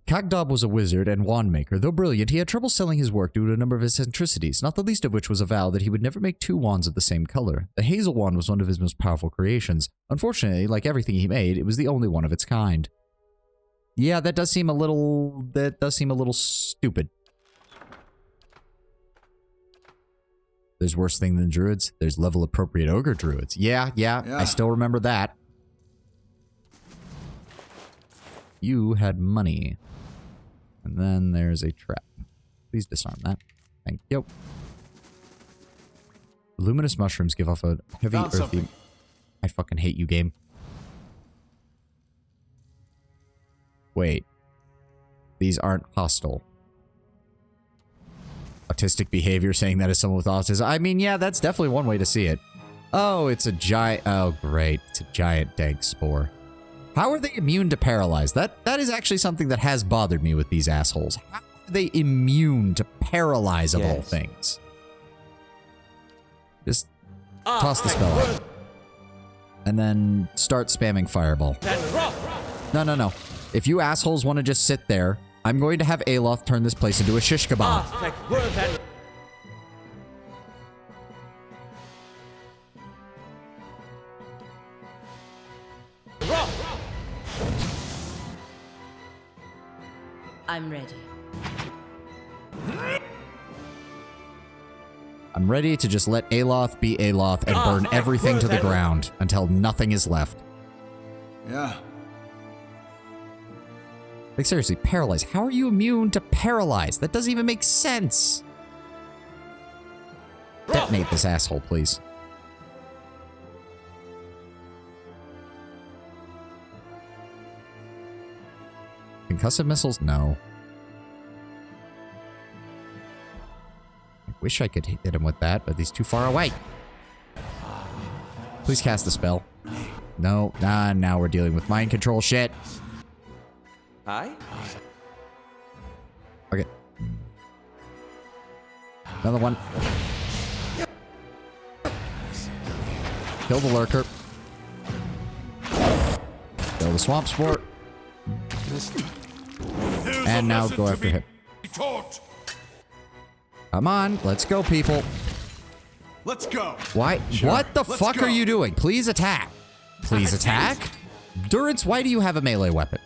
Cogdob was a wizard and wand maker. Though brilliant, he had trouble selling his work due to a number of eccentricities, not the least of which was a vow that he would never make 2 wands of the same color. The hazel wand was one of his most powerful creations. Unfortunately, like everything he made, it was the only one of its kind. Yeah, that does seem a little stupid. There's worse thing than druids. There's level appropriate ogre druids. Yeah, I still remember that. You had money. And then there's a trap. Please disarm that. Thank you. Luminous mushrooms give off a heavy earthy...
Something.
I fucking hate you, game. Wait. These aren't hostile. Autistic behavior, saying that as someone with autism. I mean, yeah, that's definitely one way to see it. Oh, it's a giant... Oh, great. It's a giant dank spore. How are they immune to paralyze? That is actually something that has bothered me with these assholes. How are they immune to paralyze of all things? Just toss the spell out. And then start spamming fireball. No. If you assholes want to just sit there, I'm going to have Aloth turn this place into a shish kebab.
I'm ready.
I'm ready to just let Aloth be Aloth and burn everything to the ground until nothing is left.
Yeah.
Like, seriously, paralyze. How are you immune to paralyze? That doesn't even make sense. Detonate this asshole, please.
Concussive missiles? No. I wish I could hit him with that, but he's too far away. Please cast the spell. No. Now we're dealing with mind control shit.
Hi?
Okay. Another one. Kill the lurker. Kill the swamp sport. And now go after him. Come on, let's go, people.
Let's go.
Why?
Sure.
What the
Let's
fuck
go.
are you doing? Please attack. Please attack? Durance, why do you have a melee weapon?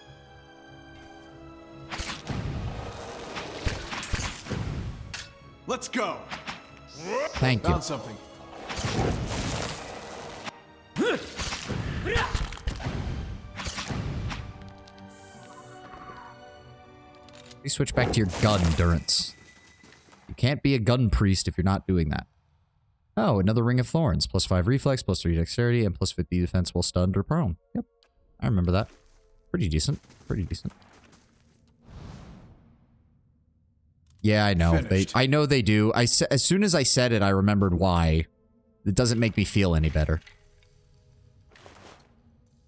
Let's go.
Thank you.
Found something.
Please switch back to your gun, Durance. You can't be a gun priest if you're not doing that. Oh, another Ring of Thorns. +5 reflex, +3 dexterity, and +50 defense while stunned or prone. Yep. I remember that. Pretty decent. Pretty decent. Yeah, I know. I know they do. As soon as I said it, I remembered why. It doesn't make me feel any better.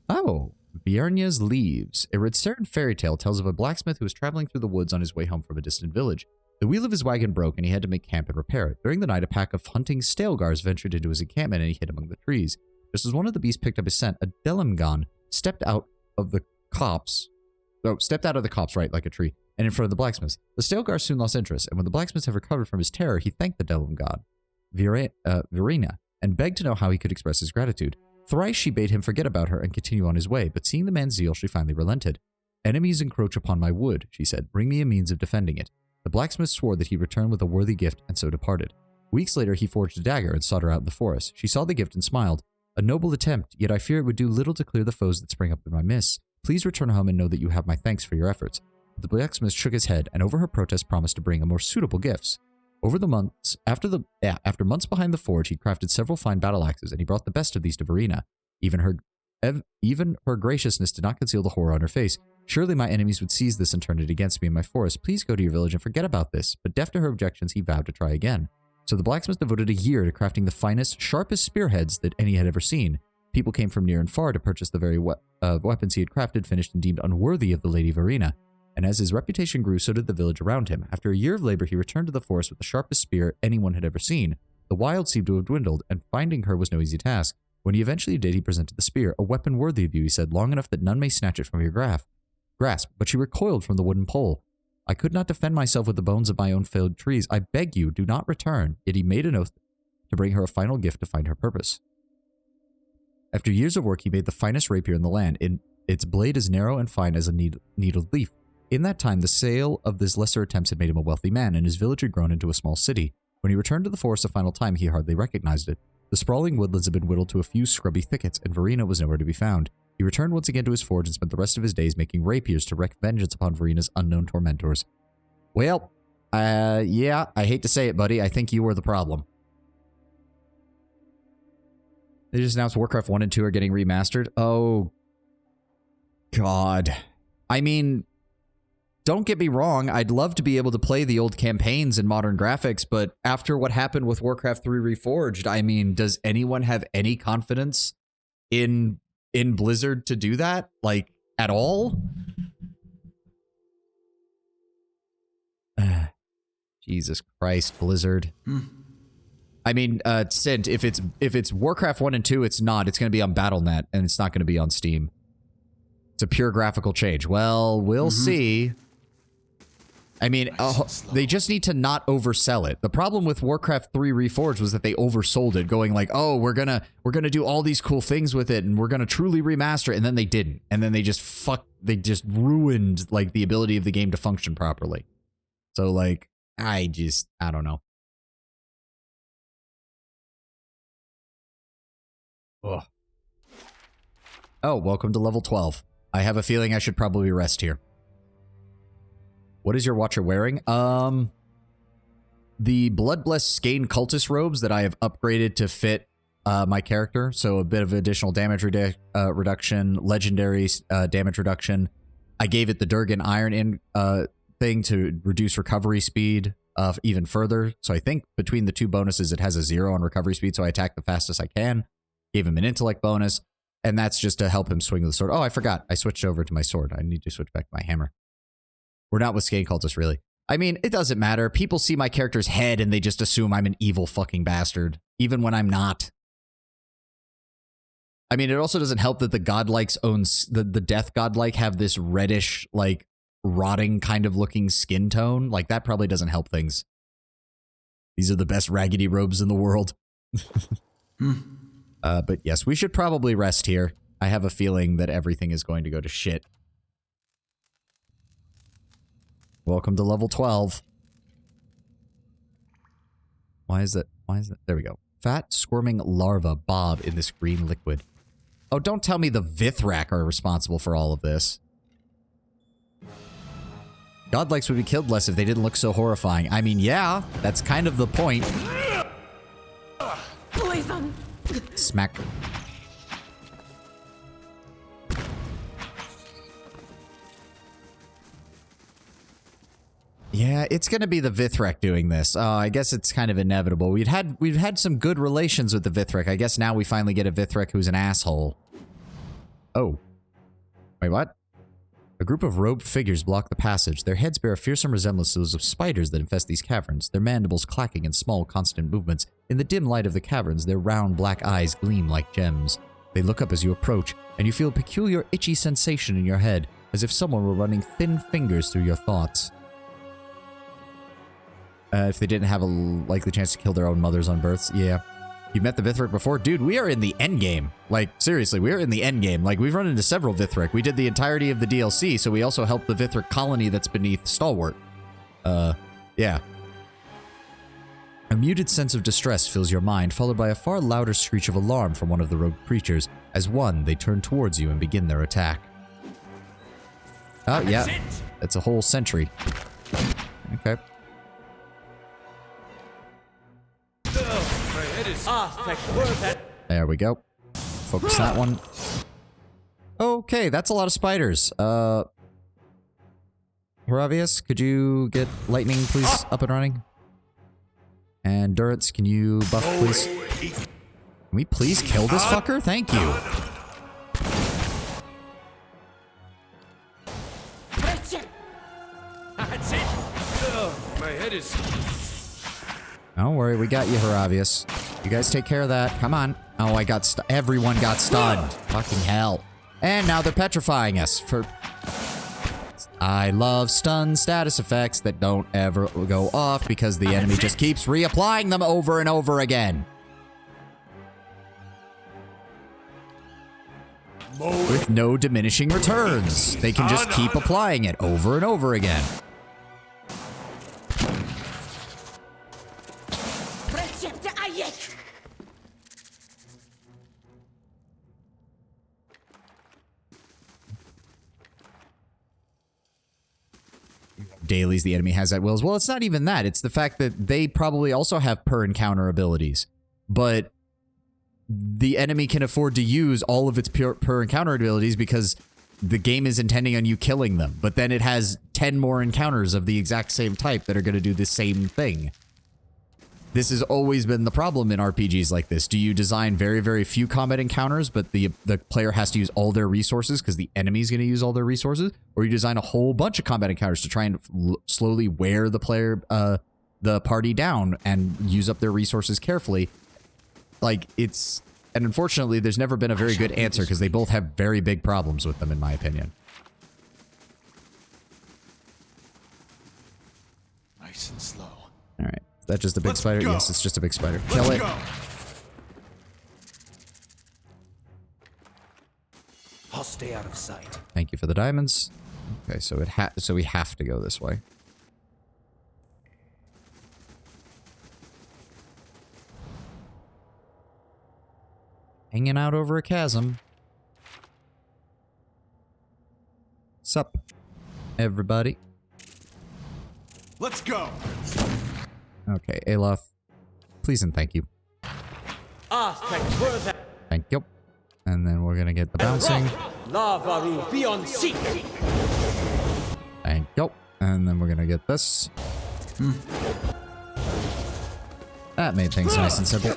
Oh. Bjarnia's Leaves. A Redstern fairy tale tells of a blacksmith who was traveling through the woods on his way home from a distant village. The wheel of his wagon broke and he had to make camp and repair it. During the night, a pack of hunting stalgars ventured into his encampment and he hid among the trees. Just as one of the beasts picked up his scent, a Delimgon stepped out of the copse, right, like a tree, and in front of the blacksmith. The stalgar soon lost interest, and when the blacksmith had recovered from his terror, he thanked the Delimgon, Verena, and begged to know how he could express his gratitude. Thrice she bade him forget about her and continue on his way, but seeing the man's zeal, she finally relented. Enemies encroach upon my wood, she said. Bring me a means of defending it. The blacksmith swore that he'd return with a worthy gift, and so departed. Weeks later, he forged a dagger and sought her out in the forest. She saw the gift and smiled. A noble attempt, yet I fear it would do little to clear the foes that spring up in my midst. Please return home and know that you have my thanks for your efforts. The blacksmith shook his head, and over her protest promised to bring a more suitable gifts. After months behind the forge, he crafted several fine battle axes, and he brought the best of these to Verena. Even her graciousness did not conceal the horror on her face. Surely my enemies would seize this and turn it against me in my forest. Please go to your village and forget about this. But deaf to her objections, he vowed to try again. So the blacksmith devoted a year to crafting the finest, sharpest spearheads that any had ever seen. People came from near and far to purchase the very weapons he had crafted, finished, and deemed unworthy of the Lady Verena. And as his reputation grew, so did the village around him. After a year of labor, he returned to the forest with the sharpest spear anyone had ever seen. The wild seemed to have dwindled, and finding her was no easy task. When he eventually did, he presented the spear, a weapon worthy of you, he said, long enough that none may snatch it from your grasp. But she recoiled from the wooden pole. I could not defend myself with the bones of my own felled trees. I beg you, do not return. Yet he made an oath to bring her a final gift to find her purpose. After years of work, he made the finest rapier in the land. Its blade as narrow and fine as a needled leaf. In that time, the sale of his lesser attempts had made him a wealthy man, and his village had grown into a small city. When he returned to the forest a final time, he hardly recognized it. The sprawling woodlands had been whittled to a few scrubby thickets, and Verena was nowhere to be found. He returned once again to his forge and spent the rest of his days making rapiers to wreak vengeance upon Verena's unknown tormentors. Well, yeah, I hate to say it, buddy. I think you were the problem. They just announced Warcraft 1 and 2 are getting remastered. Oh, God. I mean, don't get me wrong. I'd love to be able to play the old campaigns in modern graphics, but after what happened with Warcraft 3 Reforged, I mean, does anyone have any confidence in Blizzard to do that? Like, at all? Jesus Christ, Blizzard. I mean, Sint, if it's Warcraft 1 and 2, it's not. It's going to be on Battle.net, and it's not going to be on Steam. It's a pure graphical change. Well, we'll see. I mean, they just need to not oversell it. The problem with Warcraft 3 Reforged was that they oversold it, going like, "Oh, we're gonna do all these cool things with it, and we're gonna truly remaster it," and then they didn't, and then they just ruined like the ability of the game to function properly. So like, I don't know. Ugh. Oh, welcome to level 12. I have a feeling I should probably rest here. What is your watcher wearing? The Bloodblessed Skane cultist robes that I have upgraded to fit my character. So a bit of additional damage reduction, legendary damage reduction,
I gave it the Durgan Iron in thing to reduce recovery speed even further. So I think between the two bonuses, it has a 0 on recovery speed, so I attack the fastest I can. Gave him an intellect bonus, and that's just to help him swing with the sword. Oh, I forgot. I switched over to my sword. I need to switch back to my hammer. We're not with Skane Cultists, really. I mean, it doesn't matter. People see my character's head, and they just assume I'm an evil fucking bastard, even when I'm not. I mean, it also doesn't help that the godlikes owns the death godlike have this reddish, like, rotting kind of looking skin tone. Like, that probably doesn't help things. These are the best raggedy robes in the world. But yes, we should probably rest here. I have a feeling that everything is going to go to shit. Welcome to level 12. Why is that? There we go. Fat, squirming larva bob in this green liquid. Oh, don't tell me the Vithrak are responsible for all of this. Godlikes would be killed less if they didn't look so horrifying. I mean, yeah, that's kind of the point.
Poison!
Smack. Yeah, it's gonna be the Vithrak doing this. I guess it's kind of inevitable. We've had some good relations with the Vithrak. I guess now we finally get a Vithrak who's an asshole. Oh. Wait, what? A group of robed figures block the passage. Their heads bear a fearsome resemblance to those of spiders that infest these caverns, their mandibles clacking in small, constant movements. In the dim light of the caverns, their round black eyes gleam like gems. They look up as you approach, and you feel a peculiar itchy sensation in your head, as if someone were running thin fingers through your thoughts. If they didn't have a likely chance to kill their own mothers on births, yeah. You met the Vithrak before? Dude, we are in the endgame. Like, seriously, we are in the endgame. Like, we've run into several Vithrak. We did the entirety of the DLC, so we also helped the Vithrak colony that's beneath Stalwart. Yeah. A muted sense of distress fills your mind, followed by a far louder screech of alarm from one of the rogue creatures. As one, they turn towards you and begin their attack. Oh, yeah. That's a whole sentry. Okay. There we go. Focus that one. Okay, that's a lot of spiders. Horavius, could you get lightning, please, up and running? And Durance, can you buff, please? Can we please kill this fucker? Thank you.
That's it! My head is...
Don't worry, we got you, Horavius. You guys take care of that. Come on. Oh, I got everyone got stunned. Fucking hell. And now they're petrifying us for... I love stun status effects that don't ever go off because the enemy just keeps reapplying them over and over again. With no diminishing returns. They can just keep applying it over and over again. Dailies the enemy has at wills. Well, it's not even that. It's the fact that they probably also have per encounter abilities, but the enemy can afford to use all of its per encounter abilities because the game is intending on you killing them. But then it has 10 more encounters of the exact same type that are going to do the same thing. This has always been the problem in RPGs like this. Do you design very, very few combat encounters, but the player has to use all their resources because the enemy's going to use all their resources? Or you design a whole bunch of combat encounters to try and slowly wear the player, the party down and use up their resources carefully? Like, it's... And unfortunately, there's never been a very good answer because they both have very big problems with them, in my opinion.
Nice and slow.
All right. Is that just a big spider?
Go.
Yes, it's just a big spider. Kill it.
Go.
I'll stay out of sight.
Thank you for the diamonds. Okay, so so we have to go this way. Hanging out over a chasm. Sup, everybody.
Let's go.
Okay, Alof, please and thank you. Thank you. And then we're gonna get the bouncing.
Lava will be on seek.
Thank you. And then we're gonna get this. That made things nice and simple.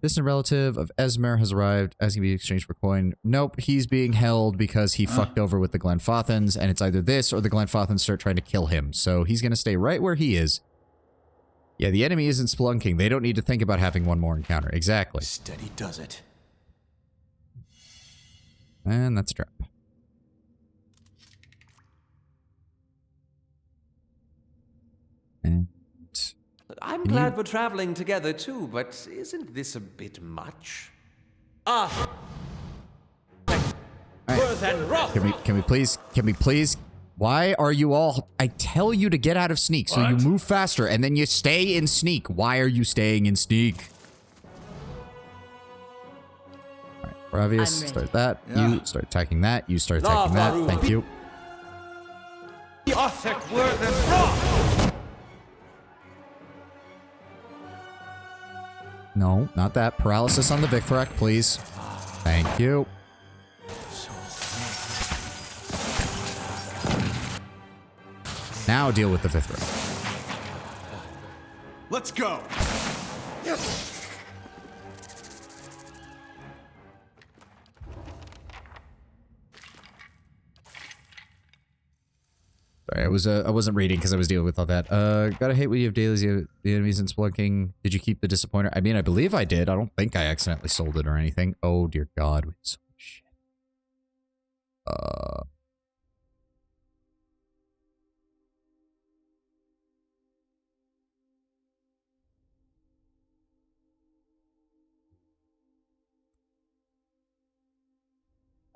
Distant relative of Esmer has arrived, asking to be exchanged for coin. Nope, he's being held because he fucked over with the Glenfothans, and it's either this or the Glenfothans start trying to kill him. So he's gonna stay right where he is. Yeah, the enemy isn't splunking. They don't need to think about having one more encounter. Exactly.
Steady does it.
And that's a trap. And
I'm glad we're traveling together too, but isn't this a bit much? Ah! Worth and wrath!
can we please? Why are you all... I tell you to get out of sneak, so you move faster, and then you stay in sneak. Why are you staying in sneak? Alright, for obvious, start that.
Yeah.
You start attacking that. You start attacking that. Thank you.
Arthek, worth and wrath!
No, not that. Paralysis on the Victhrek, please. Thank you. Now deal with the Victhrek.
Let's go.
Sorry, I wasn't reading because I was dealing with all that. Gotta hate when you have dailies, you have the enemies in Splunking. Did you keep the Disappointer? I mean, I believe I did. I don't think I accidentally sold it or anything. Oh, dear God. We sold shit.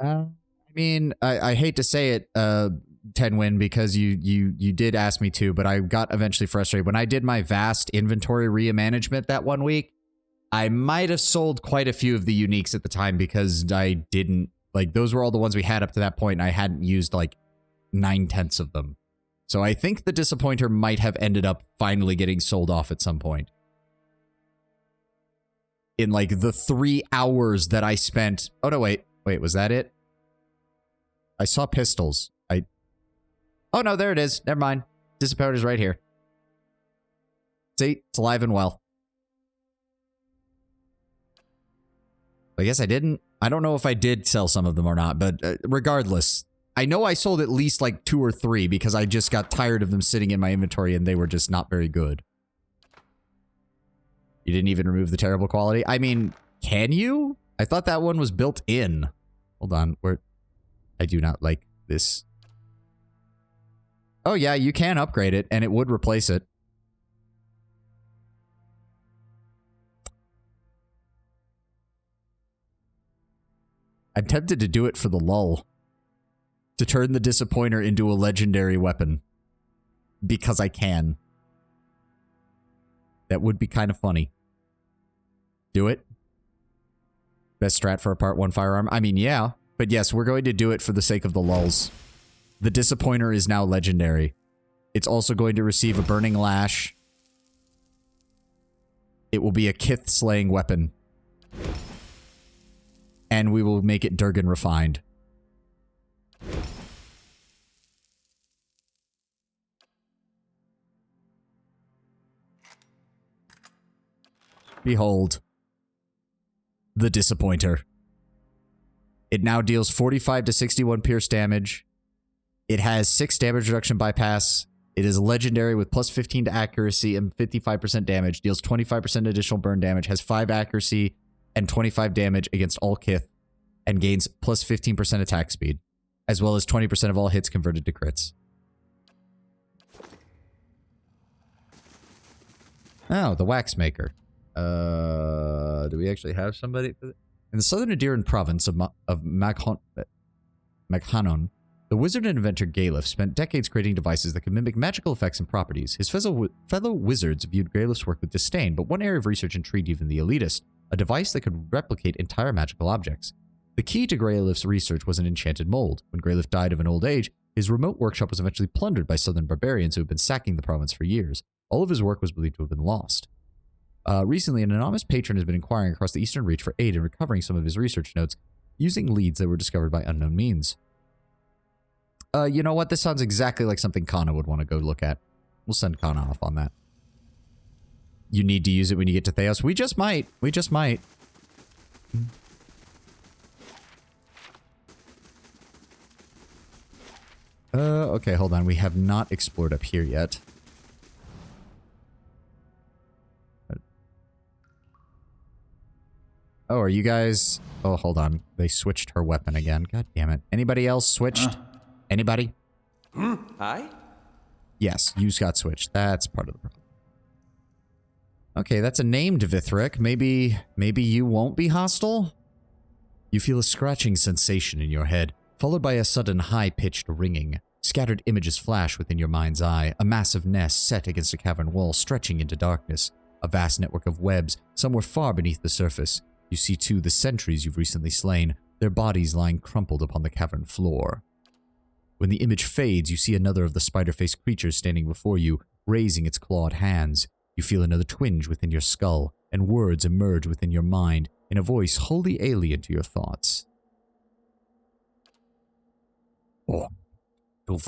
I mean, I hate to say it, Tenwin, because you did ask me to, but I got eventually frustrated. When I did my vast inventory re-management that one week, I might have sold quite a few of the uniques at the time because I didn't, like, those were all the ones we had up to that point, and I hadn't used, like, 9/10 of them. So I think the Disappointer might have ended up finally getting sold off at some point. In, like, the 3 hours that I spent... Oh, no, wait. Wait, was that it? I saw pistols. Oh, no, there it is. Never mind. Disappointer's right here. See? It's alive and well. I guess I didn't. I don't know if I did sell some of them or not, but regardless, I know I sold at least like 2 or 3 because I just got tired of them sitting in my inventory and they were just not very good. You didn't even remove the terrible quality? I mean, can you? I thought that one was built in. Hold on. Where? I do not like this. Oh yeah, you can upgrade it and it would replace it. I'm tempted to do it for the lull. To turn the Disappointer into a legendary weapon. Because I can. That would be kind of funny. Do it. Best strat for a part 1 firearm? I mean, yeah. But yes, we're going to do it for the sake of the lulls. The Disappointer is now legendary. It's also going to receive a Burning Lash. It will be a Kith-slaying weapon. And we will make it Durgan refined. Behold. The Disappointer. It now deals 45 to 61 pierce damage. It has 6 damage reduction bypass. It is legendary with plus 15 to accuracy and 55% damage. Deals 25% additional burn damage. Has 5 accuracy and 25 damage against all Kith. And gains plus 15% attack speed. As well as 20% of all hits converted to crits. Oh, the Waxmaker. Do we actually have somebody for that? In the southern Adiran province of Maghanon, the wizard and inventor Galef spent decades creating devices that could mimic magical effects and properties. His fellow wizards viewed Galef's work with disdain, but one area of research intrigued even the elitist, a device that could replicate entire magical objects. The key to Galef's research was an enchanted mold. When Galef died of an old age, his remote workshop was eventually plundered by southern barbarians who had been sacking the province for years. All of his work was believed to have been lost. Recently, an anonymous patron has been inquiring across the Eastern Reach for aid in recovering some of his research notes. using leads that were discovered by unknown means. You know what? This sounds exactly like something Kana would want to go look at. We'll send Kana off on that. You need to use it when you get to Theos. We just might. We just might. Okay, hold on. We have not explored up here yet. Oh, are you guys... Oh, hold on. They switched her weapon again. God damn it. Anybody else switched? Anybody?
Hi?
Yes, you got switched. That's part of the problem. Okay, that's a named Vithric. Maybe you won't be hostile? You feel a scratching sensation in your head, followed by a sudden high-pitched ringing. Scattered images flash within your mind's eye, a massive nest set against a cavern wall stretching into darkness. A vast network of webs, somewhere far beneath the surface. You see, too, the sentries you've recently slain, their bodies lying crumpled upon the cavern floor. When the image fades, you see another of the spider-faced creatures standing before you, raising its clawed hands. You feel another twinge within your skull, and words emerge within your mind in a voice wholly alien to your thoughts.
Oh, du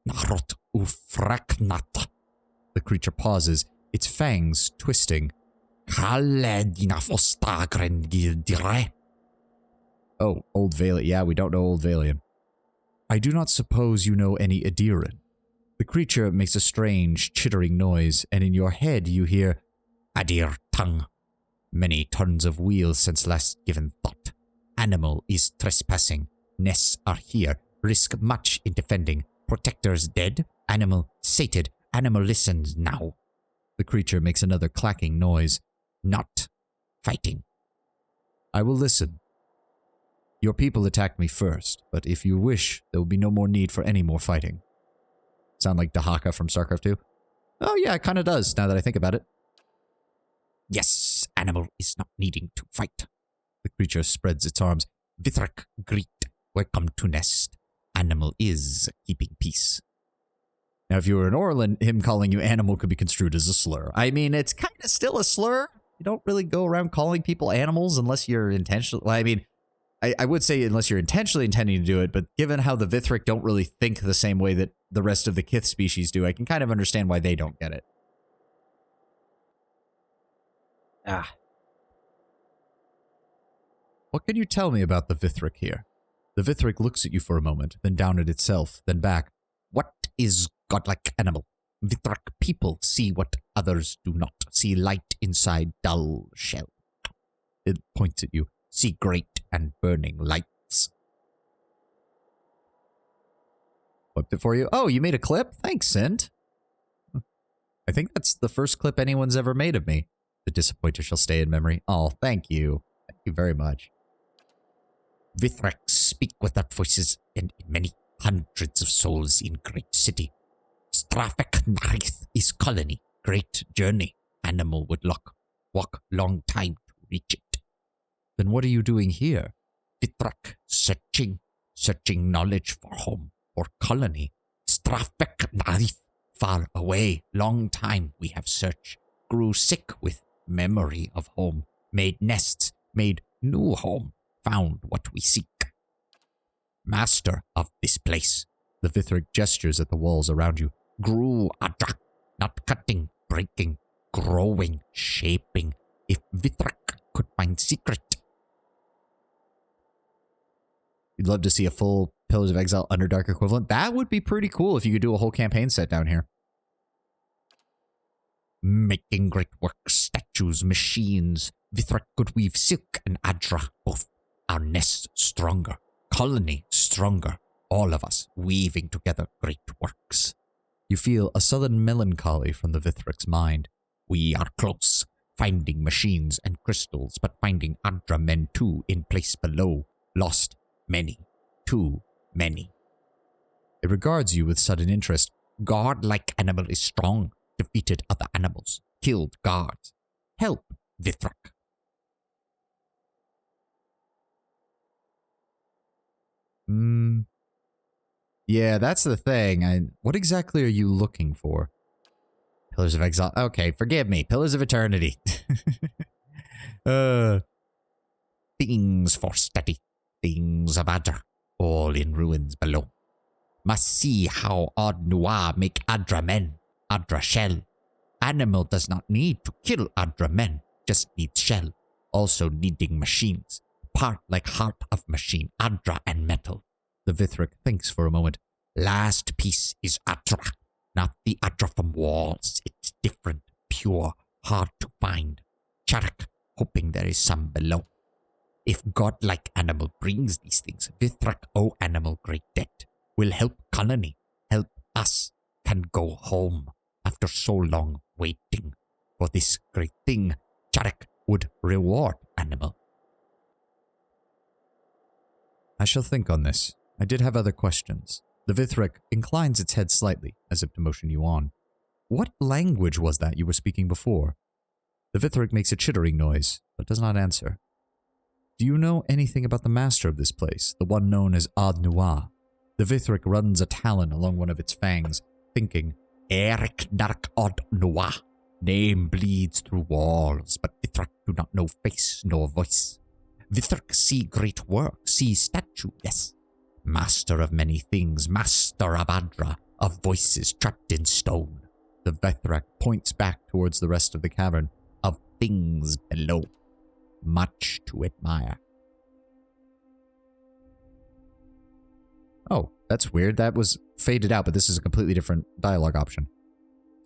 narot ufraknat.
The creature pauses, its fangs twisting. Oh, Old Valiant. Yeah, we don't know Old Valiant. I do not suppose you know any Adiran. The creature makes a strange, chittering noise, and in your head you hear,
Adir tongue. Many turns of wheels since last given thought. Animal is trespassing. Nests are here. Risk much in defending. Protectors dead. Animal sated. Animal listens now.
The creature makes another clacking noise.
Not fighting.
I will listen. Your people attacked me first, but if you wish, there will be no more need for any more fighting. Sound like Dahaka from StarCraft 2? Oh yeah, it kind of does, now that I think about it.
Yes, animal is not needing to fight.
The creature spreads its arms.
Vithrak greet. Welcome to nest. Animal is keeping peace.
Now, if you were an Orlan, him calling you animal could be construed as a slur. I mean, it's kind of still a slur. You don't really go around calling people animals unless you're intentionally... Well, I mean, I would say unless you're intentionally intending to do it, but given how the Vithric don't really think the same way that the rest of the Kith species do, I can kind of understand why they don't get it. What can you tell me about the Vithric here? The Vithric looks at you for a moment, then down at itself, then back.
What is godlike animal? Vithrak people see what others do not. See light inside dull shell.
It points at you.
See great and burning lights.
Flipped it for you. Oh, you made a clip? Thanks, Sint. I think that's the first clip anyone's ever made of me. The disappointer shall stay in memory. Oh, thank you. Thank you very much.
Vithrak speak without voices, and in many hundreds of souls in great city. Strafek Narith is colony, great journey. Animal would walk long time to reach it.
Then what are you doing here?
Vithrak searching knowledge for home, for colony. Strafek Narith, far away, long time we have searched. Grew sick with memory of home, made nests, made new home, found what we seek. Master of this place.
The Vithric gestures at the walls around you.
Grew Adrak, not cutting, breaking, growing, shaping. If Vithrak could find secret.
You'd love to see a full Pillars of Exile Underdark equivalent. That would be pretty cool if you could do a whole campaign set down here.
Making great works, statues, machines. Vithrak could weave silk and Adra, both. Our nest stronger, colony stronger. All of us weaving together great works.
You feel a sudden melancholy from the Vithric's mind.
We are close, finding machines and crystals, but finding Adra men too in place below. Lost many, too many.
It regards you with sudden interest.
God-like animal is strong, defeated other animals, killed guards. Help, Vithrak.
Yeah, that's the thing. What exactly are you looking for? Pillars of Exile. Okay, forgive me. Pillars of Eternity.
Things for study. things of Adra, all in ruins below. Must see how Odd Noir make Adra men, Adra shell. Animal does not need to kill Adra men, just needs shell. Also needing machines. Part like heart of machine, Adra and metal.
The Vithric thinks for a moment.
Last piece is Adra, not the Adra from walls. It's different, pure, hard to find. Charak, hoping there is some below. If godlike animal brings these things, Vithrak, O animal great debt, will help colony, help us, can go home after so long waiting for this great thing. Charak would reward animal.
I shall think on this. I did have other questions. The Vithric inclines its head slightly, as if to motion you on. What language was that you were speaking before? The Vithric makes a chittering noise, but does not answer. Do you know anything about the master of this place, the one known as Ad Noir? The Vithric runs a talon along one of its fangs, thinking,
Eric Nark Od Noir. Name bleeds through walls, but Vithrak do not know face nor voice. Vithrak see great work, see statue, yes. Master of many things, master of Adra, of voices trapped in stone.
The Vithrak points back towards the rest of the cavern.
Of things below. Much to admire.
Oh, that's weird. That was faded out, but this is a completely different dialogue option.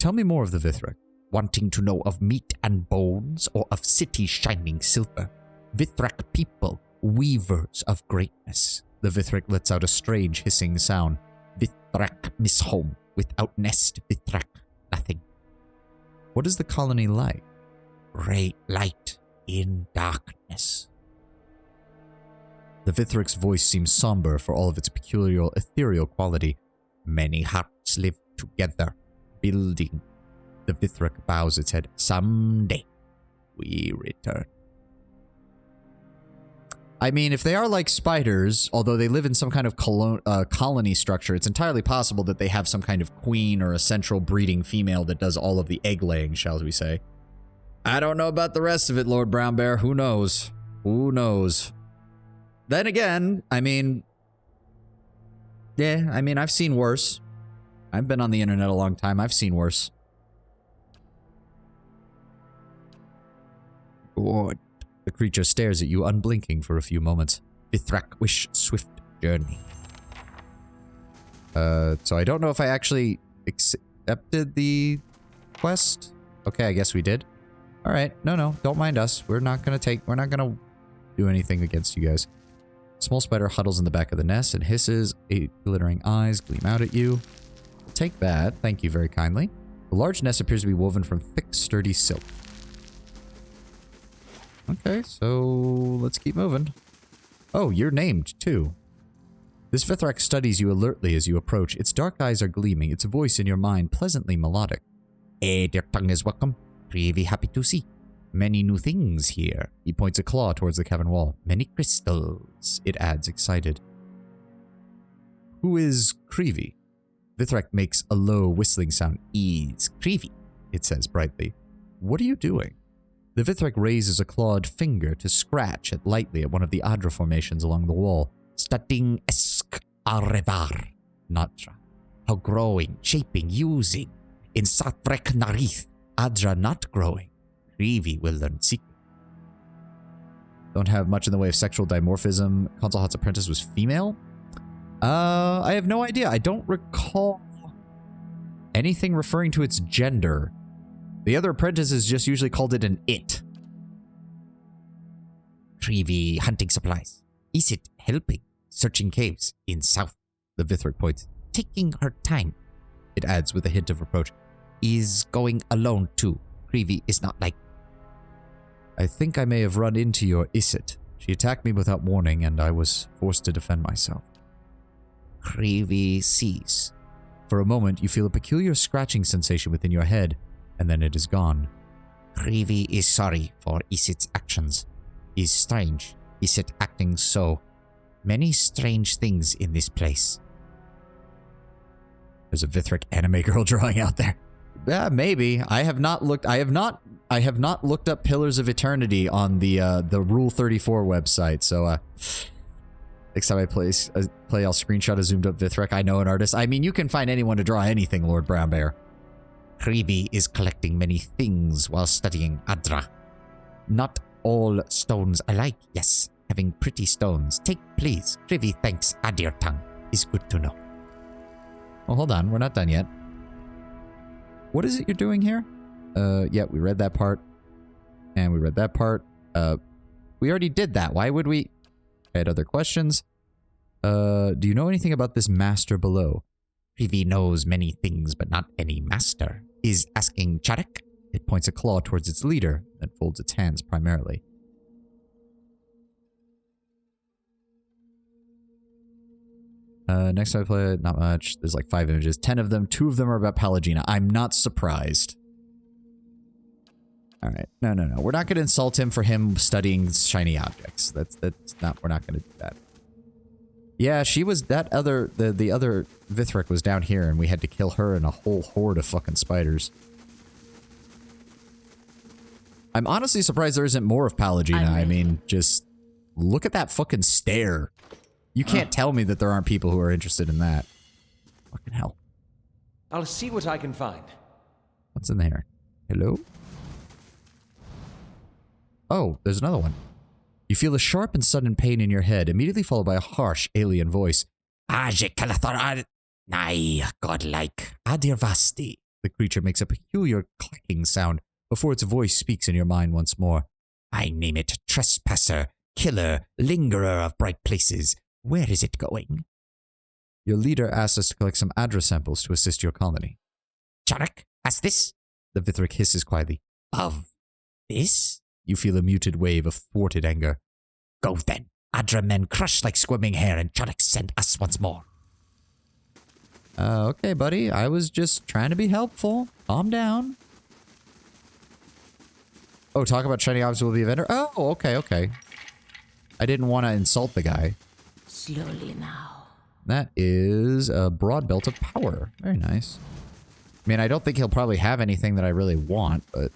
Tell me more of the Vithric.
Wanting to know of meat and bones, or of city shining silver. Vithrak people, weavers of greatness.
The Vithric lets out a strange hissing sound.
Vithrak miss home, without nest, Vithrak, nothing.
What is the colony like?
Great light in darkness.
The Vithric's voice seems somber for all of its peculiar ethereal quality.
Many hearts live together, building.
The Vithric bows its head.
Someday, we return.
I mean, if they are like spiders, although they live in some kind of colony structure, it's entirely possible that they have some kind of queen or a central breeding female that does all of the egg laying, shall we say. I don't know about the rest of it, Lord Brown Bear. Who knows? Who knows? Then again, I mean... Yeah, I mean, I've seen worse. I've been on the internet a long time. I've seen worse.
Good.
The creature stares at you, unblinking for a few moments.
Vithrak wish swift journey.
So I don't know if I actually accepted the quest. Okay, I guess we did. All right, no, don't mind us. We're not gonna do anything against you guys. Small spider huddles in the back of the nest and hisses. 8 glittering eyes gleam out at you. Take that, thank you very kindly. The large nest appears to be woven from thick, sturdy silk. Okay, so let's keep moving. Oh, you're named, too. This Vithrak studies you alertly as you approach. Its dark eyes are gleaming, its voice in your mind pleasantly melodic.
Their tongue is welcome. Really happy to see. Many new things here.
He points a claw towards the cavern wall.
Many crystals.
It adds, excited. Who is Creevy? Vithrak makes a low whistling sound.
Is Creevy,
it says brightly. What are you doing? The Vithrak raises a clawed finger to scratch it lightly at one of the Adra formations along the wall.
Studying esk arevar.
Natra.
How growing, shaping, using. In Satrek Narith.
Adra not growing.
Creevy will learn secret.
Don't have much in the way of sexual dimorphism. Consul Hot's apprentice was female? I have no idea. I don't recall anything referring to its gender. The other apprentices just usually called it an it.
Creevy hunting supplies. Is it helping? Searching caves in south.
The Vithric points.
Taking her time.
It adds with a hint of reproach.
Is going alone too. Creevy is not like...
I think I may have run into your Isit. She attacked me without warning and I was forced to defend myself.
Creevy sees.
For a moment, you feel a peculiar scratching sensation within your head, and then it is gone.
Creevy is sorry for Isit's actions. Is strange. Isit acting so. Many strange things in this place.
There's a Vithric anime girl drawing out there. Yeah, maybe. I have not looked up Pillars of Eternity on the Rule 34 website, so
Next time I play, I'll screenshot a zoomed up Vithrak. I know an artist. I mean, you can find anyone to draw anything, Lord Brown Bear.
Krivi is collecting many things while studying Adra. Not all stones alike, yes. Having pretty stones. Take, please. Krivi thanks Adir tongue. Is good to know.
Well, hold on. We're not done yet. What is it you're doing here? Yeah, we read that part. And we read that part. We already did that. Why would we... I had other questions. Do you know anything about this master below?
Krivi knows many things, but not any master. Is asking Charek?
It points a claw towards its leader, then folds its hands primarily. Next time I play it, not much. There's like 5 images. 10 of them. 2 of them are about Pallegina. I'm not surprised. Alright. No. We're not going to insult him for him studying shiny objects. That's not... We're not going to do that. Yeah, she was... That other... The other Vithrak was down here, and we had to kill her and a whole horde of fucking spiders. I'm honestly surprised there isn't more of Pallegina. I mean, just... Look at that fucking stare. You can't tell me that there aren't people who are interested in that. Fucking hell.
I'll see what I can find.
What's in there? Hello? Oh, there's another one. You feel a sharp and sudden pain in your head, immediately followed by a harsh alien voice.
Nay, godlike.
Adirvasti. The creature makes a peculiar clacking sound before its voice speaks in your mind once more.
I name it trespasser, killer, lingerer of bright places. Where is it going?
Your leader asked us to collect some Adra samples to assist your colony.
Charek, ask this?
The Vithrak hisses quietly.
Of this?
You feel a muted wave of thwarted anger.
Go then. Adra men crush like squirming hair, and Charek send us once more.
Okay, buddy. I was just trying to be helpful. Calm down. Oh, talk about shiny objects will be a vendor? Oh, okay. I didn't want to insult the guy.
Slowly now.
That is a broad belt of power. Very nice. I mean, I don't think he'll probably have anything that I really want, but...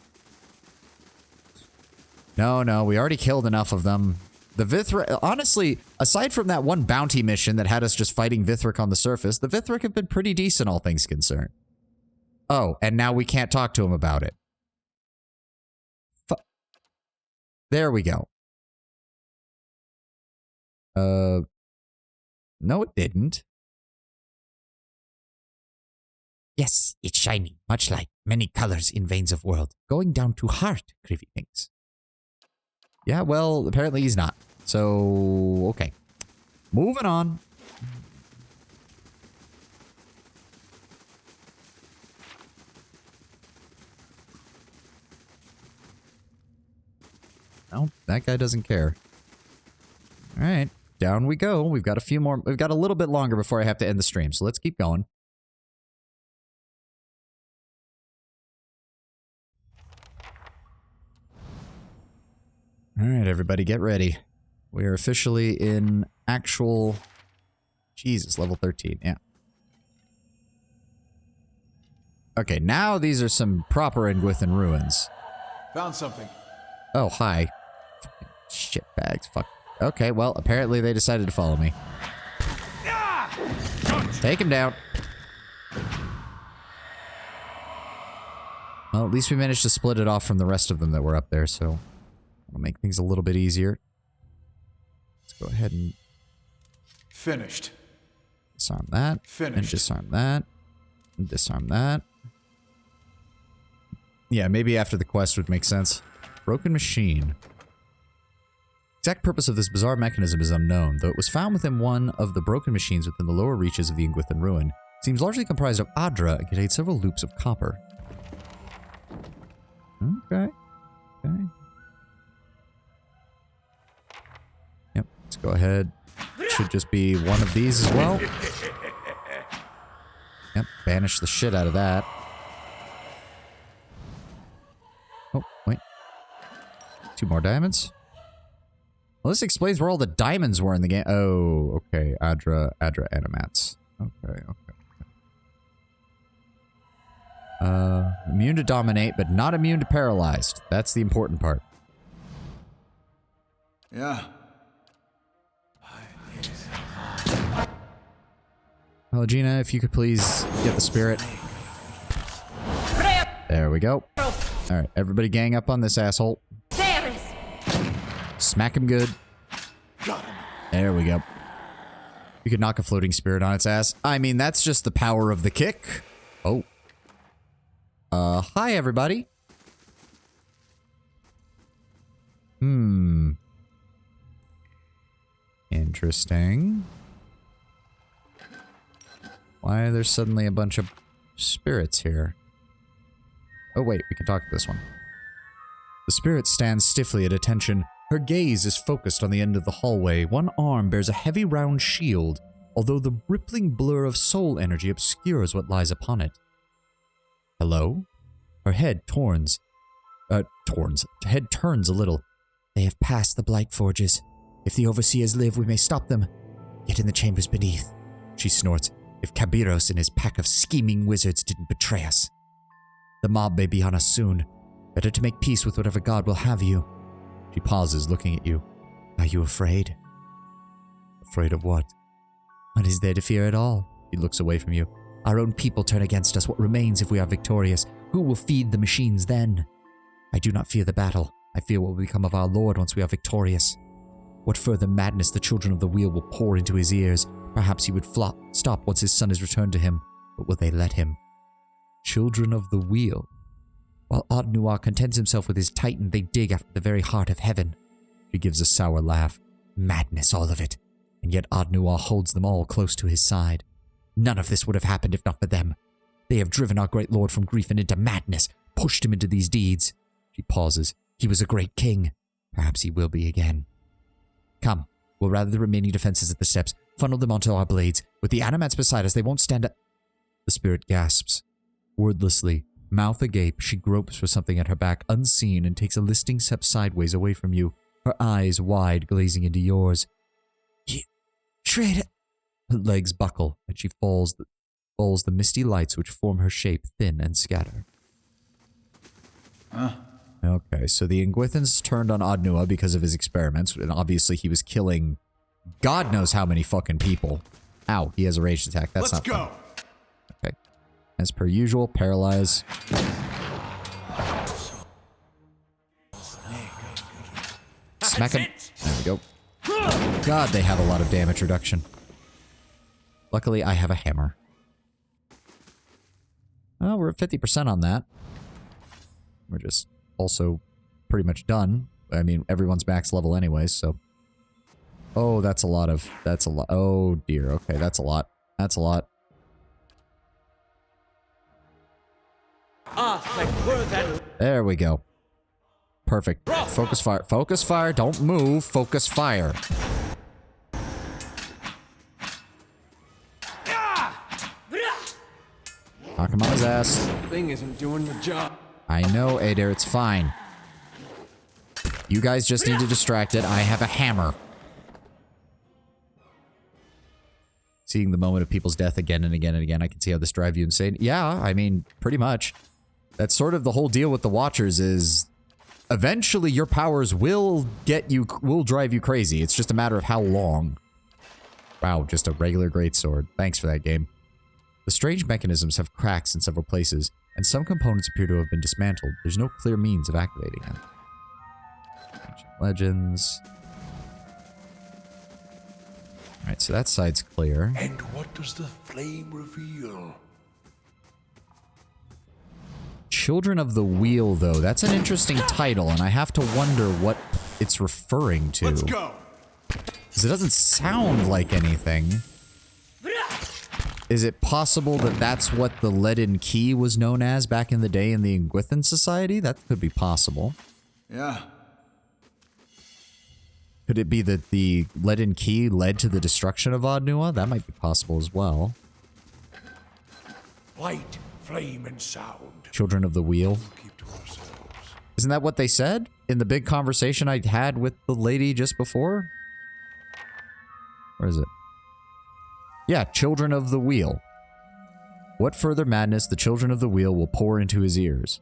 No, we already killed enough of them. The Vithrak... Honestly, aside from that one bounty mission that had us just fighting Vithrak on the surface, the Vithrak have been pretty decent, all things concerned. Oh, and now we can't talk to him about it. There we go. No, it didn't.
Yes, it's shiny, much like many colors in veins of world. Going down to heart, Krivi thinks.
Yeah, well, apparently he's not. So, okay. Moving on. No, that guy doesn't care. All right, down we go. We've got a few more. We've got a little bit longer before I have to end the stream, so let's keep going. All right, everybody, get ready. We are officially in actual... Jesus, level 13, yeah. Okay, now these are some proper Ingwithan ruins.
Found something.
Oh, hi. Fucking shitbags, fuck. Okay, well, apparently they decided to follow me. Take him down. Well, at least we managed to split it off from the rest of them that were up there, so... It'll make things a little bit easier. Let's go ahead and...
Finished.
Disarm that.
Finished.
And disarm that. And disarm that. Yeah, maybe after the quest would make sense. Broken machine. Exact purpose of this bizarre mechanism is unknown, though it was found within one of the broken machines within the lower reaches of the Ingwithan ruin. It seems largely comprised of Adra and contains several loops of copper. Okay. Okay. Yep, let's go ahead. Should just be one of these as well. Yep, banish the shit out of that. Oh, wait. 2 more diamonds. Well, this explains where all the diamonds were in the game. Oh, okay. Adra animats. Okay. Immune to dominate, but not immune to paralyzed. That's the important part.
Yeah.
Gina, if you could please get the spirit. There we go. Alright, everybody gang up on this asshole. Smack him good. There we go. You could knock a floating spirit on its ass. I mean, that's just the power of the kick. Oh. Hi, everybody. Interesting. Why are there suddenly a bunch of spirits here? Oh, wait, we can talk to this one. The spirit stands stiffly at attention. Her gaze is focused on the end of the hallway. One arm bears a heavy round shield, although the rippling blur of soul energy obscures what lies upon it. Hello? Her head turns a little. They have passed the Blight Forges. If the Overseers live, we may stop them. Get in the chambers beneath. She snorts. If Kabiros and his pack of scheming wizards didn't betray us. The mob may be on us soon. Better to make peace with whatever god will have you. She pauses, looking at you. Are you afraid? Afraid of what? What is there to fear at all? He looks away from you. Our own people turn against us. What remains if we are victorious? Who will feed the machines then? I do not fear the battle. I fear what will become of our Lord once we are victorious. What further madness the children of the wheel will pour into his ears. Perhaps he would stop once his son is returned to him. But will they let him? Children of the wheel. While Odd-Nuar contents himself with his titan, they dig after the very heart of heaven. She gives a sour laugh. Madness, all of it. And yet Odd-Nuar holds them all close to his side. None of this would have happened if not for them. They have driven our great lord from grief and into madness, pushed him into these deeds. She pauses. He was a great king. Perhaps he will be again. Come, we'll rather the remaining defenses at the steps, funnel them onto our blades. With the Animats beside us, they won't stand up. The spirit gasps. Wordlessly, mouth agape, she gropes for something at her back, unseen, and takes a listing step sideways away from you, her eyes wide, glazing into yours. You traitor! Her legs buckle, and she falls the misty lights which form her shape thin and scatter.
Huh?
Okay, so the Ingwithans turned on Odd-Nuar because of his experiments, and obviously he was killing God knows how many fucking people. Ow, he has a ranged attack. That's not fun. Okay. As per usual, paralyze. Smack him. There we go. God, they have a lot of damage reduction. Luckily, I have a hammer. Oh, we're at 50% on that. We're just also pretty much done. I mean, everyone's max level anyways, so... Oh, that's a lot. Oh, dear. Okay, that's a lot. That's a lot. There we go. Perfect. Focus fire. Focus fire. Don't move. Focus fire. Knock him on his ass.
Thing isn't doing the job.
I know, Adair. It's fine. You guys just need to distract it. I have a hammer. Seeing the moment of people's death again and again and again, I can see how this drives you insane. Yeah, I mean, pretty much. That's sort of the whole deal with the Watchers is eventually your powers will drive you crazy. It's just a matter of how long. Wow, just a regular greatsword. Thanks for that game. The strange mechanisms have cracks in several places, and some components appear to have been dismantled. There's no clear means of activating them. Ancient legends. Alright, so that side's clear.
And what does the flame reveal?
Children of the Wheel, though. That's an interesting title, and I have to wonder what it's referring to.
Let's go.
Because it doesn't sound like anything. Is it possible that that's what the Leaden Key was known as back in the day in the Ingwithan Society? That could be possible.
Yeah.
Could it be that the Leaden Key led to the destruction of Odd-Nuar? That might be possible as well.
Light, flame, and sound.
Children of the Wheel.
Keep to ourselves.
Isn't that what they said in the big conversation I had with the lady just before? Where is it? Yeah, Children of the Wheel. What further madness the Children of the Wheel will pour into his ears.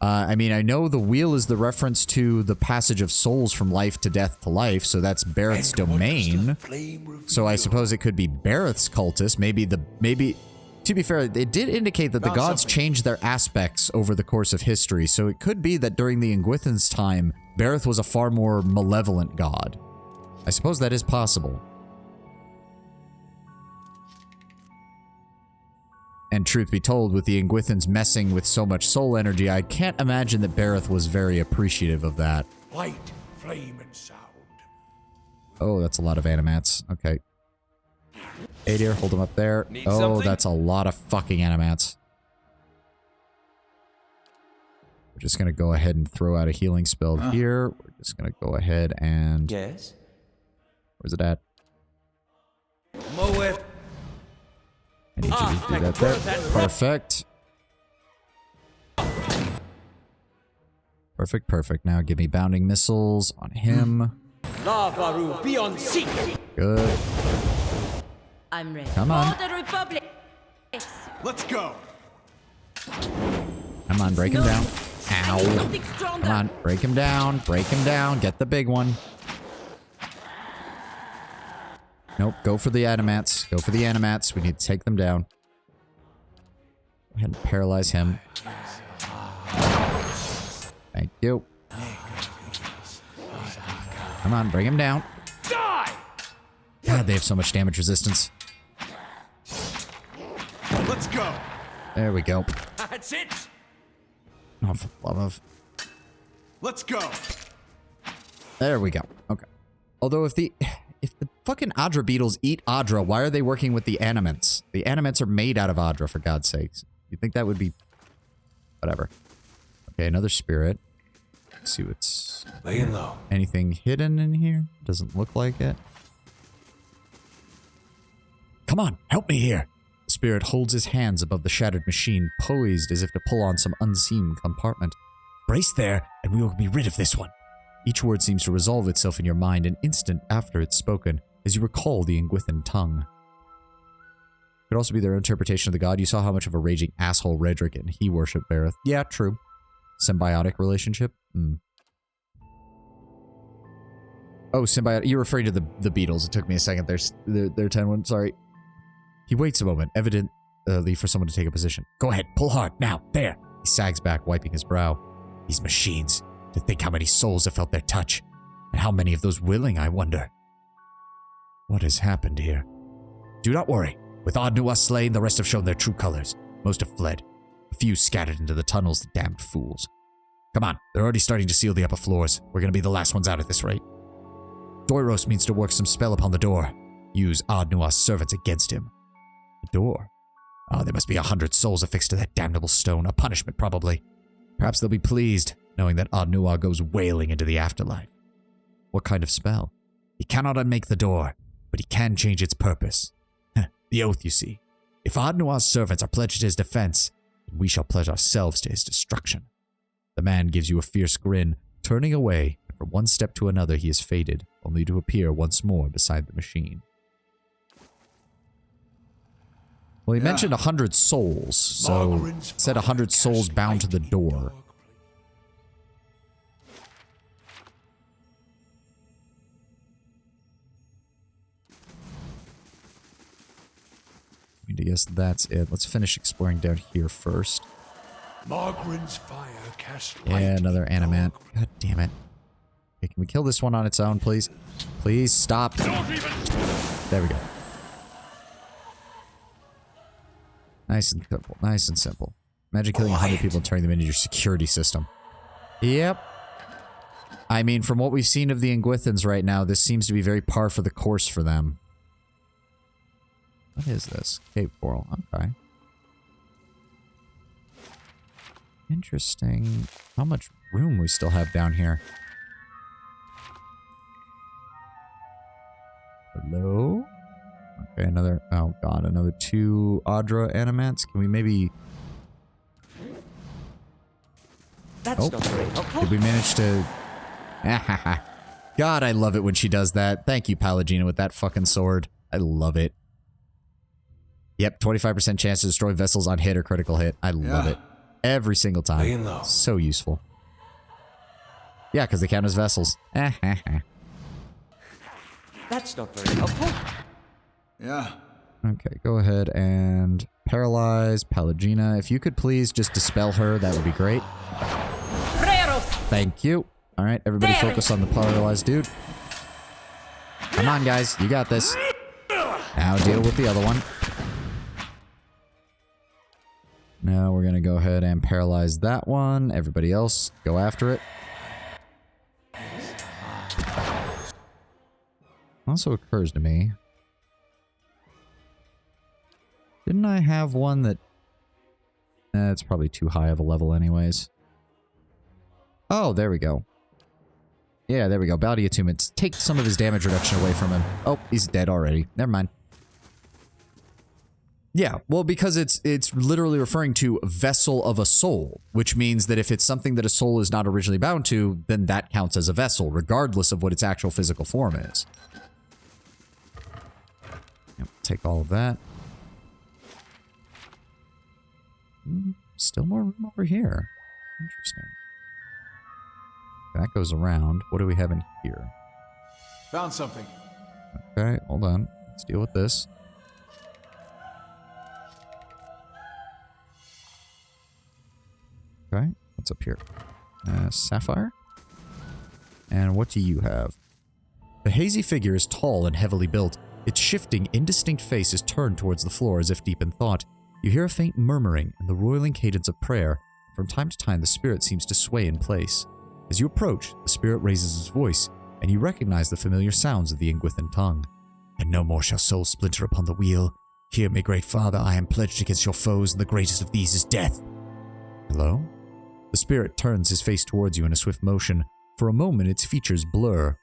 I mean, I know the wheel is the reference to the passage of souls from life to death to life, so that's Bareth's domain. So I suppose it could be Bareth's cultists. Maybe, to be fair, it did indicate that the gods changed their aspects over the course of history, so it could be that during the Ingwithan's time, Bareth was a far more malevolent god. I suppose that is possible. And truth be told, with the Ingwithans messing with so much soul energy, I can't imagine that Bareth was very appreciative of that.
Light, flame, and sound.
Oh, that's a lot of animats. Okay. Adir, hold them up there. That's a lot of fucking animats. We're just gonna go ahead and throw out a healing spell here. We're just gonna go ahead and...
Yes?
Where's it at?
Mow it.
I need you to do that there. Perfect. Perfect, perfect. Now give me bounding missiles on him.
Lavaru, be on seat.
Good.
I'm ready.
Come on.
For the Republic.
Let's go.
Come on, break him down.
I need
Ow.
something stronger.
Come on, break him down. Break him down. Get the big one. Nope, go for the animats. Go for the animats. We need to take them down. Go ahead and paralyze him. Thank you. Come on, bring him down.
Die!
God, they have so much damage resistance.
Let's go.
There we go.
That's it.
Oh, for the love of...
Let's go.
There we go. Okay. Although if the fucking Adra beetles eat Adra, why are they working with the animants? The animants are made out of Adra, for God's sakes. You'd think that would be... Whatever. Okay, another spirit. Let's see what's...
Laying low.
Anything hidden in here? Doesn't look like it.
Come on, help me here.
The spirit holds his hands above the shattered machine, poised as if to pull on some unseen compartment.
Brace there, and we will be rid of this one.
Each word seems to resolve itself in your mind an instant after it's spoken, as you recall the Ingwithan tongue. It could also be their interpretation of the god. You saw how much of a raging asshole Redrick and he worshipped Bareth. Yeah, true. Symbiotic relationship? Oh, symbiotic. You're referring to the beetles. It took me a second. They're 10-1. Sorry. He waits a moment, evidently for someone to take a position.
Go ahead, pull hard, now, there.
He sags back, wiping his brow.
These machines, to think how many souls have felt their touch, and how many of those willing, I wonder. What has happened here? Do not worry. With Ardnua slain, the rest have shown their true colors. Most have fled. A few scattered into the tunnels, the damned fools. Come on, they're already starting to seal the upper floors. We're gonna be the last ones out at this rate. Doiros means to work some spell upon the door. Use Ardnua's servants against him. The door? Oh, there must be 100 souls affixed to that damnable stone. A punishment, probably. Perhaps they'll be pleased, knowing that Ardnua goes wailing into the afterlife. What kind of spell? He cannot unmake the door, but he can change its purpose. The oath, you see. If Ardnua's servants are pledged to his defense, then we shall pledge ourselves to his destruction. The man gives you a fierce grin, turning away, and from one step to another he is faded, only to appear once more beside the machine. Well, he mentioned 100 souls, so it said 100 souls bound to the door. I guess that's it. Let's finish exploring down here first.
Margarin's fire cast
Yeah, another animat. God damn it. Okay, can we kill this one on its own, please? Please stop. There we go. Nice and simple. Nice and simple. Imagine killing 100 people and turning them into your security system. Yep. I mean, from what we've seen of the Ingwithans right now, this seems to be very par for the course for them. What is this? Cave coral. Okay. Interesting. How much room we still have down here. Hello? Okay, another... Oh, God. Another 2 Adra animats. Can we maybe...
That's not very helpful.
Did we manage to... God, I love it when she does that. Thank you, Pallegina, with that fucking sword. I love it. Yep, 25% chance to destroy vessels on hit or critical hit. I love it. Every single time.
Laying low.
So useful. Yeah, because they count as vessels.
That's not very helpful.
Yeah.
Okay, go ahead and paralyze Pallegina. If you could please just dispel her, that would be great. Thank you. All right, everybody focus on the paralyzed dude. Come on, guys. You got this. Now deal with the other one. Now we're going to go ahead and paralyze that one. Everybody else, go after it. Also occurs to me. Didn't I have one that... it's probably too high of a level anyways. Oh, there we go. Yeah, there we go. Bounty Attunement. Take some of his damage reduction away from him. Oh, he's dead already. Never mind. Yeah, well, because it's literally referring to vessel of a soul, which means that if it's something that a soul is not originally bound to, then that counts as a vessel, regardless of what its actual physical form is. Yep, take all of that. Still more room over here. Interesting. That goes around. What do we have in here?
Found something.
Okay, hold on. Let's deal with this. Okay, what's up here? Sapphire? And what do you have? The hazy figure is tall and heavily built. Its shifting, indistinct face is turned towards the floor as if deep in thought. You hear a faint murmuring and the roiling cadence of prayer. From time to time, the spirit seems to sway in place. As you approach, the spirit raises its voice, and you recognize the familiar sounds of the Ingwithan tongue. And no more shall soul splinter upon the wheel. Hear me, great father, I am pledged against your foes, and the greatest of these is death. Hello? The spirit turns his face towards you in a swift motion. For a moment, its features blur,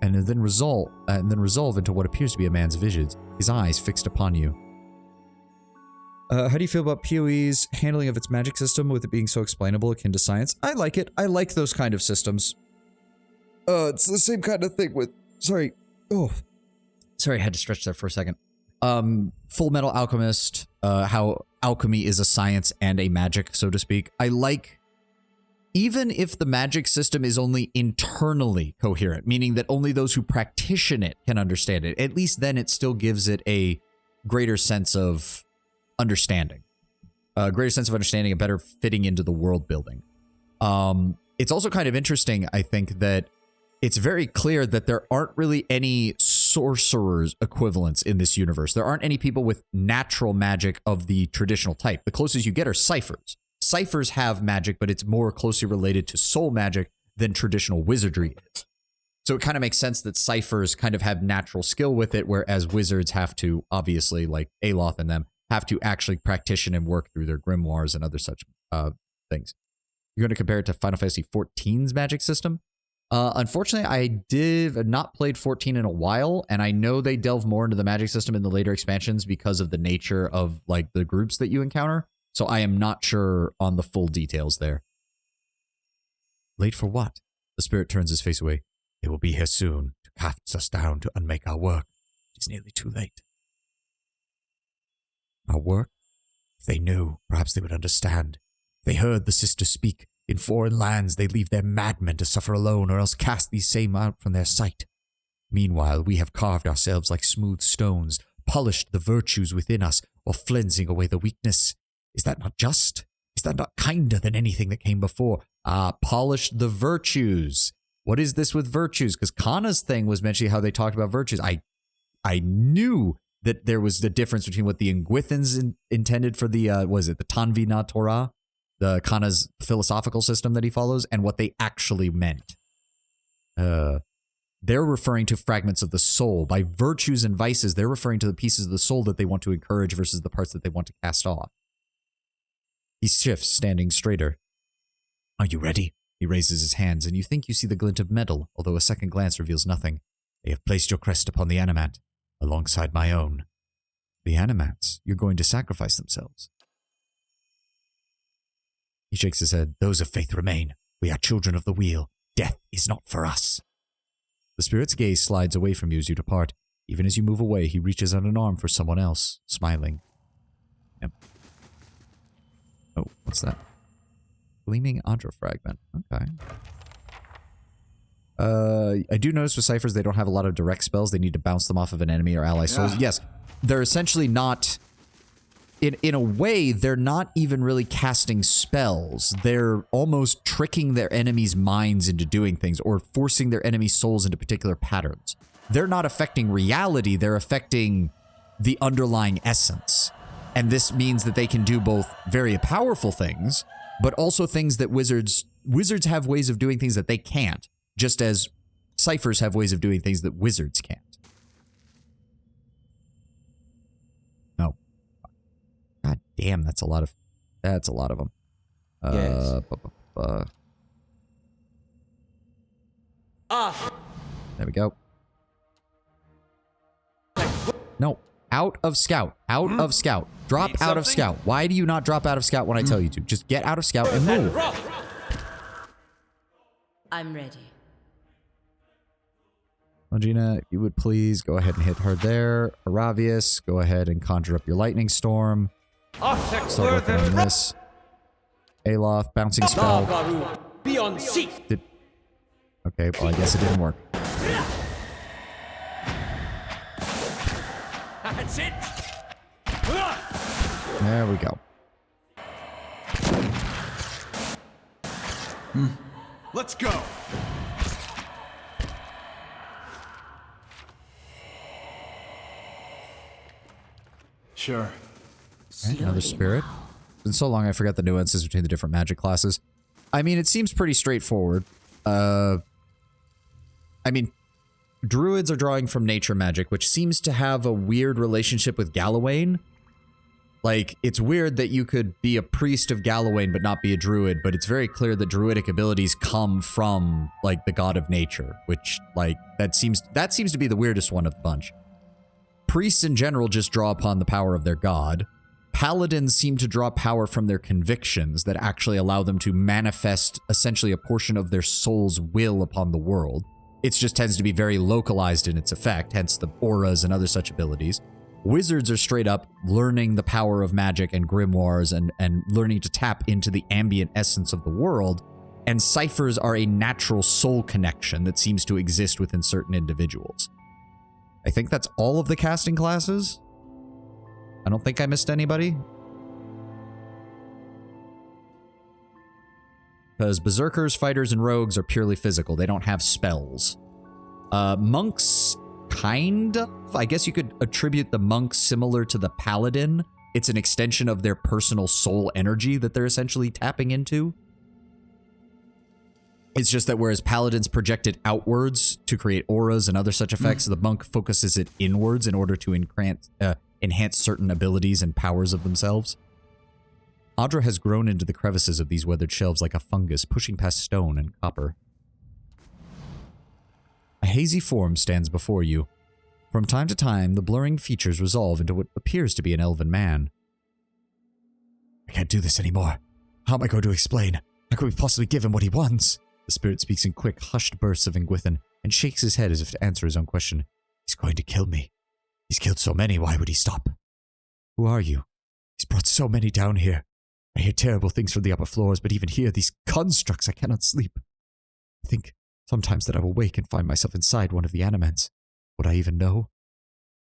and then resolve into what appears to be a man's vision, his eyes fixed upon you. How do you feel about PoE's handling of its magic system with it being so explainable akin to science? I like it. I like those kind of systems. It's the same kind of thing with... Sorry. Oh. Sorry, I had to stretch there for a second. Full Metal Alchemist, how alchemy is a science and a magic, so to speak. I like... Even if the magic system is only internally coherent, meaning that only those who practition it can understand it, at least then it still gives it a greater sense of understanding. A greater sense of understanding, a better fitting into the world building. It's also kind of interesting, I think, that it's very clear that there aren't really any sorcerers equivalents in this universe. There aren't any people with natural magic of the traditional type. The closest you get are ciphers. Ciphers have magic, but it's more closely related to soul magic than traditional wizardry is. So it kind of makes sense that ciphers kind of have natural skill with it, whereas wizards have to, obviously, like Aloth and them, have to actually practice and work through their grimoires and other such things. You're going to compare it to Final Fantasy XIV's magic system? Unfortunately, I have not played 14 in a while, and I know they delve more into the magic system in the later expansions because of the nature of like the groups that you encounter. So I am not sure on the full details there. Late for what? The spirit turns his face away. They will be here soon to cast us down to unmake our work. It is nearly too late. Our work? If they knew, perhaps they would understand. They heard the sisters speak. In foreign lands, they leave their madmen to suffer alone or else cast these same out from their sight. Meanwhile, we have carved ourselves like smooth stones, polished the virtues within us while flensing away the weakness. Is that not just? Is that not kinder than anything that came before? Polished the virtues. What is this with virtues? Because Kana's thing was mentioning how they talked about virtues. I knew that there was the difference between what the Ingwithans intended for the, the Tanvina Torah, the Kana's philosophical system that he follows, and what they actually meant. They're referring to fragments of the soul. By virtues and vices, they're referring to the pieces of the soul that they want to encourage versus the parts that they want to cast off. He shifts, standing straighter. Are you ready? He raises his hands, and you think you see the glint of metal, although a second glance reveals nothing. They have placed your crest upon the Animat, alongside my own. The Animats? You're going to sacrifice themselves. He shakes his head. Those of faith remain. We are children of the wheel. Death is not for us. The spirit's gaze slides away from you as you depart. Even as you move away, he reaches out an arm for someone else, smiling. Yep. Oh, what's that? Gleaming Adra Fragment. Okay. I do notice with ciphers they don't have a lot of direct spells. They need to bounce them off of an enemy or ally souls. Yes, they're essentially not... In a way, they're not even really casting spells. They're almost tricking their enemies' minds into doing things or forcing their enemies' souls into particular patterns. They're not affecting reality, they're affecting the underlying essence. And this means that they can do both very powerful things, but also things that wizards have ways of doing things that they can't, just as ciphers have ways of doing things that wizards can't. No. God damn, that's a lot of them.
Yes.
There we go. No. Out of scout. Out of scout. Drop out of scout. Why do you not drop out of scout when I tell you to? Just get out of scout and move.
I'm ready.
Longina, if you would please go ahead and hit her there. Aravius, go ahead and conjure up your lightning storm. Start working on this. Aloth, bouncing spell. Okay, well, I guess it didn't work.
That's it.
There we go.
Let's go. Sure.
Okay, another spirit. It's been so long I forgot the nuances between the different magic classes. I mean, it seems pretty straightforward. I mean, druids are drawing from nature magic, which seems to have a weird relationship with Galawain. Like, it's weird that you could be a priest of Galawain but not be a druid, but it's very clear that druidic abilities come from, like, the god of nature, which, like, that seems to be the weirdest one of the bunch. Priests in general just draw upon the power of their god. Paladins seem to draw power from their convictions that actually allow them to manifest essentially a portion of their soul's will upon the world. It just tends to be very localized in its effect, hence the auras and other such abilities. Wizards are straight up learning the power of magic and grimoires and learning to tap into the ambient essence of the world, and ciphers are a natural soul connection that seems to exist within certain individuals. I think that's all of the casting classes. I don't think I missed anybody. Because berserkers, fighters, and rogues are purely physical. They don't have spells. Monks, kind of. I guess you could attribute the monks similar to the paladin. It's an extension of their personal soul energy that they're essentially tapping into. It's just that whereas paladins project it outwards to create auras and other such effects, the monk focuses it inwards in order to enhance certain abilities and powers of themselves. Adra has grown into the crevices of these weathered shelves like a fungus, pushing past stone and copper. A hazy form stands before you. From time to time, the blurring features resolve into what appears to be an elven man.
I can't do this anymore. How am I going to explain? How could we possibly give him what he wants?
The spirit speaks in quick, hushed bursts of Ingwithan and shakes his head as if to answer his own question.
He's going to kill me. He's killed so many, why would he stop?
Who are you?
He's brought so many down here. I hear terrible things from the upper floors, but even here, these constructs, I cannot sleep. I think sometimes that I will wake and find myself inside one of the animants. Would I even know?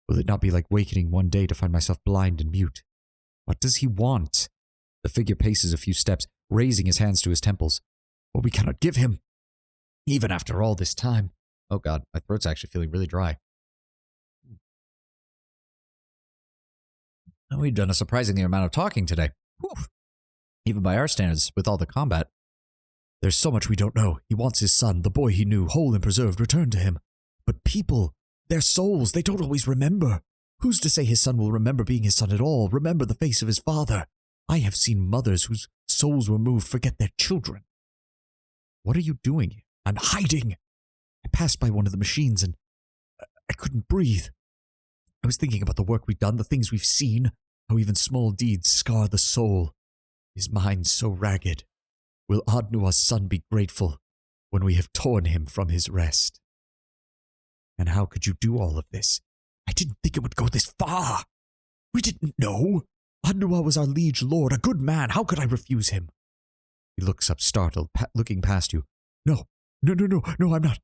Will it not be like wakening one day to find myself blind and mute?
What does he want? The figure paces a few steps, raising his hands to his temples.
What we cannot give him, even after all this time.
Oh god, my throat's actually feeling really dry. Oh, we've done a surprising amount of talking today. Whew. Even by our standards, with all the combat.
There's so much we don't know. He wants his son, the boy he knew, whole and preserved, returned to him. But people, their souls, they don't always remember. Who's to say his son will remember being his son at all, remember the face of his father? I have seen mothers whose souls were moved forget their children.
What are you doing?
I'm hiding. I passed by one of the machines and I couldn't breathe. I was thinking about the work we've done, the things we've seen, how even small deeds scar the soul. His mind so ragged. Will Adnua's son be grateful when we have torn him from his rest? And how could you do all of this? I didn't think it would go this far. We didn't know. Adnua was our liege lord, a good man. How could I refuse him? He looks up startled, looking past you. No, I'm not.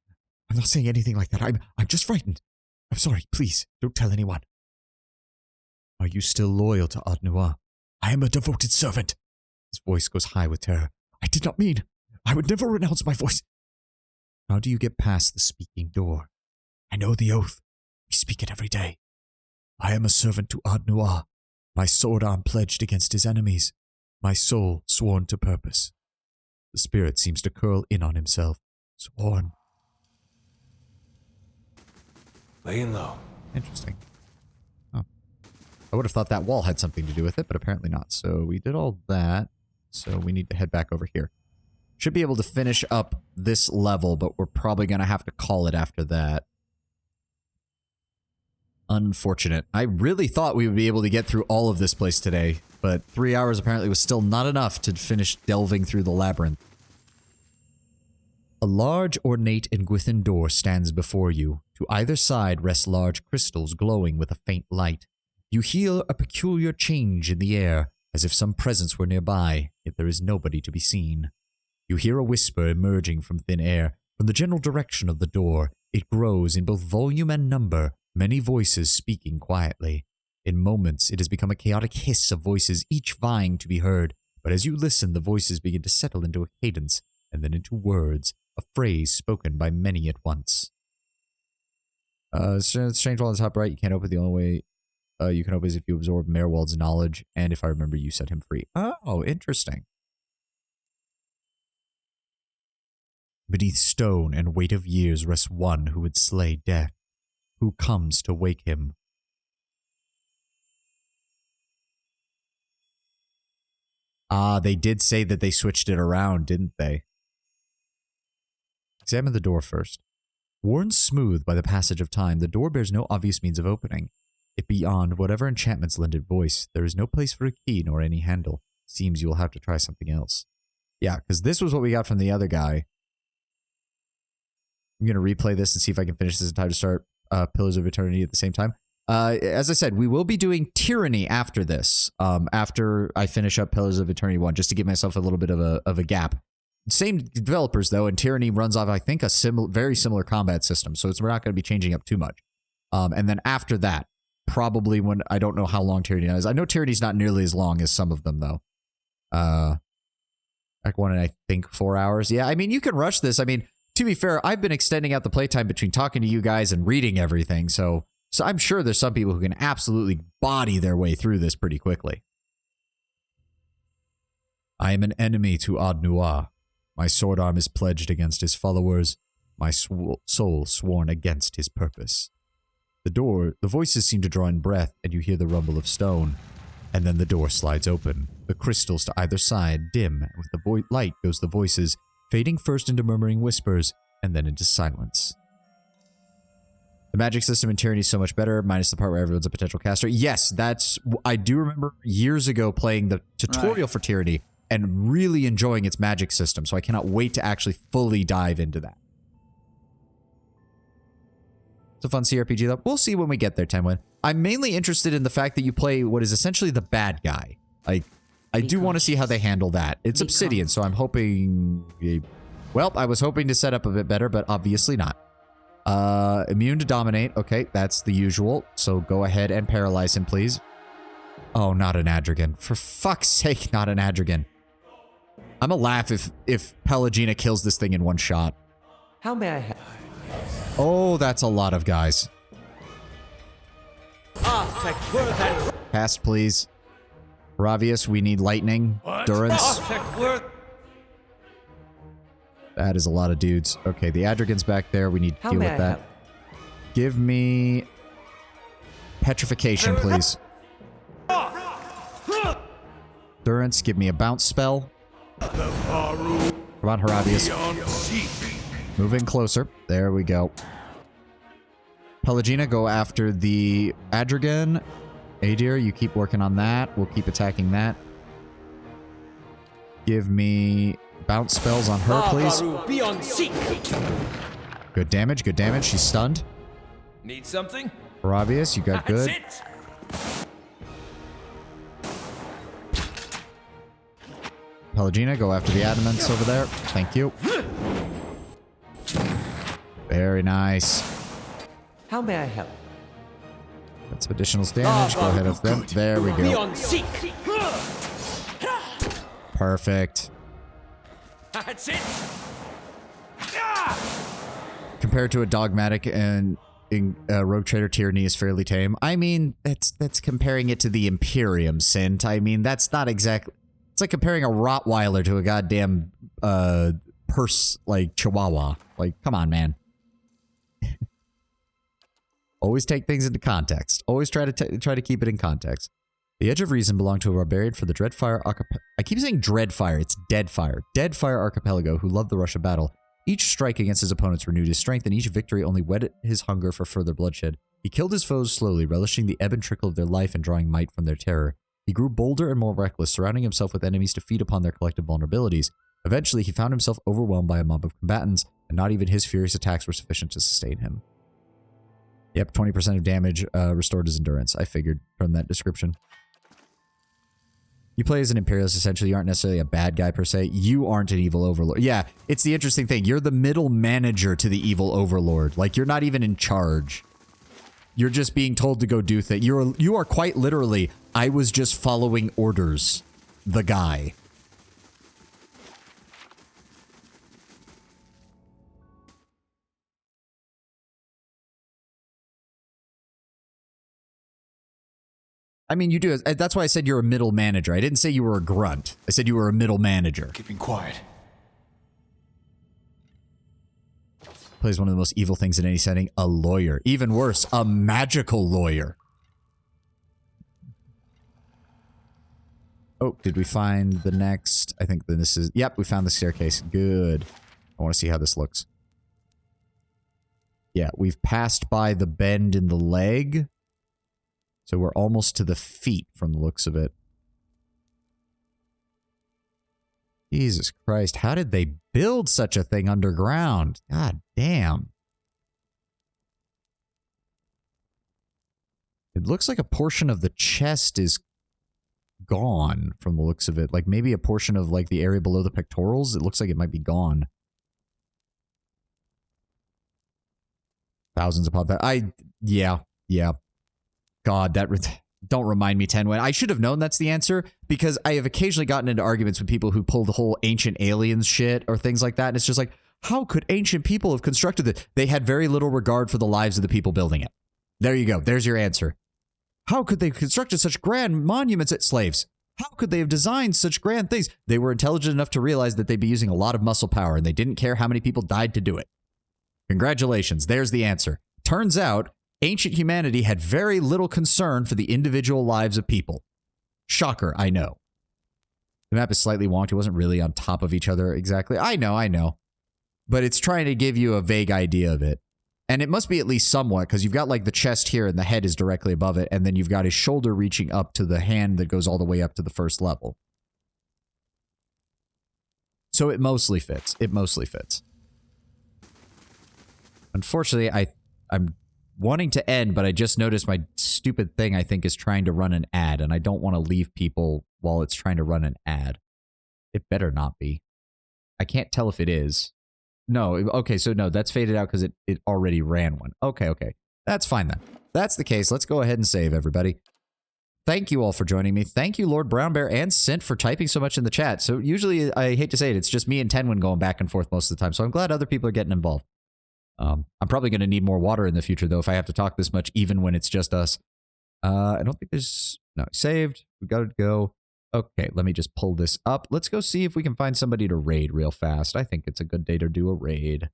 I'm not saying anything like that. I'm just frightened. I'm sorry, please, don't tell anyone. Are you still loyal to Ard-Noir? I am a devoted servant. His voice goes high with terror. I did not mean. I would never renounce my voice. How do you get past the speaking door? I know the oath. We speak it every day. I am a servant to Ard-Noir. My sword arm pledged against his enemies. My soul sworn to purpose. The spirit seems to curl in on himself. Sworn.
Laying low.
Interesting. Oh. I would have thought that wall had something to do with it, but apparently not. So we did all that. So we need to head back over here. Should be able to finish up this level, but we're probably going to have to call it after that. Unfortunate. I really thought we would be able to get through all of this place today, but 3 hours apparently was still not enough to finish delving through the labyrinth. A large, ornate, and Gwithin door stands before you. To either side rest large crystals glowing with a faint light. You hear a peculiar change in the air, as if some presence were nearby, yet there is nobody to be seen. You hear a whisper emerging from thin air. From the general direction of the door, it grows in both volume and number, many voices speaking quietly. In moments, it has become a chaotic hiss of voices, each vying to be heard, but as you listen, the voices begin to settle into a cadence, and then into words, a phrase spoken by many at once. Strange wall on the top right, you can't open the only way you can open is if you absorb Merwald's knowledge, and if I remember, you set him free. Oh, interesting. Beneath stone and weight of years rests one who would slay death. Who comes to wake him? Ah, they did say that they switched it around, didn't they? Examine the door first. Worn smooth by the passage of time, the door bears no obvious means of opening. It beyond whatever enchantments lend it voice, there is no place for a key nor any handle. Seems you will have to try something else. Yeah, because this was what we got from the other guy. I'm going to replay this and see if I can finish this in time to start Pillars of Eternity at the same time. As I said, we will be doing Tyranny after this, after I finish up Pillars of Eternity 1, just to give myself a little bit of a gap. Same developers, though, and Tyranny runs off, I think, a very similar combat system, so we're not going to be changing up too much. And then after that, probably when, I don't know how long Tyranny is. I know Tyranny's not nearly as long as some of them, though. Act 1 and I think 4 hours. Yeah, I mean, you can rush this. I mean, to be fair, I've been extending out the playtime between talking to you guys and reading everything, so I'm sure there's some people who can absolutely body their way through this pretty quickly. I am an enemy to Ard-Noir. My sword arm is pledged against his followers, my soul sworn against his purpose. The voices seem to draw in breath, and you hear the rumble of stone. And then the door slides open. The crystals to either side dim, and with the light goes the voices, fading first into murmuring whispers, and then into silence. The magic system in Tyranny is so much better, minus the part where everyone's a potential caster. Yes, I do remember years ago playing the tutorial for Tyranny and really enjoying its magic system, so I cannot wait to actually fully dive into that. It's a fun CRPG, though. We'll see when we get there, Tenwin. I'm mainly interested in the fact that you play what is essentially the bad guy. Like, I do want to see how they handle that. It's Obsidian, so I'm hoping... Well, I was hoping to set up a bit better, but obviously not. Immune to dominate. Okay, that's the usual. So go ahead and paralyze him, please. Oh, not an Adrigan. For fuck's sake, not an Adrigan. I'm gonna laugh if Pelagina kills this thing in one shot.
How may I help?
Oh, that's a lot of guys. Cast, please. Ravius, we need lightning. Durance. That is a lot of dudes. Okay, the Adrigan's back there. We need to deal with that. Give me petrification, please. Durance, give me a bounce spell. Come on, Haravius. Move in closer. There we go. Pelagina, go after the Adrigan. Adir, you keep working on that. We'll keep attacking that. Give me bounce spells on her, please. Good damage, good damage. She's stunned.
Need something?
Haravius, you got good. Pelagina, go after the adamants over there. Thank you. Very nice.
How may I help?
That's some additional damage. Go ahead of them. There we go.
Beyond seek.
Perfect.
That's it.
Compared to a dogmatic and rogue trader, tyranny is fairly tame. I mean, that's comparing it to the Imperium, Sint. I mean, that's not exactly. It's like comparing a Rottweiler to a goddamn like Chihuahua. Like, come on, man. Always take things into context. Always try to keep it in context. The Edge of Reason belonged to a barbarian for the Dreadfire Archipelago. I keep saying Dreadfire. It's Deadfire. Deadfire Archipelago, who loved the rush of battle. Each strike against his opponents renewed his strength, and each victory only whetted his hunger for further bloodshed. He killed his foes slowly, relishing the ebb and trickle of their life and drawing might from their terror. He grew bolder and more reckless, surrounding himself with enemies to feed upon their collective vulnerabilities. Eventually, he found himself overwhelmed by a mob of combatants, and not even his furious attacks were sufficient to sustain him. Yep, 20% of damage restored his endurance. I figured from that description. You play as an Imperialist, essentially. You aren't necessarily a bad guy, per se. You aren't an evil overlord. Yeah, it's the interesting thing. You're the middle manager to the evil overlord. Like, you're not even in charge. You're just being told to go do things. You are quite literally, I was just following orders. The guy. I mean, you do. That's why I said you're a middle manager. I didn't say you were a grunt. I said you were a middle manager.
Keeping quiet.
Plays one of the most evil things in any setting. A lawyer. Even worse, a magical lawyer. Oh, did we find the next? I think this is... Yep, we found the staircase. Good. I want to see how this looks. Yeah, we've passed by the bend in the leg. So we're almost to the feet from the looks of it. Jesus Christ, how did they build such a thing underground? God damn. It looks like a portion of the chest is gone from the looks of it. Like maybe a portion of like the area below the pectorals. It looks like it might be gone. Thousands upon that. Yeah. God, don't remind me, Tenwen. I should have known that's the answer because I have occasionally gotten into arguments with people who pull the whole ancient aliens shit or things like that. And it's just like, how could ancient people have constructed it? They had very little regard for the lives of the people building it. There you go. There's your answer. How could they have constructed such grand monuments at slaves? How could they have designed such grand things? They were intelligent enough to realize that they'd be using a lot of muscle power and they didn't care how many people died to do it. Congratulations. There's the answer. Turns out, ancient humanity had very little concern for the individual lives of people. Shocker, I know. The map is slightly wonky. It wasn't really on top of each other exactly. I know. But it's trying to give you a vague idea of it. And it must be at least somewhat, because you've got like the chest here and the head is directly above it, and then you've got his shoulder reaching up to the hand that goes all the way up to the first level. So it mostly fits. It mostly fits. Unfortunately, I'm wanting to end, but I just noticed my stupid thing, I think, is trying to run an ad, and I don't want to leave people while it's trying to run an ad. It better not be. I can't tell if it is. No, okay, so no, that's faded out because it already ran one. Okay. That's fine then. That's the case. Let's go ahead and save, everybody. Thank you all for joining me. Thank you, Lord Brown Bear and Sint, for typing so much in the chat. So usually, I hate to say it, it's just me and Tenwin going back and forth most of the time, so I'm glad other people are getting involved. I'm probably going to need more water in the future, though, if I have to talk this much, even when it's just us. I don't think there's... No, saved. We got to go. Okay, let me just pull this up. Let's go see if we can find somebody to raid real fast. I think it's a good day to do a raid.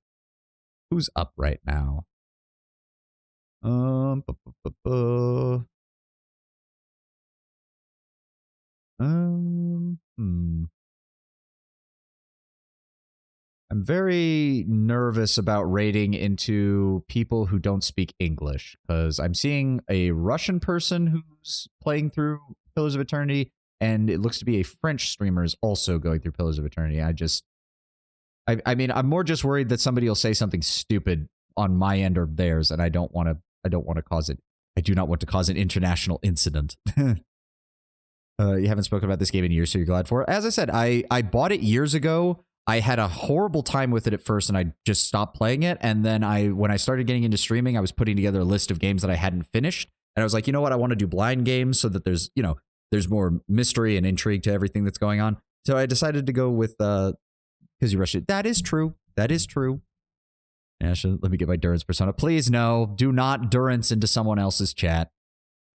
Who's up right now? I'm very nervous about raiding into people who don't speak English, because I'm seeing a Russian person who's playing through Pillars of Eternity, and it looks to be a French streamer is also going through Pillars of Eternity. I mean, I'm more just worried that somebody will say something stupid on my end or theirs, and I don't want to cause it. I do not want to cause an international incident. You haven't spoken about this game in years, so you're glad for it. As I said, I bought it years ago. I had a horrible time with it at first, and I just stopped playing it. And then when I started getting into streaming, I was putting together a list of games that I hadn't finished. And I was like, you know what? I want to do blind games so that there's more mystery and intrigue to everything that's going on. So I decided to go with because you rushed it. That is true. That is true. Yeah, let me get my Durance persona. Please, no. Do not Durance into someone else's chat.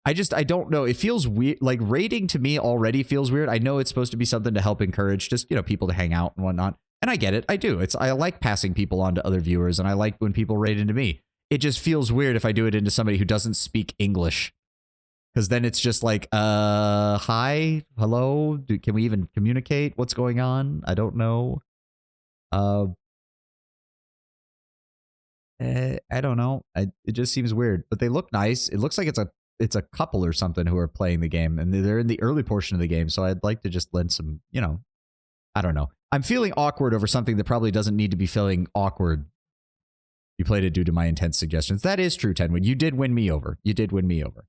I don't know. It feels weird. Like, raiding to me already feels weird. I know it's supposed to be something to help encourage just, people to hang out and whatnot. And I get it. I do. I like passing people on to other viewers, and I like when people raid into me. It just feels weird if I do it into somebody who doesn't speak English. Because then it's just like, hi, hello, can we even communicate? What's going on? I don't know. I don't know. It just seems weird, but they look nice. It looks like it's a couple or something who are playing the game, and they're in the early portion of the game. So I'd like to just lend some, I don't know. I'm feeling awkward over something that probably doesn't need to be feeling awkward. You played it due to my intense suggestions. That is true, Tenwin. You did win me over. You did win me over.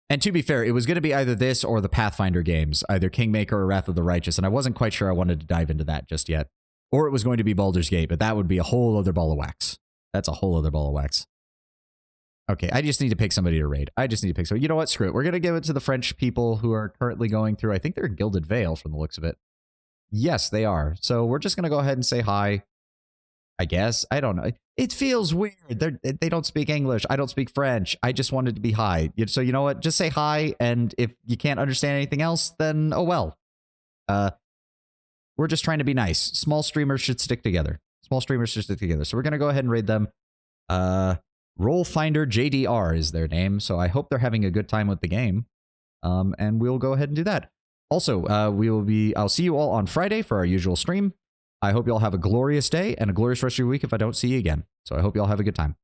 And to be fair, it was going to be either this or the Pathfinder games, either Kingmaker or Wrath of the Righteous, and I wasn't quite sure I wanted to dive into that just yet. Or it was going to be Baldur's Gate, but that would be a whole other ball of wax. That's a whole other ball of wax. Okay, I just need to pick somebody to raid. I just need to pick somebody. You know what? Screw it. We're going to give it to the French people who are currently going through, I think they're in Gilded Vale from the looks of it. Yes, they are. So we're just going to go ahead and say hi. I guess. I don't know. It feels weird. They don't speak English. I don't speak French. I just wanted to be hi. So you know what? Just say hi, and if you can't understand anything else, then oh well. We're just trying to be nice. Small streamers should stick together. Small streamers should stick together. So we're going to go ahead and raid them. Rollfinder JDR is their name, so I hope they're having a good time with the game. And we'll go ahead and do that. Also, I'll see you all on Friday for our usual stream. I hope you all have a glorious day and a glorious rest of your week if I don't see you again. So I hope you all have a good time.